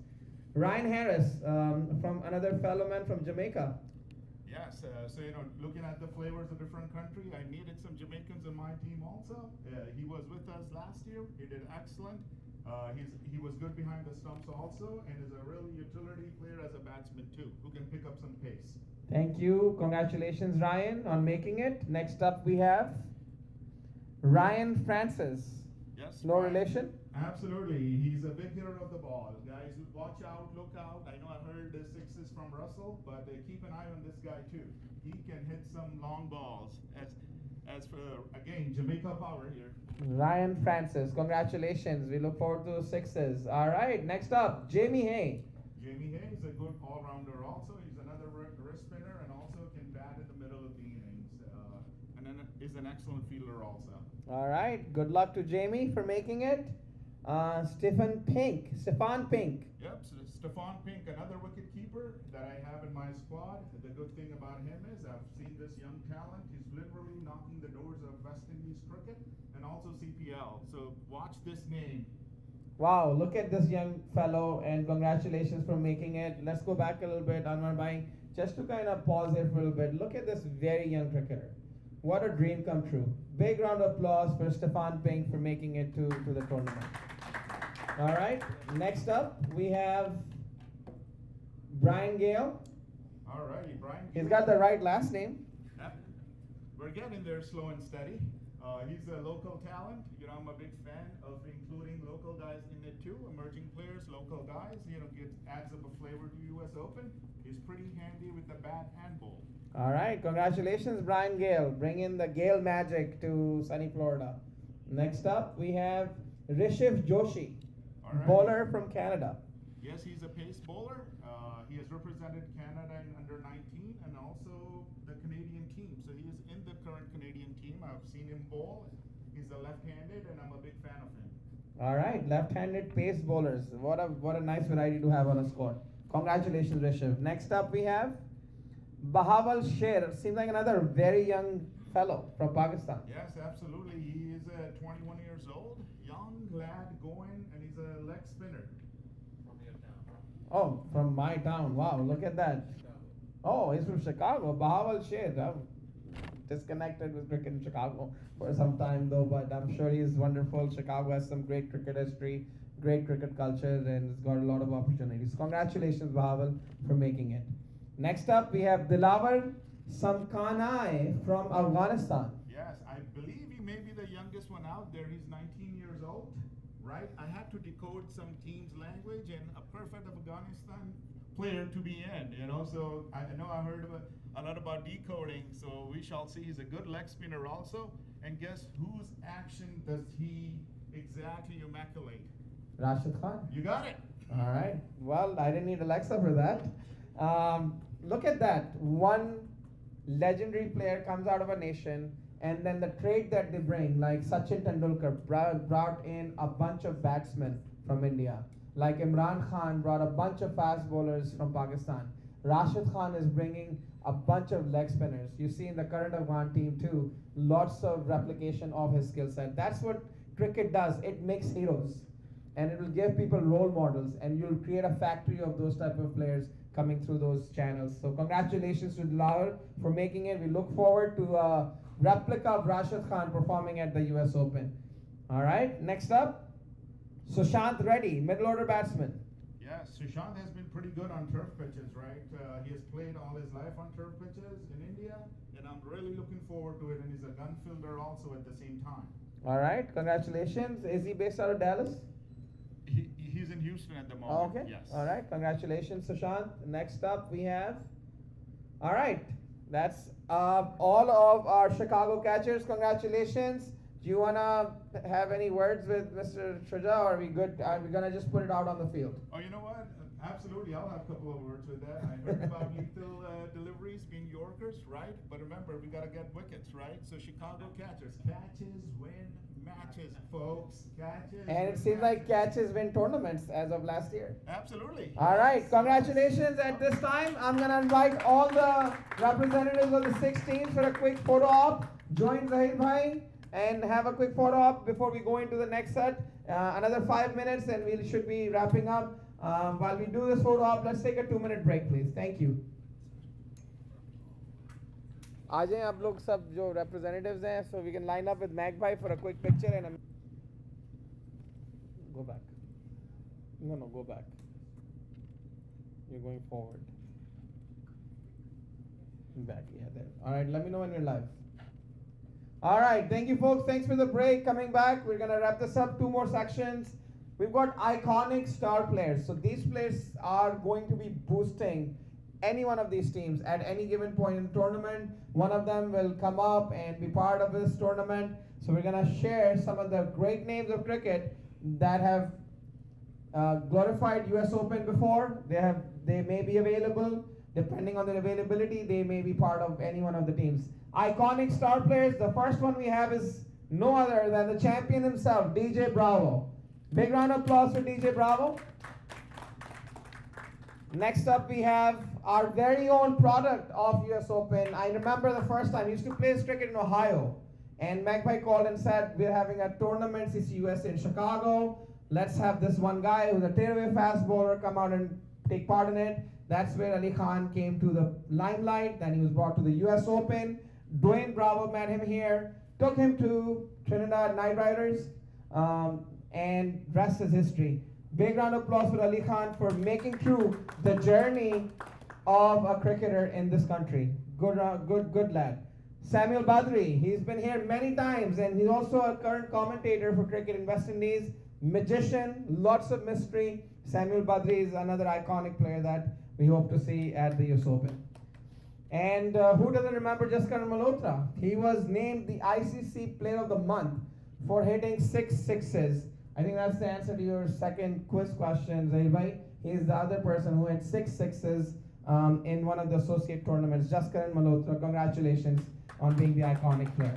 [SPEAKER 1] Ryan Harris, from another fellow man from Jamaica.
[SPEAKER 12] Yes, so looking at the flavors of different country, I needed some Jamaicans on my team also. He was with us last year. He did excellent. He was good behind the stumps also, and is a really utility player as a batsman too, who can pick up some pace.
[SPEAKER 1] Thank you. Congratulations, Ryan, on making it. Next up, we have Ryan Francis.
[SPEAKER 12] Yes.
[SPEAKER 1] No
[SPEAKER 12] Ryan.
[SPEAKER 1] relation?
[SPEAKER 12] Absolutely. He's a big hitter of the ball. Guys, watch out, look out. I know I heard the sixes from Russell, but keep an eye on this guy too. He can hit some long balls. As for, again, Jamaica power here.
[SPEAKER 1] Ryan Francis, congratulations. We look forward to the sixes. All right, next up, Jamie Hay.
[SPEAKER 12] Jamie Hay is a good all-rounder also. He's another wrist spinner and also can bat in the middle of the innings. And then is an excellent fielder also.
[SPEAKER 1] All right, good luck to Jamie for making it. Stefan Pink.
[SPEAKER 12] Yep, so Stefan Pink, another wicket keeper that I have in my squad. The good thing about him is I've seen this young talent. He's literally knocking the doors of West Indies cricket and also CPL. So watch this name.
[SPEAKER 1] Wow, look at this young fellow, and congratulations for making it. Let's go back a little bit, Anwar Bhai, just to kind of pause here for a little bit. Look at this very young cricketer. What a dream come true. Big round of applause for Stefan Pink for making it to the tournament. All right, next up we have Brian Gale.
[SPEAKER 12] All righty, Brian.
[SPEAKER 1] He's got the right last name.
[SPEAKER 12] Yep. We're getting there slow and steady. He's a local talent. I'm a big fan of including local guys in it too. Emerging players, local guys. Adds up a flavor to U.S. Open. He's pretty handy with the bat and ball.
[SPEAKER 1] All right, congratulations, Brian Gale. Bring in the Gale magic to sunny Florida. Next up, we have Rishiv Joshi, bowler from Canada.
[SPEAKER 12] Yes, he's a pace bowler. He has represented Canada in under 19 and also the Canadian team. So he is in the current Canadian team. I've seen him bowl. He's a left-handed, and I'm a big fan of him.
[SPEAKER 1] All right, left-handed pace bowlers. What a nice variety to have on a squad. Congratulations, Rishiv. Next up, we have Bahawal Sher. Seems like another very young fellow from Pakistan.
[SPEAKER 12] Yes, absolutely. He is 21 years old, young lad going, and he's a leg spinner.
[SPEAKER 1] Oh, from my town. Wow, look at that. Oh, he's from Chicago. Bahawal Sher. I'm disconnected with cricket in Chicago for some time though, but I'm sure he's wonderful. Chicago has some great cricket history, great cricket culture, and it's got a lot of opportunities. Congratulations, Bahawal, for making it. Next up, we have Dilawar Samkanai from Afghanistan.
[SPEAKER 12] Yes, I believe he may be the youngest one out there. He's 19 years old, right? I had to decode some team's language, and a perfect Afghanistan player to be in, so I know I heard a lot about decoding, so we shall see. He's a good leg spinner also, and guess whose action does he exactly immaculate?
[SPEAKER 1] Rashid Khan.
[SPEAKER 12] You got it.
[SPEAKER 1] All right. Well, I didn't need Alexa for that. Look at that. One legendary player comes out of a nation, and then the trait that they bring, like Sachin Tendulkar brought in a bunch of batsmen from India. Like Imran Khan brought a bunch of fast bowlers from Pakistan. Rashid Khan is bringing a bunch of leg spinners. You see in the current Afghan team too, lots of replication of his skill set. That's what cricket does. It makes heroes. and it will give people role models, and you'll create a factory of those type of players coming through those channels. So congratulations to Dilawar for making it. We look forward to a replica of Rashid Khan performing at the US Open. All right, next up, Sushant Reddy, middle order batsman.
[SPEAKER 12] Yeah, Sushant has been pretty good on turf pitches, right? He has played all his life on turf pitches in India, and I'm really looking forward to it. And he's a gun fielder also at the same time.
[SPEAKER 1] All right, congratulations. Is he based out of Dallas?
[SPEAKER 12] He's in Houston at the moment.
[SPEAKER 1] Okay.
[SPEAKER 12] Yes.
[SPEAKER 1] All right. Congratulations, Sushant. Next up, we have. All right. That's all of our Chicago catchers. Congratulations. Do you wanna have any words with Mr. Shuja, or are we good? Are we gonna just put it out on the field?
[SPEAKER 12] Oh, you know what? Absolutely, I'll have a couple of words with that. I heard about lethal deliveries being Yorkers, right? But remember, we gotta get wickets, right? So Chicago catchers, catches win matches, folks. Catches.
[SPEAKER 1] And it seems like catches win tournaments as of last year.
[SPEAKER 12] Absolutely.
[SPEAKER 1] All right, congratulations. At this time, I'm going to invite all the representatives of the 6 teams for a quick photo op. Join Zahid Bhai and have a quick photo op before we go into the next set. Another 5 minutes and we should be wrapping up. While we do this photo op, let's take a 2-minute break, please. Thank you. आ जाएं आप लोग सब जो representatives हैं, so we can line up with Magpie for a quick picture and go back. No, go back. You're going forward. Back, yeah, there. All right, let me know when you're live. All right, thank you, folks. Thanks for the break. Coming back, we're gonna wrap this up. 2 more sections. We've got iconic star players. So these players are going to be boosting any one of these teams at any given point in the tournament. One of them will come up and be part of this tournament. So we're gonna share some of the great names of cricket that have glorified US Open before. They may be available. Depending on their availability, they may be part of any one of the teams. Iconic star players, the first one we have is no other than the champion himself, DJ Bravo. Big round of applause for DJ Bravo. Next up, we have our very own product of US Open. I remember the first time, I used to play cricket in Ohio, and Magpie called and said, we're having a tournament, CCUS in Chicago. Let's have this one guy who's a tearaway fast bowler come out and take part in it. That's where Ali Khan came to the limelight. Then he was brought to the US Open. Dwayne Bravo met him here, took him to Trinidad Knight Riders, and rest is history. Big round of applause for Ali Khan for making through the journey of a cricketer in this country. Good lad. Samuel Badri, he's been here many times, and he's also a current commentator for cricket in West Indies. Magician, lots of mystery. Samuel Badri is another iconic player that we hope to see at the US Open. And who doesn't remember Jaskaran Malhotra? He was named the ICC Player of the Month for hitting 6 sixes. I think that's the answer to your second quiz question, Zahid Bhai. He's the other person who hit 6 sixes in one of the associate tournaments. Jaskaran Malhotra, congratulations on being the iconic player.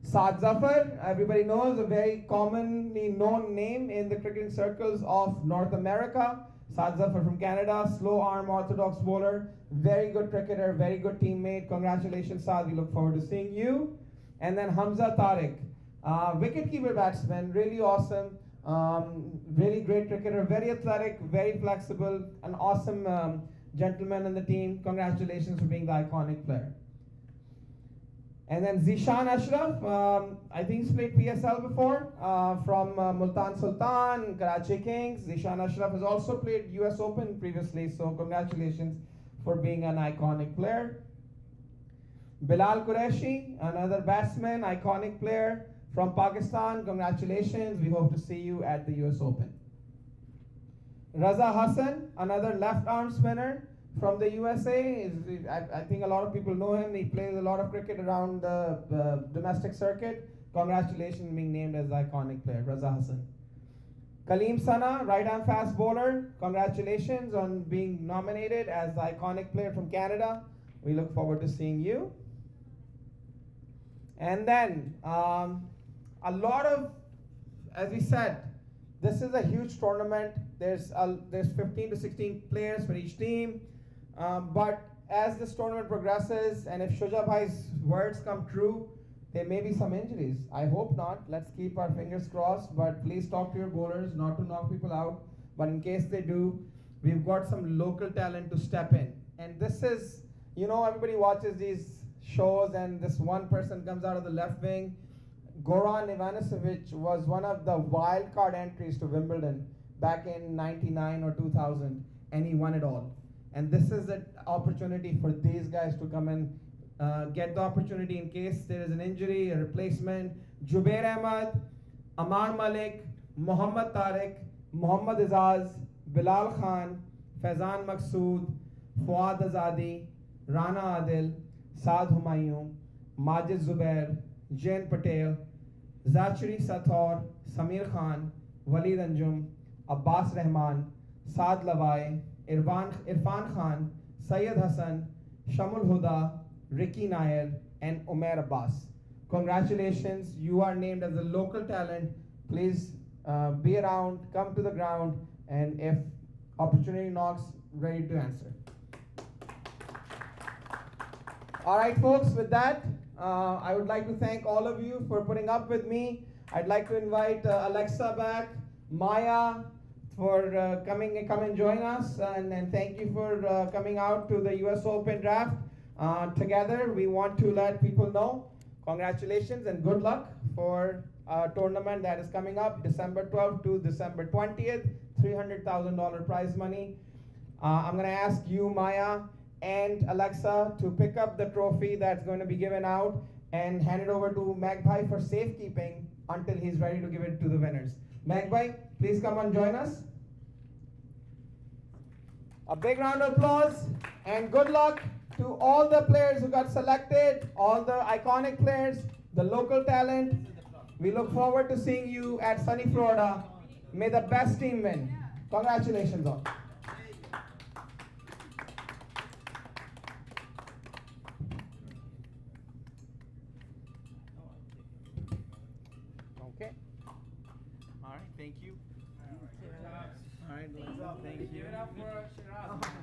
[SPEAKER 1] Saad Zafar, everybody knows, a very commonly known name in the cricketing circles of North America. Saad Zafar from Canada, slow arm orthodox bowler, very good cricketer, very good teammate. Congratulations, Saad. We look forward to seeing you. And then Hamza Tariq, wicketkeeper batsman, really awesome, really great cricketer, very athletic, very flexible, an awesome gentleman in the team. Congratulations for being the iconic player. And then Zishan Ashraf, I think he's played PSL before, from Multan Sultan, Karachi Kings. Zishan Ashraf has also played US Open previously, so congratulations for being an iconic player. Bilal Qureshi, another batsman, iconic player from Pakistan. Congratulations, we hope to see you at the US Open. Raza Hassan, another left arm spinner from the USA. I think a lot of people know him. He plays a lot of cricket around the domestic circuit. Congratulations being named as the iconic player, Raza Hassan. Kaleem Sana, right arm fast bowler. Congratulations on being nominated as the iconic player from Canada. We look forward to seeing you. And then a lot of, as we said, this is a huge tournament. There's 15 to 16 players for each team. But as this tournament progresses, and if Shuja Bhai's words come true, there may be some injuries. I hope not. Let's keep our fingers crossed. But please talk to your bowlers not to knock people out. But in case they do, we've got some local talent to step in. And this is, everybody watches these shows, and this one person comes out of the left wing. Goran Ivanisevic was one of the wild card entries to Wimbledon back in 99 or 2000, and he won it all. And this is an opportunity for these guys to come and get the opportunity in case there is an injury, a replacement. Jubair Ahmed, Amar Malik, Mohammad Tariq, Mohammad Izaz, Bilal Khan, Faizan Maqsood, Fuad Azadi, Rana Adil, Saad Humayun, Majid Zubair, Jain Patel, Zachary Sathor, Samir Khan, Walid Anjum, Abbas Rahman, Saad Lawai, Irfan Khan, Syed Hassan, Shamul Huda, Ricky Nair, and Umair Abbas. Congratulations, you are named as a local talent. Please be around, come to the ground, and if opportunity knocks, ready to answer. All right, folks, with that, I would like to thank all of you for putting up with me. I'd like to invite Alexa back, Maya, for come and join us, and thank you for coming out to the US Open draft. Together, we want to let people know, congratulations and good luck for a tournament that is coming up December 12th to December 20th, $300,000 prize money. I'm gonna ask you, Maya, and Alexa to pick up the trophy that's going to be given out and hand it over to Magpie for safekeeping until he's ready to give it to the winners. Magpie, please come and join us. A big round of applause and good luck to all the players who got selected, all the iconic players, the local talent. We look forward to seeing you at sunny Florida. May the best team win. Congratulations all. Okay. All right, thank you. All right, thank you. Give it up for Shiraz.